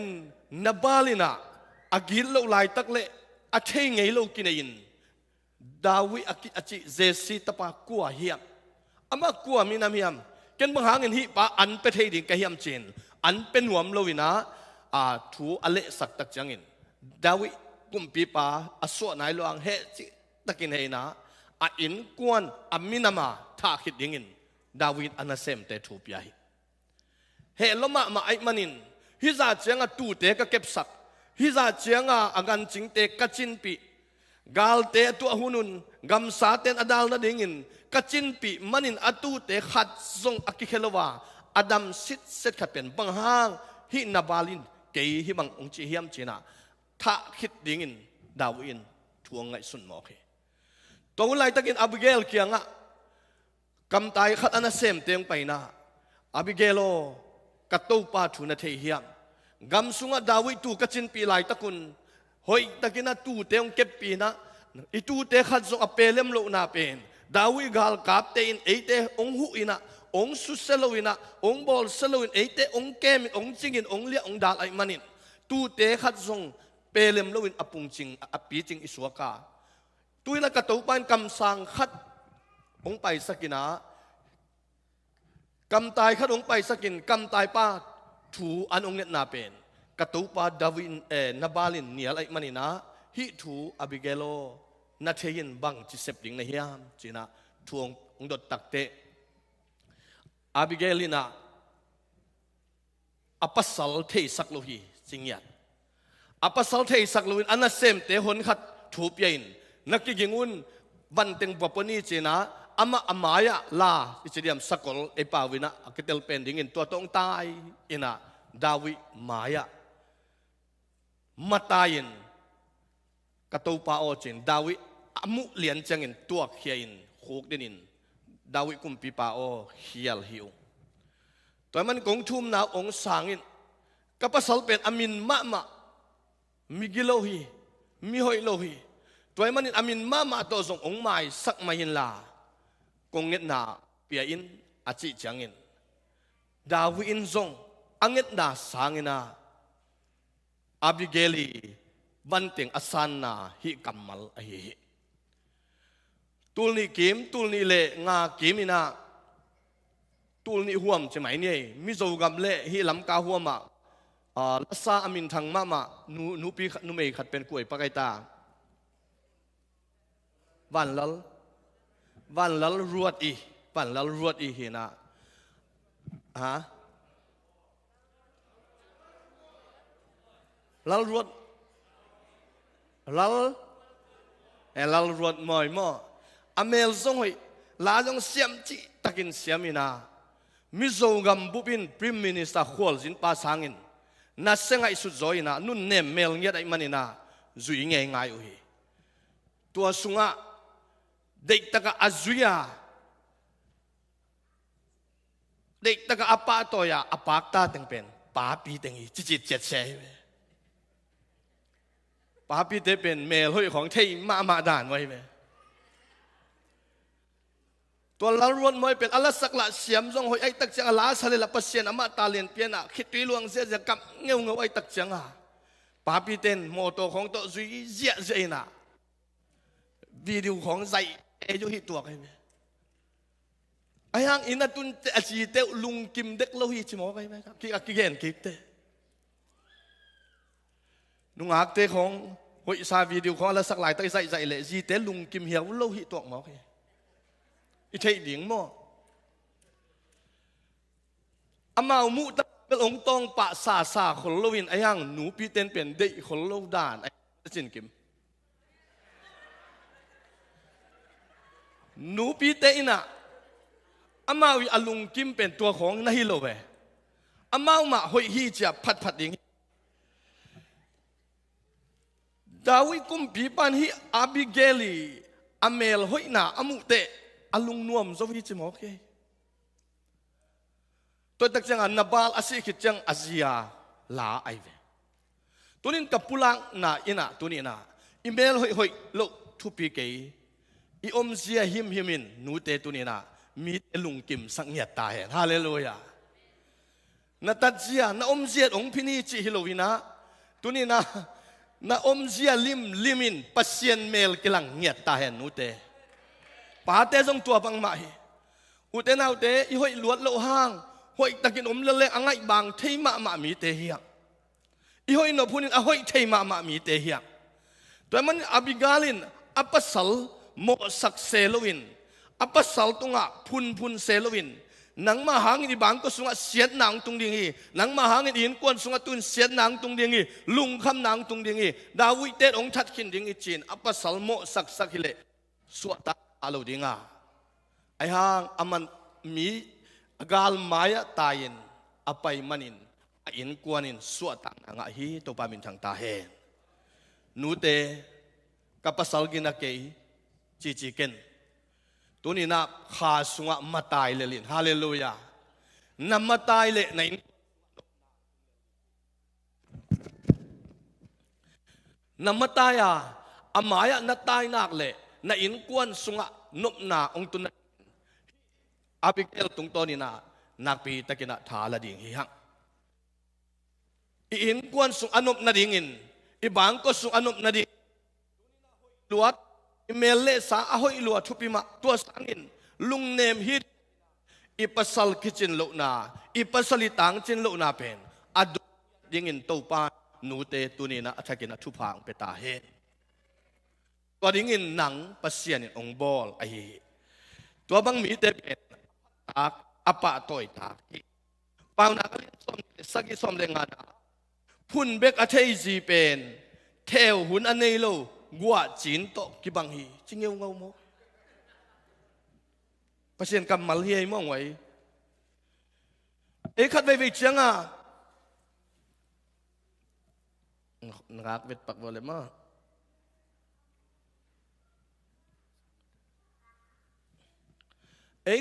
นาบาลินะอากิลโลไลตักเลอาเทงไงโลกินอินดาวิอากิอาจิเจสีตะปากัวเฮียม ama kwa minamiam ken bang hangin hi pa an pe thei ding ka hiam chin an pe nuam lowina a thu ale sak tak changin dawi kumpi pa aswa nai loang he chi takin he na a in kwan aminama tha khit dingin David anasem te thu pia hi he loma ma ai manin hi za chenga tu te ka kep sak hi za chenga agan ching te ka chin pi gal te tu hunun gam sa ten adal na dingin ka chin pi manin atu te khat zong akikhelowa adam sit set khat pen bang hang hi nabalin ke hi bang ong chi hiam china tha khit dingin Dawin thuang ngai sun mo khe to lai takin Abigail kianga kam tai khat ana sem teng paina Abigelo kato pa thuna thei hiam gam sunga Dawi tu kachin pi lai takun hoi takina tu teong kep pi na I tu te khat zo apelem lo na pen Dawi gal kap te in eite ong hu ina ong su seloina ong bol seloin eite ong kem ong chingin ong lia ong dal ai manin tu te khat zong pelem lo in apung ching api ching isuaka tuila kato pan kam sang khat ong pai sakina kam tai khat ong pai sakin kam tai pa thu an ong net na pen kato pa Davin nabalin nial ai manina hi thu Abigelo na thein bang chi sep ding na hiam china thuong ong dot takte Abigailina apasal thei saklo hi chingya apasal thei sakloin anasem te hon khat thu piain nakigingun banteng paponi china ama amaya la ichidiam sakol epawina akitel pending in to tong tai ina Dawi maya matayin katopa o chin Dawi amu lian changin tuak hiain khok dinin Dawi kumpi pa o hial hiu toy man kong thum na ong sangin kapasal pen amin ma migilohi mi hoilohi toy manin amin mama to zong ong mai sak mahin la kong nget na pia in achi changin Dawi in zong anget na sangina Abigaili banteng asan na hi kamal ahi tulni kim tulni le nga kimina tulni huam chemai ni mi zo gam le hi lam ka huama lasa amin thang mama nu pi nu mei khat pen kuai pakai ta van lal ruat i hina ha lal ruat moi mo amel zong hoi la jong siam chi takin siamina mi zo gam bupin prime minister khol jin pa sangin na sengai su zoina nun nem mel nget ai manina zui nge ngai u hi tua sunga dek taka azuya dek taka apa toya apak ta teng pen pa pi teng hi chi jet se pa pi te pen mel hoi khong thei ma dan wai veตัวลารวนมวยเป็นอลาสักละเสียมจงหอยไอตักจังลาสเลละเปอร์เซ็นต์อามาตาเลียนเปียนะคิดตุยลวงเสียจะกับเงี้ยวไอตักจังอ่ะป้าปีเต้นโมโตของโตซุยเสียเสียนะวิดีโอของใจเอยุหิตัวใครไหมไอ้ฮังอินัตุนเตอจีเตลุงกิมเด็กโลหิชิโมใครไหมครับคิกเกนคิกเตนุงอักเตของหอยซาวิดีโอของอลาสักหลายตักใจเลยจีเตลุงกิมเหี่ยวโลหิตัวหมอใครอีเทดิงโมอามามุตะเป็นองตองปะซาคนลวินไอ้ยังหนูปีเต้นเป็นเด็กคนลวดานไอ้จินกิมหนูปีเต้นน่ะอามาวิอลุงกิมเป็นตัวของนาฮิโลเวอามาหอยฮีจะพัดดิงดาวิกุมปีปันฮีอาบิเกลีอเมลหอยน่ะอามุเตอลุงนวมโซวิจิมโอเคตัวตักจังอันนับาลอาศัยคิดจังอาเซียลาไอเวตัวนี้กับปุลังน่ะอินะตัวนี้น่ะอีเมลหอยโลทุปีเกยอีอมเซียหิมินนูเตตัวนี้น่ะมีลุงกิมสังเกตตายฮาเลลูยานาตัดเซียนาอมเซียองพินีจิฮิโลวินะตัวนี้น่ะนาอมเซียลิมินปัสเซียนเมลกิลังเงียตตายนูเตป้าเตจงตัวบังมาฮี อุเตนาอุเตอีหอยลวดโลห้างหอยตะกินอมเล่ๆอังไงบางเทมามีเตเฮียอีหอยนพูนินหอยเทมามีเตเฮียตัวมันอบิกาลินอัปสัลโมสักเซโลวินอัปสัลตุงะพุนเซโลวินนังมาหางอีบางก็สุงะเสียดนางตุงดิงีนังมาหางอีนกวนสุงะตุนเสียดนางตุงดิงีลุงคำนางตุงดิงีดาวิเตองทัดขินดิงีจีนอัปสัลโมสักฮิเลสวดตาอาลูดิงาไอหางอามันมีกาลมายตายินอภัยมันินอินกวนินสวดตางะฮีตัวปามินทางตาเฮนูเตกับปัสสาวกินนักเกยจีเกนตัวนี้นะข้าสุงะมาตายเลยลินฮาเลลูยานัมาตายเลยในนัมาตายอามายะนัตายนักเลยในอินกวนสุงะนบนาองตุนอาบิเกลตุงตัวนี้นะนักปีตะกินะทาลดิ่งหิฮังอินกวนสุงอนบนาดิ่งินอีบางก็สุงอนบนาดิ่งลวดเมลเลสาอหอยลวดทุปิมาตัวสังอินลุงเนมฮิตอีปัสสลกิจินโลนาอีปัสสลิตังจินโลนาเป็นอดุดิ่งินตัวปานูเตตุนีนะอัฐกินะทุพางเปตาเฮตัวดิ่งินหนังปัสเซียนิองบอลไอตัวบางมีเตเป็นตากอปะตัวตากปาวนักเรียนสมสักิสมเลงานาพุ่นเบกอเทจีเป็นเทวหุ่นอันนี้โลกัวจีนโตกิบังฮีจิงเงาโมประเสียนกำมัลเฮียมองไว้ขัดไปวิจังนักเวทปักบอลเลยมั้ง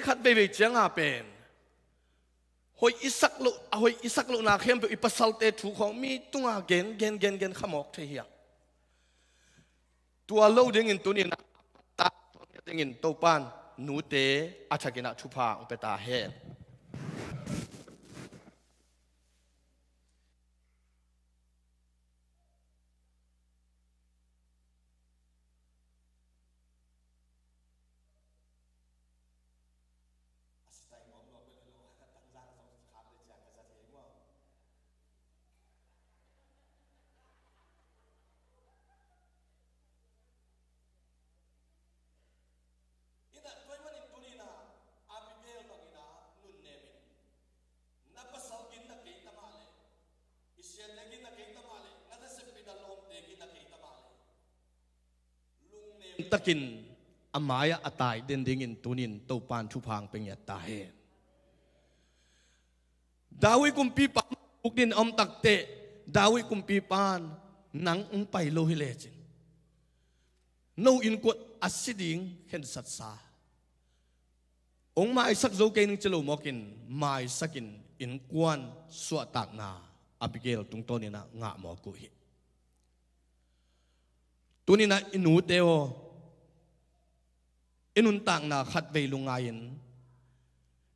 ขัดไปวิจังเป็นหอยอิสักลุนาเข้มไปอิปัสสัลเตถูของมีตัวเกนขมอกเทียตัวเล่าดึงินตัวนี้นะตาดึงินตัวปานนูเตอาชกินะทุพาอุปตาเฮตะกินอามายะอตายเด่นดิ่งินตุนินตัวปานทุพางเป็นยาตาเฮดาวิกุมปีปานอุกดินอมตักเตดาวิกุมปีปานหนังอุ้งไปโลหิเลจินโนอินกวดอัศดิงเห็นสัตสาองมาไอสักโจเกนิงเจโลมอกินมาไอสักินอินกวนสวตักนาอบิเกลตุงตัวนี้นะงะมอกุฮิตัวนี้นะอินูเตโออินุนต่างนาขัดเวลุงไง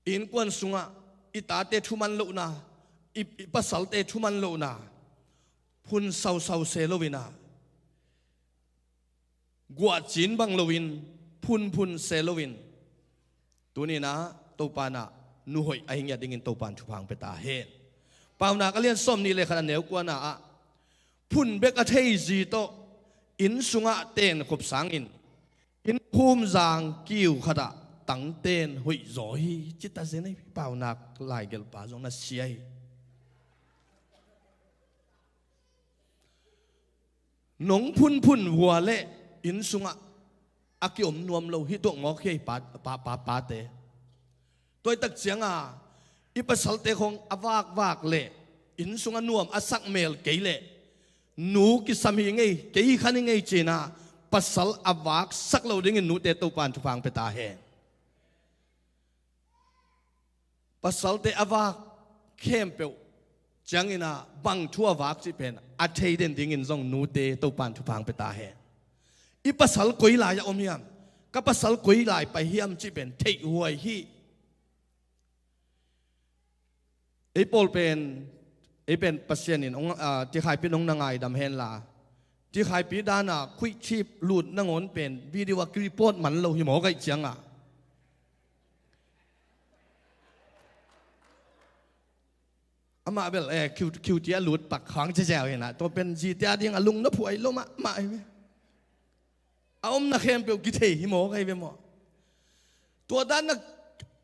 อินกวนสุงะอิตาเตทุมันโลนาอิปัสสัลเตทุมันโลนาพุนเศร้าเซโลวินากัวจีนบังโลวินพุนเซโลวินตัวนี้นะตัวปานะนูหอยไอเงียดิ่งินตัวปานทุพังเปตาเฮนปาวนาก็เลียนส้มนี่เลยขนาดเหนียวกว่านะพุนเบกอเทจีโตอินสุงะเตนขบสังอินภูมิจางกิวขดาตั้งเตนหุยจอยจิตตาเซนไอปาวนักลายเกลปาจงน่าเสียหนงพุนวัวเละอินสุงะอากิอมนวมเราฮิตวงอเคยปาเตตัวตักเสียงอิปัสสัลเตคงอวากเละอินสุงะนวมอสักเมลเกยเละนูกิสามีไงเกยขันไงเจน่าปัสสัลอวากสักเราดึงนูเตตัวปานทุพังเปตาเฮปัสสัลเตอวากเข้มเปวจังอินาบังทั่ววากจิเป็นอาเทเดนดิ่งินซงนูเตตัวปานทุพังเปตาเฮอีปัสสัลกุยลายอมยามกับปัสสัลกุยลายไปเฮียมจิเป็นเทหวยฮีไอปอลเป็นปัสเซียนินองที่ขายเป็นองนางไอดำเฮนลาที่ขายปีดานาคุยชีพหลุดนางอนเป็นวิดีโอกรีโปดมันเราหิมอไกเจียง อามาเบลคิวเตียหลุดปักขังเจ้าเห็นนะตัวเป็นจีเตียดิ้งอลุงนับหวยลมมาไอ้เว้ยเอานักเข้มเปลกิเทหิโมไอ้เว้ยหมอตัวด้านนัก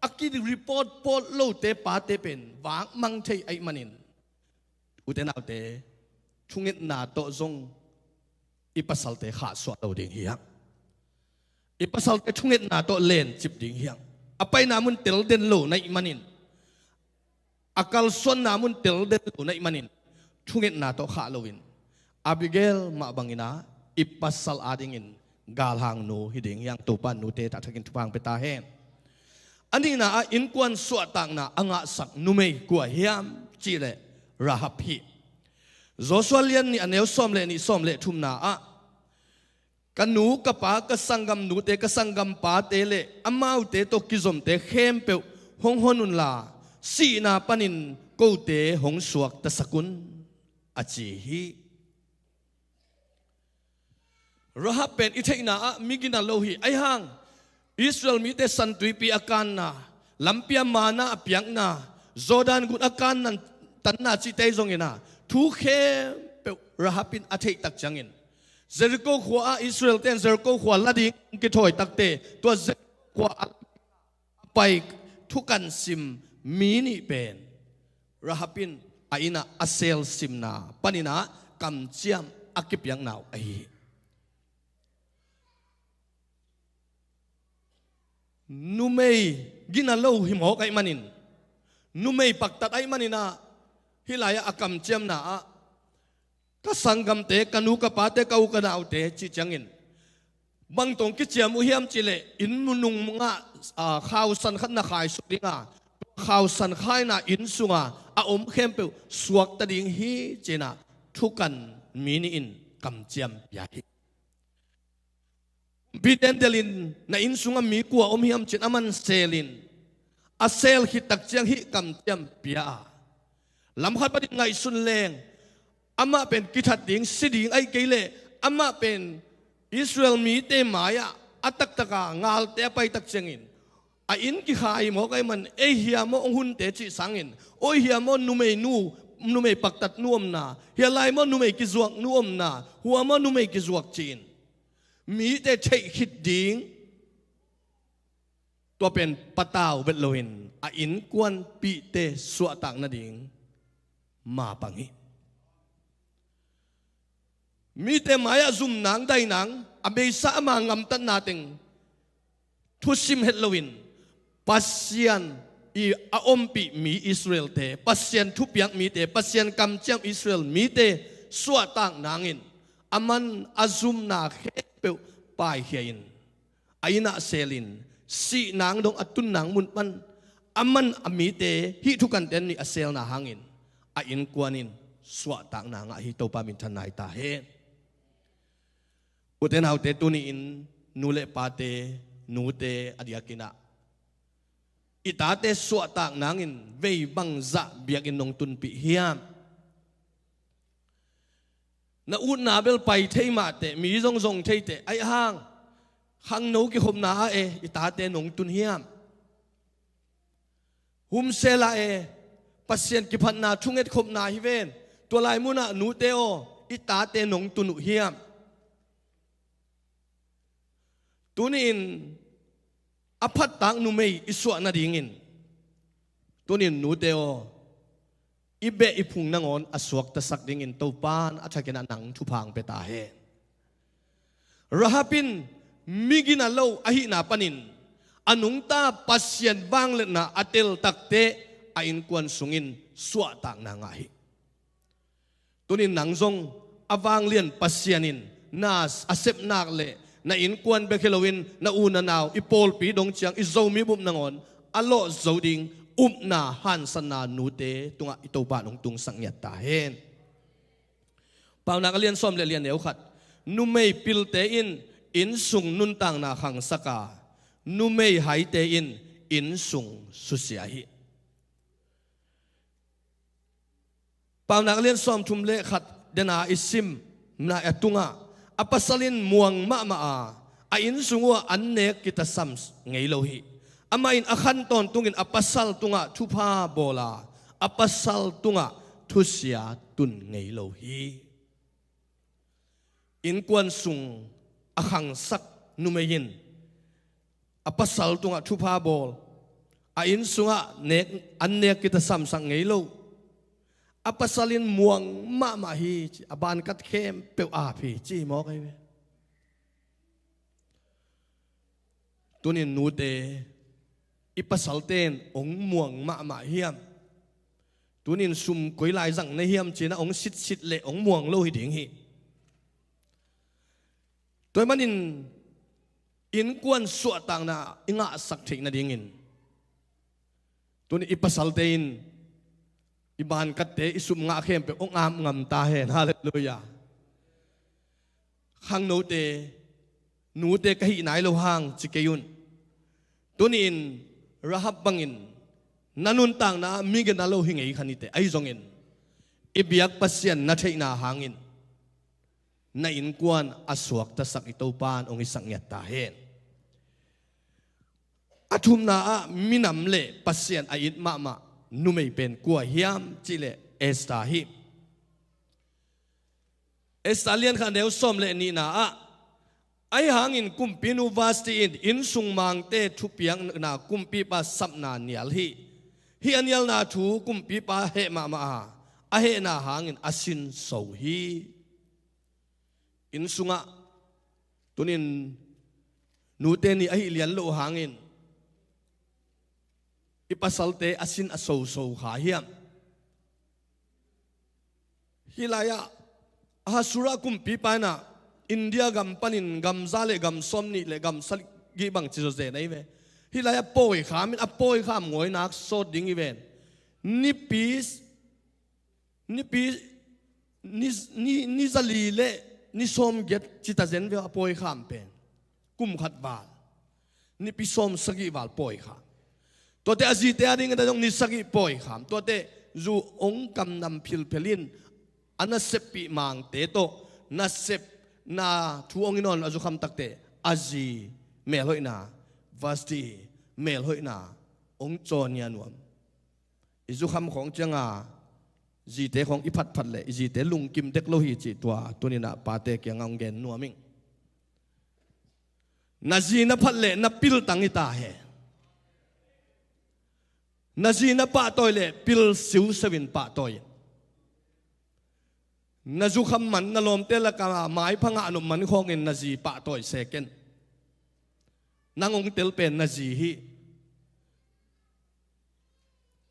อักกิดรีพอร์ตโพลโลเตปาเตเป็นวางมังเทไอ้มันินอุเทนเอาเตช่วงนี้นาโตซงอีปัสสัลเตขาสวดเอาดิ่งเฮียงอีปัสสัลเตช่วงนี้นาโตเลนจิบดิ่งเฮียงอไปนามุนเตลเดนโลในมันินอากาลส่วนนามุนเตลเดนโลในมันินช่วงนี้นาโตขาโลวินอาบิเกลมาบังอินาอีปัสสัลอาดิ่งินกาลหางนูฮิดิ่งเฮียงตัวปันนูเตตักกินทุพังเปตาเฮนอันนี้นะอินกวนสวดต่างนะอ่างสักนุเมย์กัวเฮียมจีเลราฮับฮีโจสวเลียนนี่อันเนวส้มเลนี่ส้มเลทุมนากันหนูกับปากสังกัมหนูเตกสังกัมปาเตเลอามาอุเตโตกิจมเตเข้มเปวหงฮนุนลาสีนาปนินกูเตหงสวกตะสกุลอาจีฮีราฮับเป็นอิเทนามิกินาโลฮีไอฮังอิสราเอลมีแต่สันตุยปีอาการนะลำเปียมานะเปียงนะจอร์แดนกุนอาการนั้นตันนาจิตใจทรงเงินนะทุกเข้มเปราฮับเป็นอาเทตักจังเงินเจริโกขวาอิสราเอลเต้นเจริโกขวาลาดิงกิถอยตักเตตัวเจริโกขวาไปทุกันซิมมีนี่เป็นราฮับเป็นไอ้น่ะอาเซลซิมนาปนินะกำเจียมอากิปยังนาวไอนูเมย์กินเหล้าหิมหอกไอ้มันินนูเมย์ปักตัดไอ้มันินะฮิลายอากำเจียมนะก็สังกัมเตกันูกปาเตกาวกันเอาเตจิจังอินบางตรงกิจเจียมอุเฮียมจิเลอินมุนุงงะข่าวสันขันนักขายสุดิงะข่าวสันขายน่ะอินสุงะอาอมเข้มเปวสวกตะดิงฮีเจนะทุกันมีนี่อินกำเจียมยาฮิบิดเดนเดลินในอินสุงมีกัวอมเฮียมจินอามันเซลินอาเซลฮิตักเจียงฮิกำเจียมเปียลำขัดปฏิไงสุนเลงอามาเป็นกิทัดดิ่งสิดิ่งไอเกเลอามาเป็นอิสราเอลมีเตมายะอัตตะกางาลเตไปตักเจียงอินอินกิขายหมอกไอมันเอเฮียมองหุ่นเตจิสังอินโอเฮียมนุเมนูเมปักตัดนุ่มนาเฮียไลมนุเมกิจวกนุ่มนาหัวมนุเมกิจวกจีนมีแต่เชขิดดิ่งตัวเป็นปะตาวเวลโลหินอินกวนปีเตสวตักนาดิ่งมาปังฮิมีแต่มายาซุมนางได้นางอเมษามางำตันนาติงทุสิมเฮลโลวินปัสยันอีอาอมปีมีอิสราเอลเตปัสยันทุบยังมีเตปัสยันกำเจียมอิสราเอลมีเตสวตักนางอินอามันอาซุมนาเขเปวปายเฮียนไอนาเซลินสีนางดงอตุนนางมุนมันอามันอามีเตฮิทุกันเตนนี่อาเซลนาหางอินอินกวนินสวตักนางฮิโตปามินทนายตาเฮอุเทนเอาเตตุนีอินนูเลปาเตนูเตอดียกินะอิตาเตสวตักนางอินเวบังซะเบียกินนงตุนปิเฮียมนาอุนาเบลไปเทมาเตมีจงเทเตไอห้างขังโนกิขมนาอิตาเตนงตุนเฮียมหุมเซลาปัสยันกิพันนาทุ่งเอ็ดขมนาฮิเวนตัวลายมุนะนูเตโออิตาเตนงตุนุเฮียมตุนินอภัตตังนุเมย์อิสวนาดิงินตุนินนูเตโออิเบอิพุงนางอนอสวกตะสักดิงินตัวปานอัชกินันนังทุพังเปตาเฮราฮับินมิกินาโลอหินาปนินอนุงตาปัสยันบางเลนะอเตลตักเตอินกวนสุงินสวตักนางอาฮิตุนินนังซงอวางเลียนปัสยันินนาสอาเซปนักเลna in kwan be khilowin na una naw ipol pi dong chiang izomi bum nangon alo zoding na han sana nute tunga itoba nong tung sangyat ta hen paw na kalian som le lian neu khat nu mei pil te in sung nun tang na khang saka nu mei hai te in sung susia hi paw na kalian som thum le khat dena isim na atunga apasalin muang ma ain sungwa annek kita sams ngei lohi amain akhan ton tungin apasal tunga thupa bola apasal tunga thusia tun ngei lo hi in kwan sung akhang sak numeyin apasal tunga thupa bol a in sunga nek annek kita samsang ngei lo apasalin muang ma hi aban kat khem pe a phi chi mo kai ve tunin nu te ipasal ten ong muang ma hiam tunin sum koi lai zang na hiam china ong sit le ong muang lo hi ding hi toy manin in kwan su tang na inga sak thik na ding in tunin ipasal ten iban kat te isum nga khem pe ong am ngam ta hen hallelujah hang no te nu te ka hi nai lo hang chikeyun tunin rahab bangin nanun tang na migen na lo hingei khanite ai zongin ibiak pasien na theina hangin na in kwan aswak ta sak ito pan ong isang yat ta hen athum na a minam le pasien a it ma numei pen kwa hiam chile esta hi estalian khan deu som le ni na a ai hangin kumpi nu vasti in sung mang te thu piang na kumpi pa sapna nial hi anial na thu kumpi pa he ma a he na hangin asin so hi in sunga tunin nu te ni ai lian lo hangin ipasalte asin aso ha hiam hilaya hasura kumpi pa na India gam panin gam zale gam somni le gam sal gi bang chi ze nei ve hilaya poi khamin a poi kham ngoi nak so ding even ni zali le ni som get chita zen ve a poi kham pen kum khat bal ni pi som sagi wal poi kham to te azi te ading da dong ni sagi poi kham to te zu ong kam nam phil phelin ana sepi mang te to na sep na thuong inon azu kham takte azi mel hoina vasti mel hoina ong chon ya nuam izu kham khong changa ji te khong iphat phat le ji te lung kim dek lo hi chi twa tunina pa te kyang ang gen nuaming na ji na phat le na pil tang ita he na ji na pa toy le pil siu sevin pa toy na zu kham man na lom te la ka mai phanga anu man khong in na ji pa toy second nangong tel pen na ji hi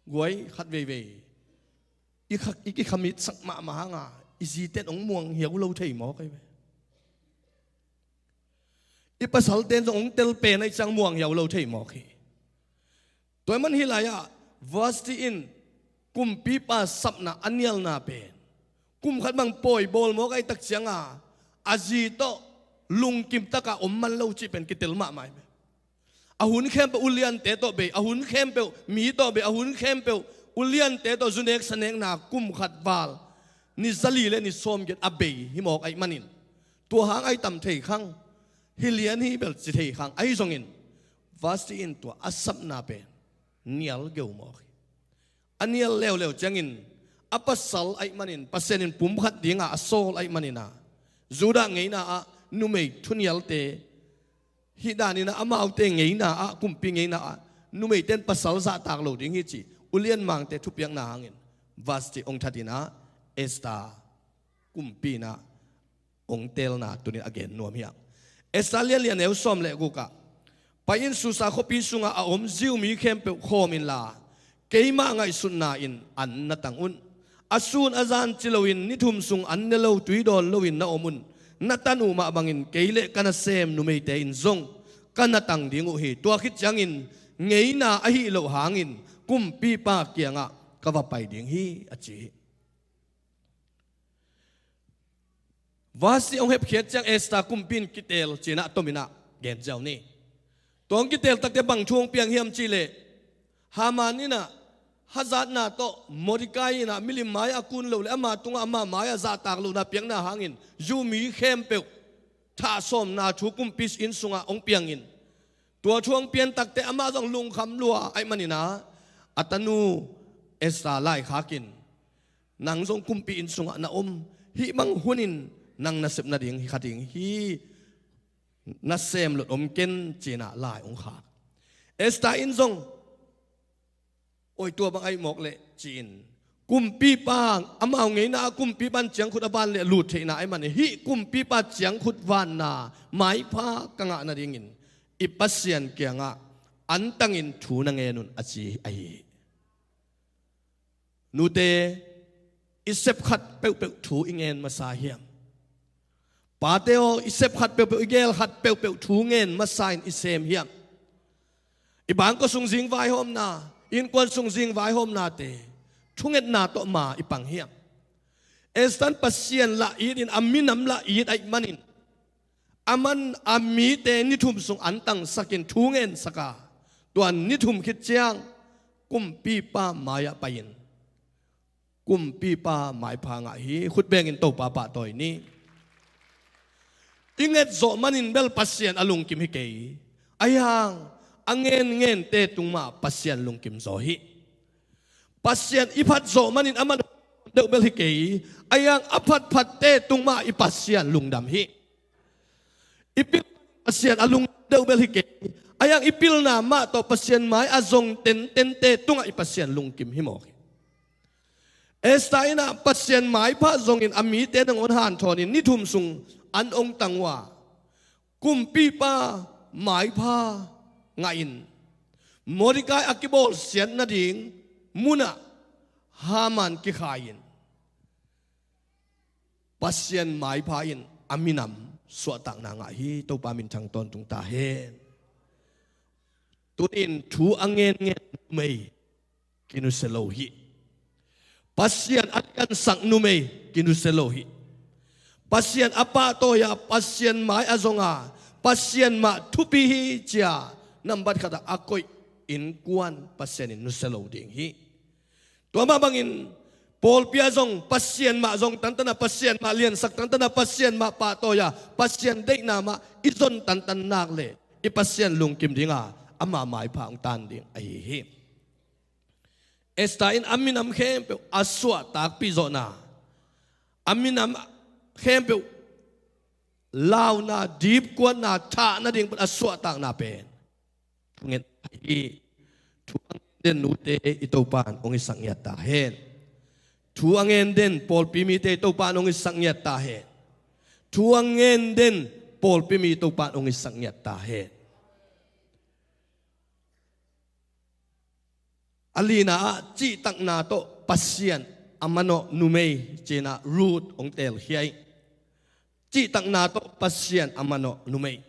guai khat ve iki khamit sak ma hanga isi ten ong muang hiau lo thei mo kai ve ipasal ten ong tel pen ai chang muang hiau lo thei mo khi toy man hi la ya vasti in kumpi pa sapna anial na pen kum khat bang poi bol mo kai tak chianga aji to lung kim taka man lo chi pen kitel ma mai ahun khem pe ulian te to be ahun khem pe mi to be ahun khem pe ulian te to zunek saneng na kum khat bal ni zali le ni som get abe hi mok ai manin to hang ai tam thei khang hilian hi bel chi thei khang ai zongin vasti in to asap na pe nial geu mo anial lew changin apasal ay manin pasenin pumkhat dinga asol ay manina zuda ngei na a numei thunial te hidani na amau te ngei na a kumpi ngei na a numei ten pasal za tak lo ding hi chi ulian mang te thupiang na hangin vasti ong thatina esta kumpi na ong tel na tunin again nuam hiang esta lian eu som le guka pain su sa khopi sunga a om ziu mi khem pe khomin la keima ngai sunna in an na tangun asun azan chilowin ni thum sung an ne lo tuidon lowin na omun natanu ma bangin keile kana sem numei te in zong kana tang dingu hi tua khit changin ngeina a hi lo hangin kumpi pa kianga kawa pai ding hi achi vasi ong hep khiat chang esta kumpin kitel china tomina gen jaw ni tong kitel takte bang chuang piang hiam chile hamanina hazat na to modikai na milim maya kun lo le ama tunga ama maya za tak lo na piang na hangin zu mi khem pe tha som na thu kum pis in sunga ong piang in tua chuang pian takte ama jong lung kham lua ai manina atanu เอสตาไล่ขากินนางทรงกุมปีอินสุงะนาอมฮิมังหุนินนางนาเสพนาดิงฮิขาดิงฮินาเซมหลุดอมเกนจีน่าลายองขาเอสตาอินทรงโอ้ยตัวบางไอหมกเละจีนกุมปีปางอามาไงนากุมปีบันเจียงขุดบานเละหลุดเทนาไอมันฮิกุมปีปาเจียงขุดวานนาไม้พากังะนาดิงินอิปัสเซียนเกียงะอันตังอินทูนังเอนุนอาจีไอนูเตอิเซปขัดเปลเปลทูอิงเงินมาสาเฮียมปาเตโออิเซปขัดเปลเปลอิเกลขัดเปลเปลทูเงินมาสายอิเซมเฮียมอีบางก็ส่งสิงไว้หอมนาอินกวนส่งสิงไว้หอมนาเตทุงเงินนาโตมาอีปังเฮียมเอสตันปัสเซียนละอีดินอามินำละอีดไอมันินอามันอามีเตนิทุมส่งอันตังสักินทูเงินสกาตัวนิทุมคิดเจียงกุมปีป้ามายาไปยินกุมปีป้าหมายพางะฮีขุดเบงินโตป้าป้าตัวนี้อิงเอ็ดโซมันินเบลปัสเซียนอลุงกิมฮิเกยอายังอังเงินเตตุงมาปัสเซียนลุงกิมโซฮิปัสเซียนอิพัดโซมันินอามันเดวเบลฮิเกยอายังอพัดพัดเตตุงมาอิปัสเซียนลุงดำฮิอิปิลปัสเซียนอลุงเดวเบลฮิเกยอายังอิปิลนามาโตปัสเซียนไม้อาซงเต็นเตตุงอิปัสเซียนลุงกิมฮิโมกเอสไตน่ะปัสเซียนหมายพระทรงอินอามีเตนังอนหานทอนินนิทุมสุงอันองตังว่ากุมปีป้าหมายพระงาอินโมดิกายอักิโบลเสียนนาดิงมุนะฮามันกิขายินปัสเซียนหมายพระอินอามินัมสวตังนางาฮีตัวปามินทางตนตุงตาเฮนตุนินทูอังเงนไม่กินุเซโลฮีpasien akan sang nume kinu selohi pasien apa to ya pasien mai azonga pasien ma thupihi chia nambat kata akoi in kuan pasien in nuselo ding hi to ma bangin pol piazong pasien ma zong tantana pasien ma lian sak tantana pasien ma pa to ya pasien dei na ma izon tantan nak le I pasien lung kim dinga ama mai pa ang tan ding ai hi Esta in aminam kempe aswa tak pizona aminam kempe lau na deep kuan na tha na ding aswa tak na pen nget I tuang den nute itopan ong isang yata hen tuangen den pol pimite itopan ong isang yata hen tuangen den pol pimite itopan ong isang yata hen alina ci tak na to pasien amano numei chena root ong tel hiai ci tak na to pasien amano numei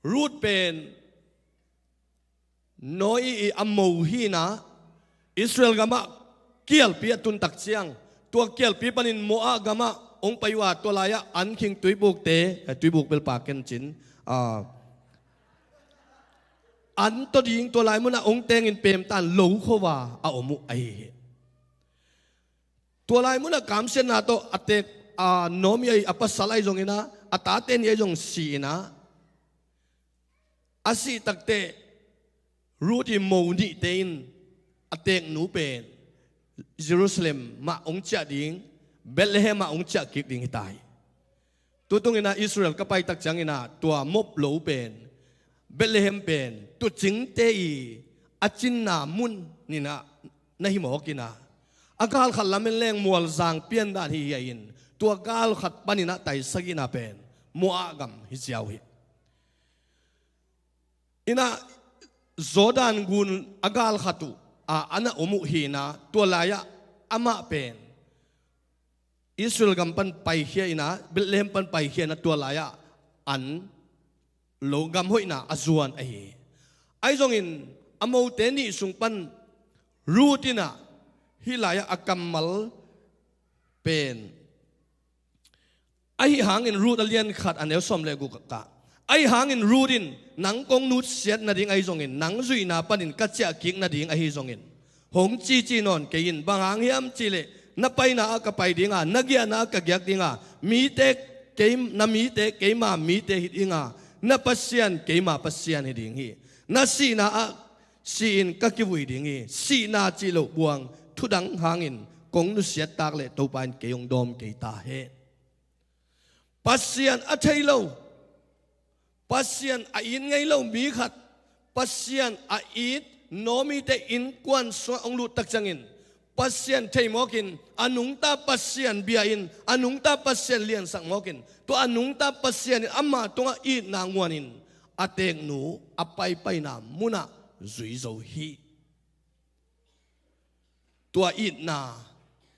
root pen noi I ammo hi na Israel gama kial pi atun tak chiang tua kial pi panin moa gama ong paiwa to laya an king tuibuk te tuibuk bel pa ken chinอันตัวยิงตัวลายมุนะองเตงอินเปรมตันหลงเขาว่าเอาอมุไอตัวลายมุนะกามเสนาโตอเตกโนมีไออปัสสลายจงอินะอัตาเตนยจงสีนะอาศัยตักเตรู้ที่โมนิเตนอเตกหนูเป็นเยรูซาเล็มมาองเจ้าดิงเบธเลเฮมมาองเจ้ากิกดิงตายตัวตรงอินะอิสราเอลก็ไปตักจังอินะตัวมบโลเป็นเบธเลเฮมเป็นตัวจิงเตอีอาจินนามุนนี่นะนาฮิโมกินะอากาลขัดละเมนแรงมัวจางเปียนด้านฮิยาอินตัวกาลขัดปานินะไตสกินาเป็นมัวกัมฮิเจ้าฮิอินะโซดานกุนอากาลขัดตุอันนั้นอมุฮีนะตัวลายะอามาเป็นอิสราเอลกัมปันไปเฮียนะเบธเลเฮมปันไปเฮียนะตัวลายะอันโลกำห้อยน่ะอจวนไอ้จงอินอโมเตนี่สุงปันรูติน่ะฮิลายะอักกัมมัลเป็นไอ้หางอินรูตเลียนขัดอันเดียวสมเลกุกะไอ้หางอินรูดินหนังกงนุดเสียดนาดิ่งไอ้จงอินหนังจุยนาปันอินกัจเจกิกนาดิ่งไอ้จงอินหงจีนอนเกยินบางหางเฮียมจีเลนับไปน่ะก็ไปดิ่งอ่ะนักเกียน่ะก็เกียกดิ่งอ่ะมีเตเกมน่ะมีเตเกมามีเตหิดิ่งอ่ะna pasien keima pasien hiding hi na si na si in kakiwi ding hi si na chi lo buang ทุดังหางอินกงนุเสียตากเละตัวปานเกยงดอมเกยตาเฮปัสเซียนอัจฉริโลปัสเซียนอินไงโลมีขัดปัสเซียนอินโนมีแต่อินกวนสวงลุตักจังอินปัสเซียนเทยมอกินอนุงตาปัสเซียนเบียอินอนุงตาปัสเซียนเลียนสังมอกินตัวอนุงตาปัสเซียนอามาตัวอีนางวนินอาเตงหนูอไปนามุนาจุยโจฮีตัวอีนา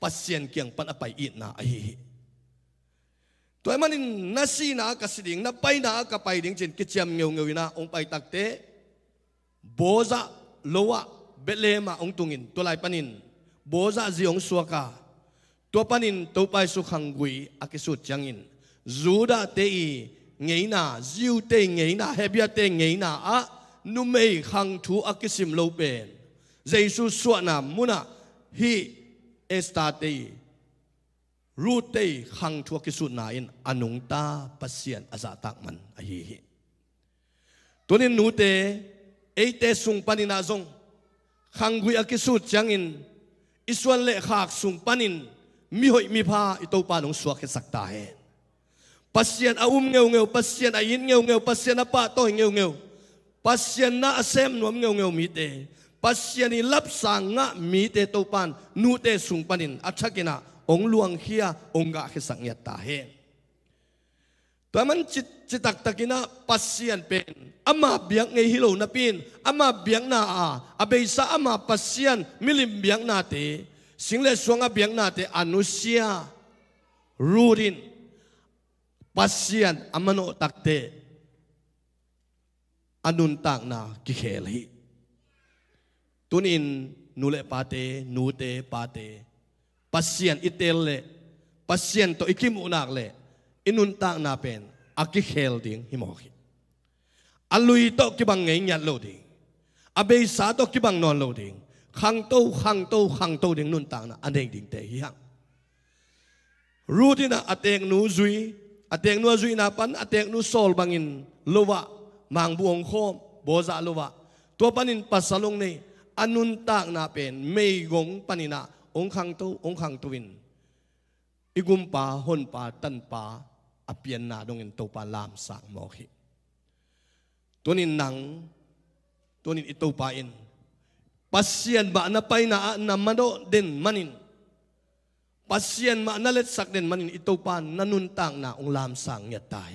ปัสเซียนเกียงปันอไปอีนาไอฮีตัวมันนินนาซีนากสิดิงนาไปนากไปดิงจินกิจยมเงียวเงียวนาองไปตักเตโบซาโลวะเบเลมาองตุงินตัวไลปันินโบซาจีองสวกาตัวปันินตัวไปสุขังกุยอากิสุดจังอินจูดาเตอีเงยนาจิวเตเงยนาเฮบิอาเตเงยนาอะนุเมย์ขังทูอากิสิมโลเปนเจสุสวนามุนาฮีเอสตาเตรูเตขังทูอากิสุนาอินอนุงตาปัสเซียนอาซาตักมันอฮีตัวนี้นูเตเอเตสุงปานินาซงขังกุยอากิสุดจังอินอิสวนเละขากสุงปานินมีหอยมีพาอิโตปานงสวกสักตาเฮปัสเซียนอาเงียวเงียวปัสเซียนอายินเงียวเงียวปัสเซียนอาปะโตเงียวเงียวปัสเซียนนาเซมนวมเงียวเงียวมีเตปัสเซียนิลับสังงะมีเตโตปานนูเตสุงปานินอัชกินะองลวงเฮียองกะขิสังยตาเฮตัวมันจิตักตะกินะปัสเซียนเป็นอามาเบียงไงฮิโลนับปินอามาเบียงนาอาเบซ่าอามาปัสเซียนมิลิมเบียงนาเตสิงเลสวงอาเบียงนาเตอนุเซียรูรินปัสเซียนอามาโนตักเตอนุนตักนากิเคลฮีตุนินนูเลปาเตนูเตปาเตปัสเซียนอิเตลเลปัสเซียนโตอิกิมุนักเลอินุนตักนาเป็นอากิเคลดิงฮิโมกิอัลลุยโตกิบังเงียนโลดิงอาเบซ่าโตกิบังนอนโลดิงขังโตดิงนุนตักนาอันเองดิงเตฮิฮังรู้ที่นะอเตงนูซุยอเตงนูซุยนาปันอเตงนูโซลบังอินโลวะมังบวงโคมโบซาโลวะตัวปันินปัสสลงนี่อนุนตักนาเป็นเมยกงปันินะองขังโตวินอิกุมปาฮนปาตันปาอเปียนนาดงอินโตปาลามสังโมหิตัวนี้หนังตัวนี้อิโตปาอินปัสเซียนบะนาไปนามันโดเด่นมันินปัสเซียนมานาเล็ดสักเด่นมันินอิโตปานนันุนต่างนาองลามสังยตาย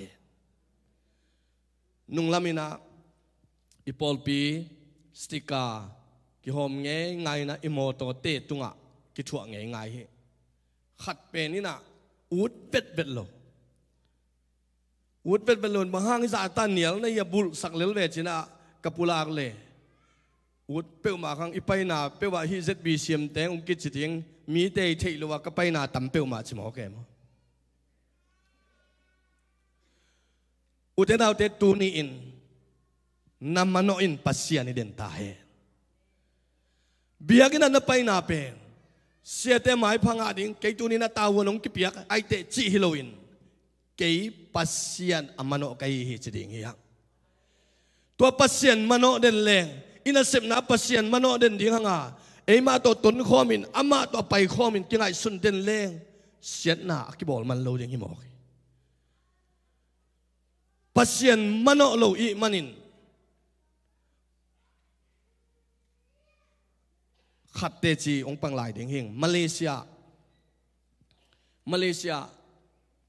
นุงลามินาอิปอลปีสติกากิหอมเงยไงนะอิโมโตเตตุงะกิถั่วเงยไงขัดเป็นนี่นะอูดเป็ดโลอูดเป็ดโลมาห้างอิสาตาเหนียวในยาบุลสักเลลเวจินะกับปุลากเลอูดเปลมาขังอิไปนาเปลว่าฮิเซตบีเซียมแตงกิจจิงมีเตยเทลว่ากับไปนาตั้มเปลมาชิมอแกมอุตเตดาวเตตูนีอินนำมันอินปัสเซียนิเดนตาเฮเบียกินันไปนาเป็นเสียเตหมายพังอาดิงเกตูนีนาตาวนงกิเปียกไอเตจิฮิโลอินเกยปัสเซียนอามันเกยฮิจดิงเฮียตัวปัสเซียนมันเดนแรงอินาเซมนาปัสเซียนมันเดนดิ้งหางาเอมาตัวตนข้อมินอามาตัวไปข้อมินกินไอสุนเดนแรงเสียนาคิบอลมันโลดิงฮิมอกปัสเซียนมันโลอีมันินขัดเตจีองปังลายเด้งเฮงมาเลเซีย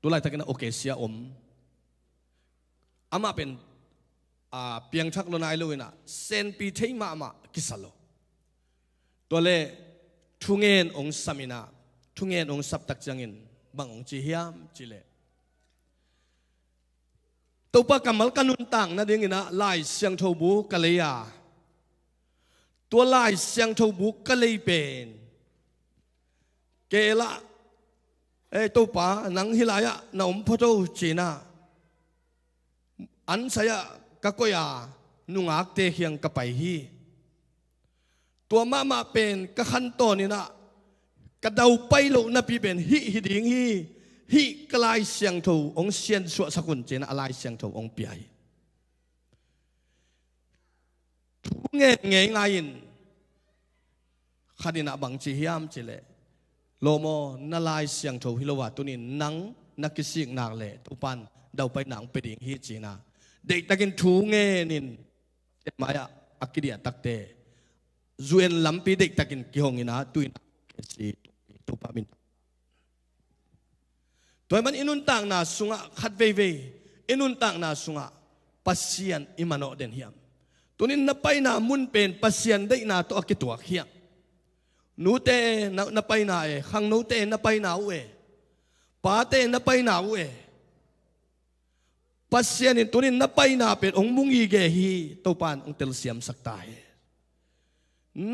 ตัวลายตะกันโอเคเซียอามาเป็นเปียงชักโลนายโลวินะเซนปีเทมากิสโลตัวเล่ทุงเงินองสามินาทุงเงินองสับตักจังอินบางองจีเฮียมจิเลตัวปากำมัลกันุนต่างนะเด้งนะลายเสียงโทบูกะเลยาตัวลายเสียงทูบุกก็เลยเป็นเกละตัวป่าหนังฮิลายะนอมพโตจีน่าอันสยะกะกยานุงอักเตเฮียงกะไปฮีตัวมาเป็นกะขันโตนี่นะกะเดาไปโลนะปีเป็นฮิดิงฮิกลายเสียงทูองเซียนสวสกุลจีน่าลายเสียงทูองเปียทุกเงยไงอิน ขัดินะบังจีฮิมจิเลโลโมนาลายเสียงโถฮิโลวาตุนินนังนักกิสิกนักเลทุปันเดาไปหนังไปดิ่งฮิจีนาเด็กตะกินทูเงนินเจ็ดมายาอักเดียตักเตจวนลำปีเด็กตะกินกิฮงินาตุยนักสีทุปามินตัวมันอินุนต่างนาสุงะขัดเวเวอินุนต่างนาสุงะปัสเซียนอิมันโอเดนฮิมตัวนี้นับไปนามุนเป็นปัสเซียนได้นาตัวกิตัวเขียนูเตนับไปนาขังนูเตนับไปนาเวป้าเตนับไปนาเวปัสเซียนตัวนี้นับไปนาเป็นองมุงยีเกฮีตัวปานองเตลเซียมสักตาย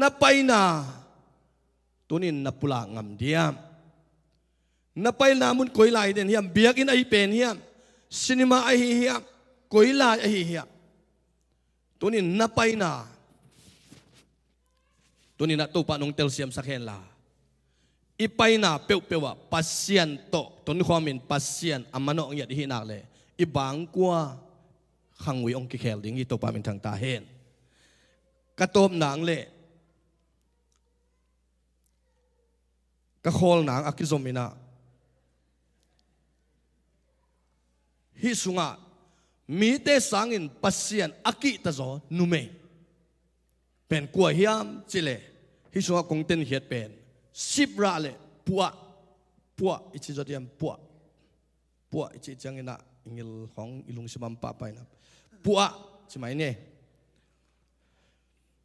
นับไปนาตัวนี้นับปุลางำเดียมนับไปนามุนกุยลายเดนเฮียมเบียกินไอเป็นเฮียมซินิมาไอเฮียมกุยลายไอเฮียมตัวนี้นับไปนาตัวนี้นับตัวปานองเตลเซียมสักเฮนลาอีไปนาเปียวว่าปัสเซียนโตตัวนี้ความเป็นปัสเซียนอามันองยัดที่นักเลยอีบางกว่าขังวิองกิเคลดิ้งอีตัวปานเป็นทางตาเฮนกระโตมหนังเลยกระโคลหนังอักิซอมินาฮิสุงะมีเตสังอินปัสเซียนอักิตะโซนุเมเป็นกัวเฮียมจิเลฮิสุงะคงเต็นเฮียดเป็นสิบระเลปัวอิจิจอดยามปัวอิจิจังอินะอิงลของอิลุงสมัมปะไปนะปัวใช่ไหมเนี่ย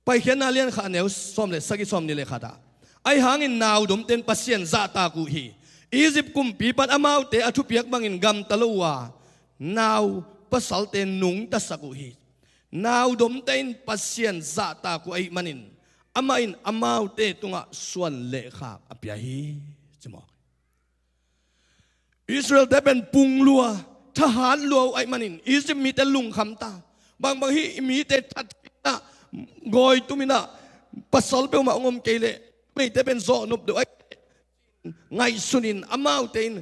ไปเขียนนาเลียนขาเหนียวซ้อมเลยสักกี่ซ้อมนี่เลยขาดาไอหางอินนาวดมเต็นปัสเซียนซาตากูฮีอียิปต์กุมปีปัดอามาวเตอทุเปียกบังอินกัมตะลัวนาวปัสสัลเตนนุงตัสกุฮีนาวดมเต็นปัสเซียนซาตากูไอมันินอามาอินอามาวเตตุงะส่วนเลขาอภิยาฮีจมอกอิสราเอลได้เป็นปุงลัวทหารลัวไอมันินอิจิปต์มีแต่ลุงคำตาบางฮีมีแต่ทัดนะกอยตุมินะปัสสัลเปมาองมเกเลไม่แต่เป็นโซนุบด้วยไงสุนินอามาวเตน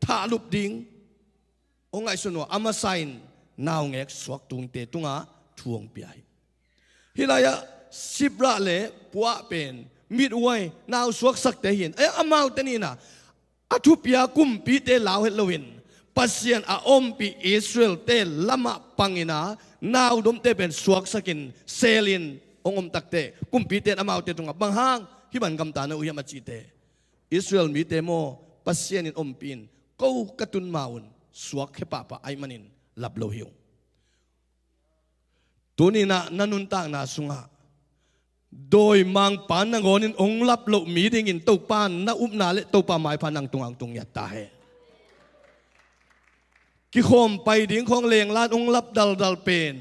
ทาลุบดิงองไงสุนวอามาไซน์นาวเงกสวกตุงเตตุงะทวงเปียฮิลายะสิบระเลปัวเป็นมิดไว้นาวสวกสักแต่เห็นอามาวเตนี่นะอทุเปียกุมปีเตลาวเฮลวินปัสเซียนอาอมปีอิสราเอลเตลามะปังอินานาวดมเตเป็นสวกสักินเซลินองตักเตกุมปีเตอามาวเตตุงะบางห้างที่มันกำตานะอุยามาจีเตอิสราเอลมีเตโมปัสเซียนินอมปินกูกระตุนมาอุนสวกเขปะปะไอมันินลับโลหิวตัวนี้นะนันุนต่างนาสุงะโดยมังปานนังโอนินองลับโลมีดิ่งินตุปานนาอุบนาเลตุปาไม้พานังตุงอังตุงยัดตาเฮกิโคมไปดิ่งของเลงลานองลับดัลเป็น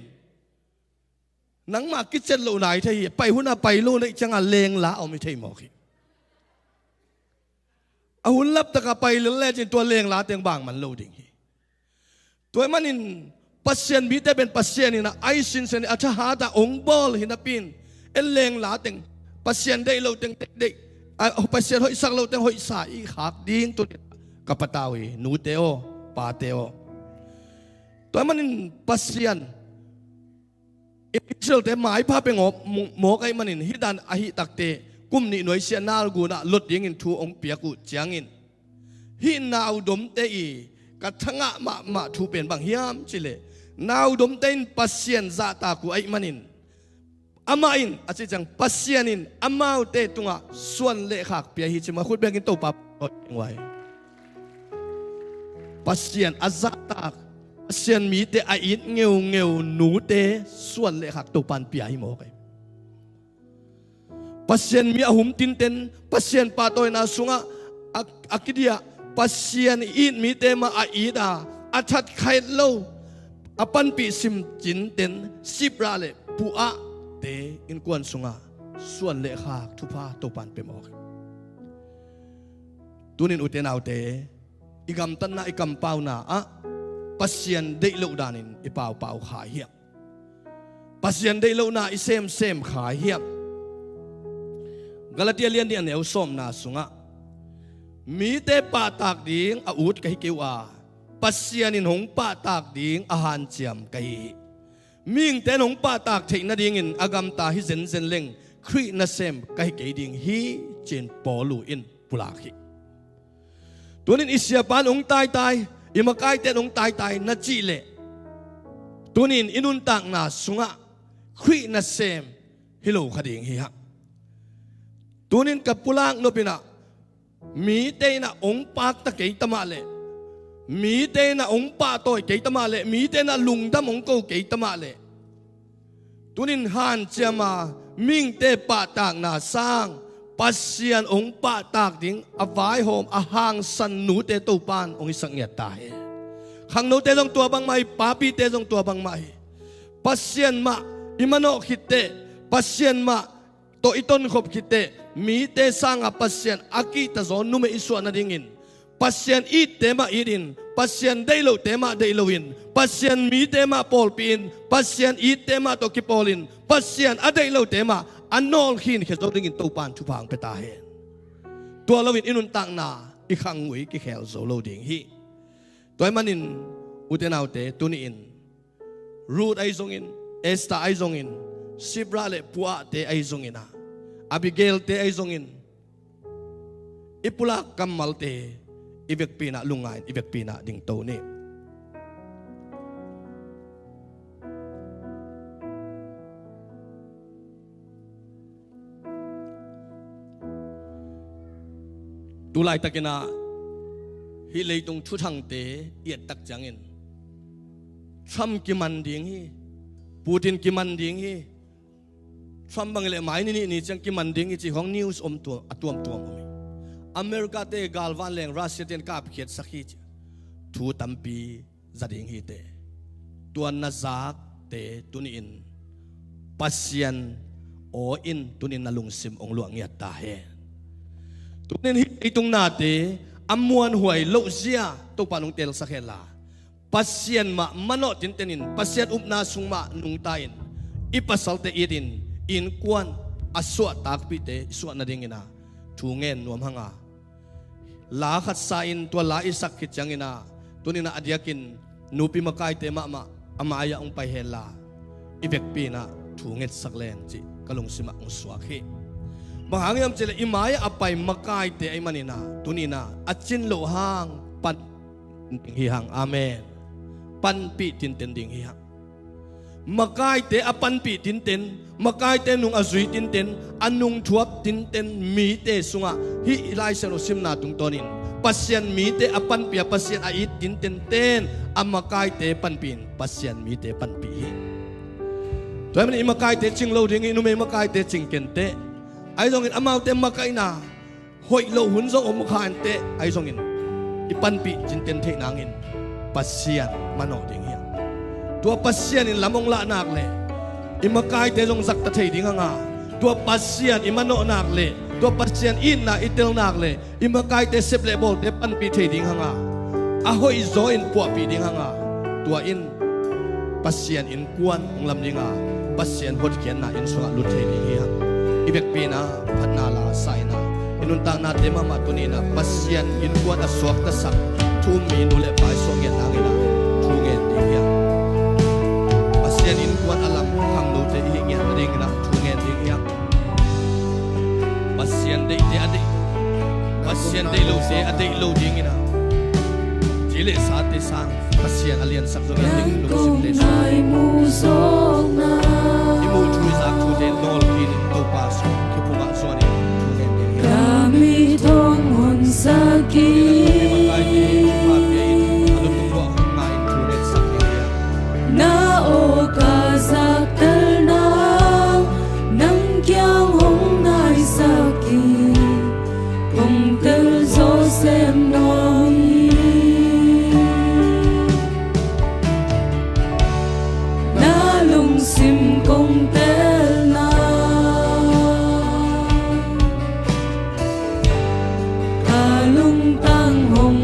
นังมากิจเจโลไหนที่ไปหุ่นไปโลในจังหวะเลงละเอาไม่ใช่หมอคิเอาหุ่นลับตะกะไปเรื่องแรกจนตัวเลงละเตียงบางมันโลดิ่งตัวมันนินปัสเซียนมีแต่เป็นปัสเซียนนี่นะไอซินเซนอาชาหาตาองบอลหินปินเอเลงละเตียงปัสเซียนได้โลเตียงเด็กปัสเซียนหอยสักโลเตียงหอยสายขาดดิ้งตัวกับปะตาวีนูเตโอปาเตโอตัวมันนินปัสเซียนอิสราเอลแต่หมายพาไปงบหมอกไอ้มันนินฮิดันอหิตักเตกุมนี่หน่วยเสียนาลกูนะลดยิงอินทูองเปียกูเจียงอินฮินาวดมเตอีกัทงะมาทูเป็นบางฮิมจิเลนาวดมเตนปัสเซียนซาตากูไอ้มันนินอามาอินอาจจะจังปัสเซียนินอามาวเตตุงะส่วนเลขักเปียฮิจิมาคุดเบกินโตปับกดไว้ปัสเซียนอาซาตาเซียนมีแต่ไออิดเงียวหนูเตส่วนเลยหักตัวปันเปียหิโมกปัสเซียนมีอาหุมตินเต็นปัสเซียนปาโตยนาสุงะอักดิยาปัสเซียนอิดมีแต่มาไออิดาอัชัดไข่โลอปันปีซิมจินเต็นสิบราเลปูอะเตอินกวนสุงะส่วนเลยหักทุพาตัวปันเปมอกตัวนินอุเตนเอาเตอีกำตันนาอีกำเปานาอะปัสเซียนได้โลดานินอีเปล่าขายเหี้ยปัสเซียนได้โลนาอีเซมขายเหี้ยกาลาเทียเลียนเดียนเหนียวส้มนาสุงะมีแต่ปาตากดิ่งอาวุธกับฮิเกวาปัสเซียนินหงปาตากดิ่งอาหารเจียมกับฮิมิงแต่หงปาตากเทนดิ่งินอากำตาฮิเซนเล่ง ครีนัสเซมก็ให้เกิดดิ่งฮีเจนปอลูอินปุลาคิตัวนี้อิสยาปานองตายตายอิมากายเตองตายตายนัจิเลตัวนี้อินุนตักนาสุงะครีนัสเซมฮิโลขดิ่งฮีฮะตัวนี้กับปุลางโนปินะมีเตนะองปากตะเกียตมาเลมีเตนะองปาโตยเกียตมาเลมีเตนะลุงดำองโกเกียตมาเลตัวนี้ฮันเจมามิงเตปะตากนาสร้างปัสเซียนองปะตากดิ่งอวายโฮมอาหางสันนูเตตูปานองอิสังเงียตายขังนูเตตรงตัวบางไม่ปาปีเตตรงตัวบางไม่ปัสเซียนมาอิมโนคิเตปัสเซียนมาโตอิตนขบคิเตมีเตสร้างปัสเซียนอากิตะโซนุเมอิสวนาดิ่งินปัสเซียนอีเตมาอีดินปัสเซียนได้โลเตมาได้โลวินปัสเซียนมีเตมาปอลปีนปัสเซียนอีเตมาโตกิปอลินปัสเซียนอะได้โลเตมาอันนอลขินเขตดิ่งินตูปานชุพังเปตาเฮตัวโลวินอินุนตังนาอีขังงวยกิเขลโซโลดิ่งฮีตัวมันอินอุเตนาวเตตุนีอินรูดไอซงอินเอสตาไอซงอินซิบราเลปัวเตไอซงอินาอาบิเกลเตไอซงอินอิปุลากัมมัลเตอีเวกปีนาลุงไงอีเวกปีนาดิ่งโตนี่ดูไลตะกินาฮิเลยตรงชุดทางเตเอียดตักจังอินทรัมกิมันดิ่งฮีปูตินกิมันดิ่งฮีทรัมบังเลหมายนี่จังกิมันดิ่งฮีจีของนิวส์ตัวตัวมีอเมริกาเตกาลวันเลงรัสเซียเตนกาบเขียดสักฮีทูตัมปีจัดดิ่งฮีเตตัวนาซักเตตุนินปัสเซียนโออินตุนินนาลุงซิมองหลวงเงียตาเฮตุนินฮิตรงนาเตอมวนหวยโลเซียตุปานุงเตลสักเฮลาปัสเซียนมามโนตินเตนินปัสเซียนอุปนาสุงมานุงตาอินอิปัสสัลเตอิดินอินกวนอสวะตากปิเตสวะนาดิ่งอินาทูเงินนวมหังอาลาขัดสาอินตัวลาอิสักขิดจังอินาตัวนี้นาอดียกินนูปิมากายเตมะมาอามายาองไปเฮลาอีเวกปีนาทูเงินสักแลนจิกลงสิมาองสวะขีบางอย่างเจริญอิมายาอไปมากายเตไอมันนาตัวนี้นาอัจฉินโลหังปันหิหังอาเมนปันปีตินเต็นดิ่งหิหังมากายเตอปันปีตินเต็นมากายเตนุงอจุยตินเต็นอันนุงทวบตินเต็นมีเตสุงะฮิไลเซโนซิมนาตุงตอนินปัสเซียนมีเตอปันปีปัสเซียนอิตินเต็นเต็นอามากายเตปันปีนปัสเซียนมีเตปันปีตัวมันอิมากายเตจิงโลดิ่งอินุเมมากายเตจิงเกนเตไอซงอินอามาวเตมากายนาหอยโลหุนซงอมขานเตไอซงอินอีปันปีจินเต็นเทนางอินปัสเซียนมันอดิ่งเฮียตัวปัสเซียนอินลำองละนักเลยอิมากายเตจงสักตะเทดิ่งหงาตัวปัสเซียนอิมันอนักเลยตัวปัสเซียนอินนาอิเตลนักเลยอิมากายเตเซเปเลโบเตปันปีเทดิ่งหงาอาหอยโซอินปัวปีดิ่งหงาตัวอินปัสเซียนอินกวนองลำดิ่งหงาปัสเซียนหดเขียนนาอินสวะลุเทดิ่งเฮียอีเบกปีนาพันนาลาไซนาอินุนตังนาเตมามาตุนีนาปัสเซียนอินกวนอสวกตะสักทูมีนุเลไปสวงเงินนางอินาทูเงินดิ่งเฮียปัสเซียนอินกวนอลัมขังนูเตอิเงียนดิ่งนาทูเงินดิ่งเฮียปัสเซียนเดเดอเดปัสเซียนเดโลเซอเดโลดิ่งนาจิเลสาเตสังปัสเซียนอเลียนสักสวงเงินดิ่งลุสิมเลสอิมูทูซักทูเดนโนลกินตูปาสคิปุมาสวนิทูเงินดิ่งเฮียKami tongon sakit na okasak talnang nang kyang hong nai sakit kung tel zo sem noi na lung sim kong tel na kalung tang hong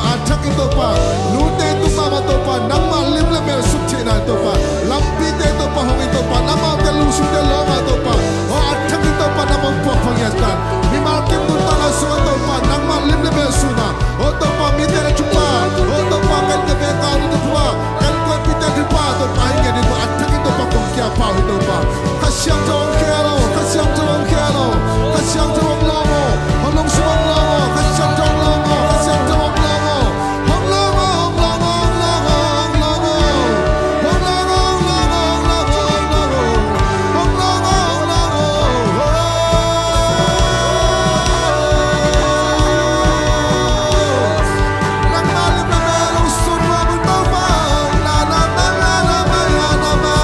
atak itu pa lute itu mama itu pa nama lim lemel subcina itu pa lampi itu pa hong itu pa nama telung sudah lama itu pa oh atak itu pa nama pok pengiatan mimalkin tu tanah suat itu pa nama lim lemel suna oh itu pa mitera cupa oh itu pa kan kebekar itu pa kan kau pita di pa itu pa hingga itu atak itu pa kong kia pa itu pa kasyang jawang kero kasyang jawang kero kasyang jawang lomo holong suang lomo kasyang jawang lomo kasyang jawang lomo hong lomo hong lomo hong lomo hong lomo hong lomo hong lomo hong lomo nang malim na merong sunwa buto pa na na na na na na na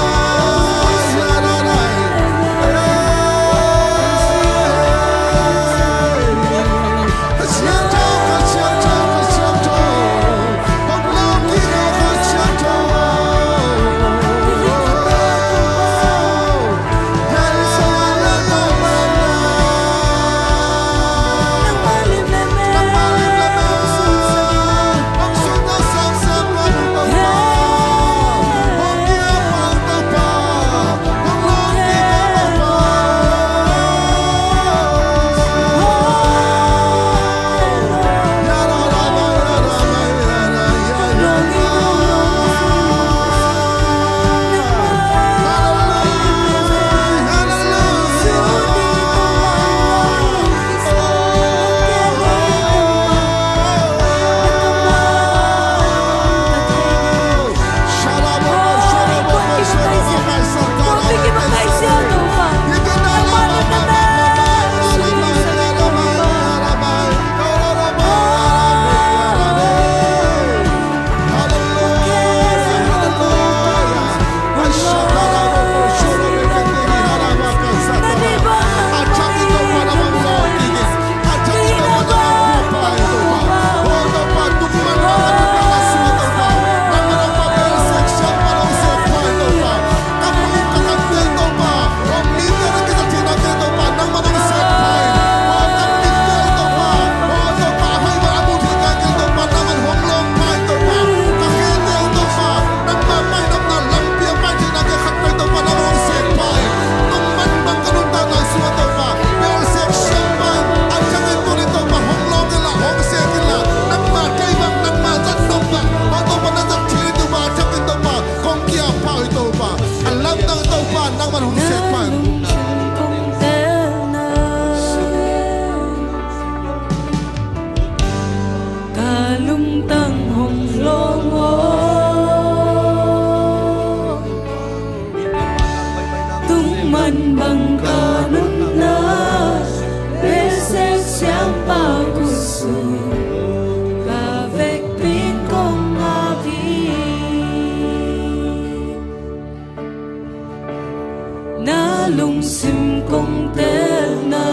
na lung sim công te na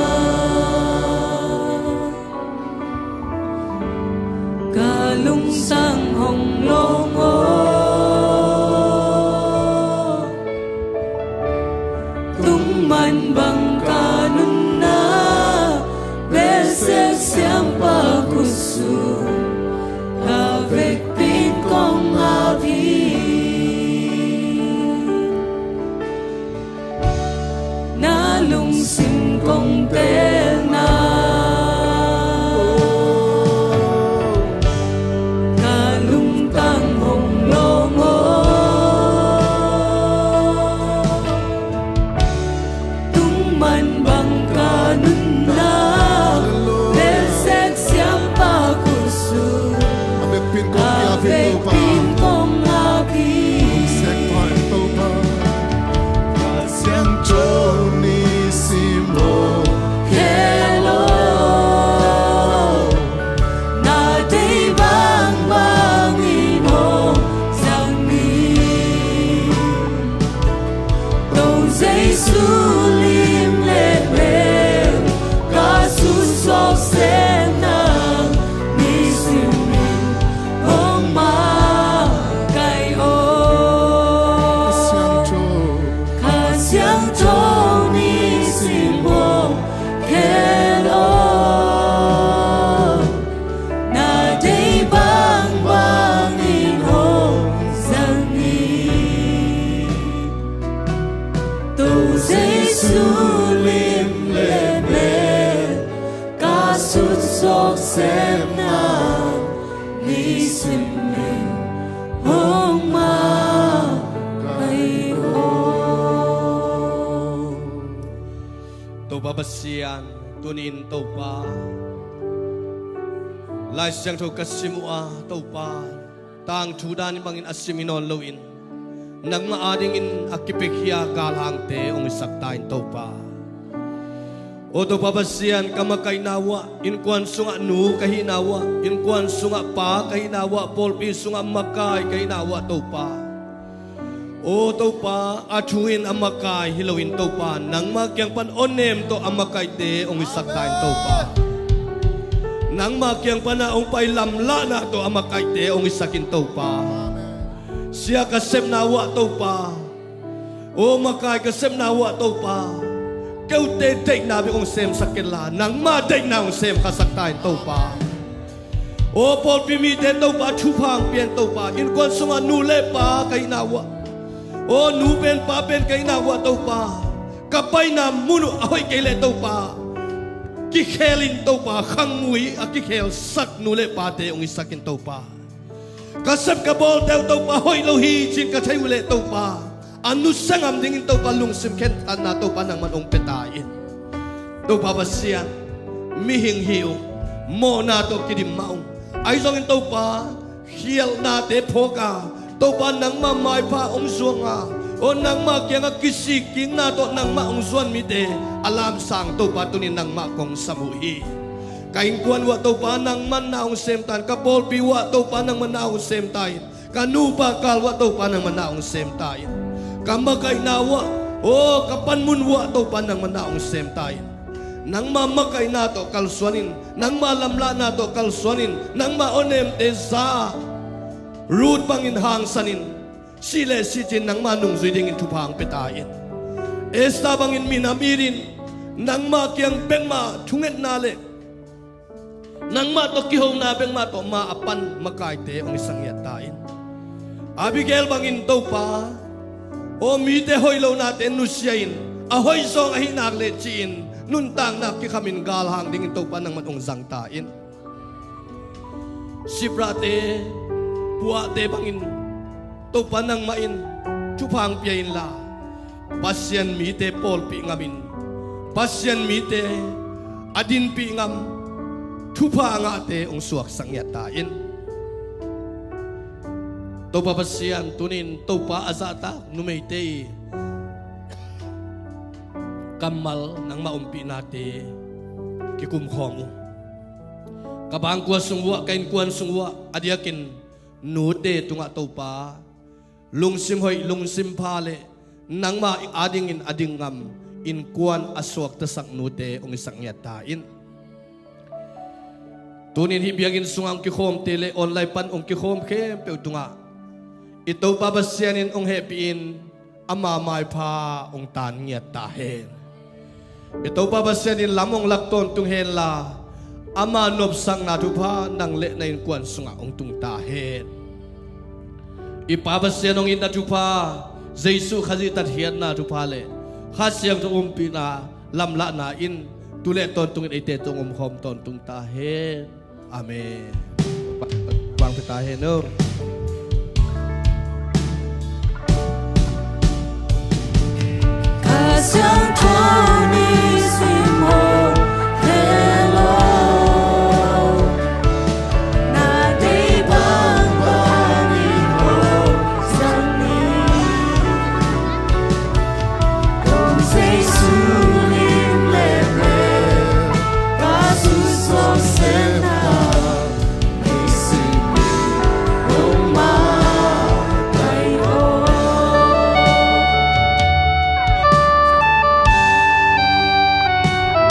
ca lung sang hồng lo ngô tung man bằng ca nun na ve se siam pa kusu ca vek pin kong avi lung sim công te na ca lung tang hồng lo ngô tung man bằng ca nun na le sek siam pa kusu a ve pin kong api sek pa to pa ka siang cho hello na day bang bang ino sang ni đâu dây su lim lệ lệ ca su so sen nang ni sim hong ma sim me hong ma kai ho to babasian tunin to pa lai siang to kasimua to pa tang thudan bangin asiminon loin nang maading in akipekya galang te ong saktain to pa o to babasian kamakay nawa in kwan sunga nu kahinawa in kwan sunga pa kahinawa polpi sunga makay kahinawa to pa o to pa achuin amakai hilawin to pa nang makyang pan onem to amakai te ong saktain to pa nang makyang pan na ong pailamla na to amakai te ong isakin to pa siya kasem nawa to pa o makai kasem nawa to pa kau te dek na bi ong sem sakila nang ma dek na ong sem kasaktain to pa o pol pimi te to pa chupang pian to pa in kwan sunga nule pa kainawa o nu ben pa ben kainawa to pa kapay na munu ahoy kaile to pa ki khelin to pa khang mui aki khel sak nule pa te ong isakin to pa kasap ka bol te to pa hoy lo hi chin ka thai ule to pa anu sangam dingin to pa lung sim khen an na to pa nang man ong petain to pa basian mi hing hiu mo na to kidim maung ai zong in to pa hiel na te phoka to pa nang ma mai pa ong suanga o nang ma kyang kisi king na to nang ma ong suan mi te alam sang to pa tunin nang ma kong samuhi kain kuan wa to pa nang man na ong sem tan ka bol pi wa to pa nang man na ong sem tai kanu pa kal wa to pa nang man na ong sem tai kamakay nawa o kapan munwa to pa nang man na ong sem tai nang mamakay na to kalswanin nang malamla na to kalswanin nang maonem te sa root bangin hang sanin sile sitin nang manung zuiding in tupang petain esta bangin minamirin nang makyang pengma thunget nale nang ma to kihong na beng ma to ma apan makay te ong isang yatain Abigail bangin to pa o mite hoy lo natin nusyain ahoy song ahinak le chin nun tang na ki kamin galhang dingin to pa nang matong zangtain sibrate puate bangin to pa nang main chupang piain la pasyan mite pol pi ngamin pasyan mite adin pi ngam chupa nga te ong suak sangyatain to papasian tunin to pa azata numeite kamal nang maumpi nate kikumkhong kabang kwa sungwa kain kuan sungwa adiakin nute tunga to pa lungsim hoy lungsim phale nang ma adingin adingam in kuan aswak tasak nute ong isang yatain tunin hibiagin sungang kikhom tele online pan ong kikhom kem pe tunga ito babasyanin ong happyin ama mai pha ong tan ngiat ta hen ito babasyanin lamong lakton tung hen la ama nop sang na tu pha nang le na in kwan sunga ong tung ta hen ipabasyan ong in na tu pha jesu khazi tat hian na tu pha le khasyam tu umpi na lamla na in tule ton tung ite tung khom ton tung ta hen amen bang pita hen no相同。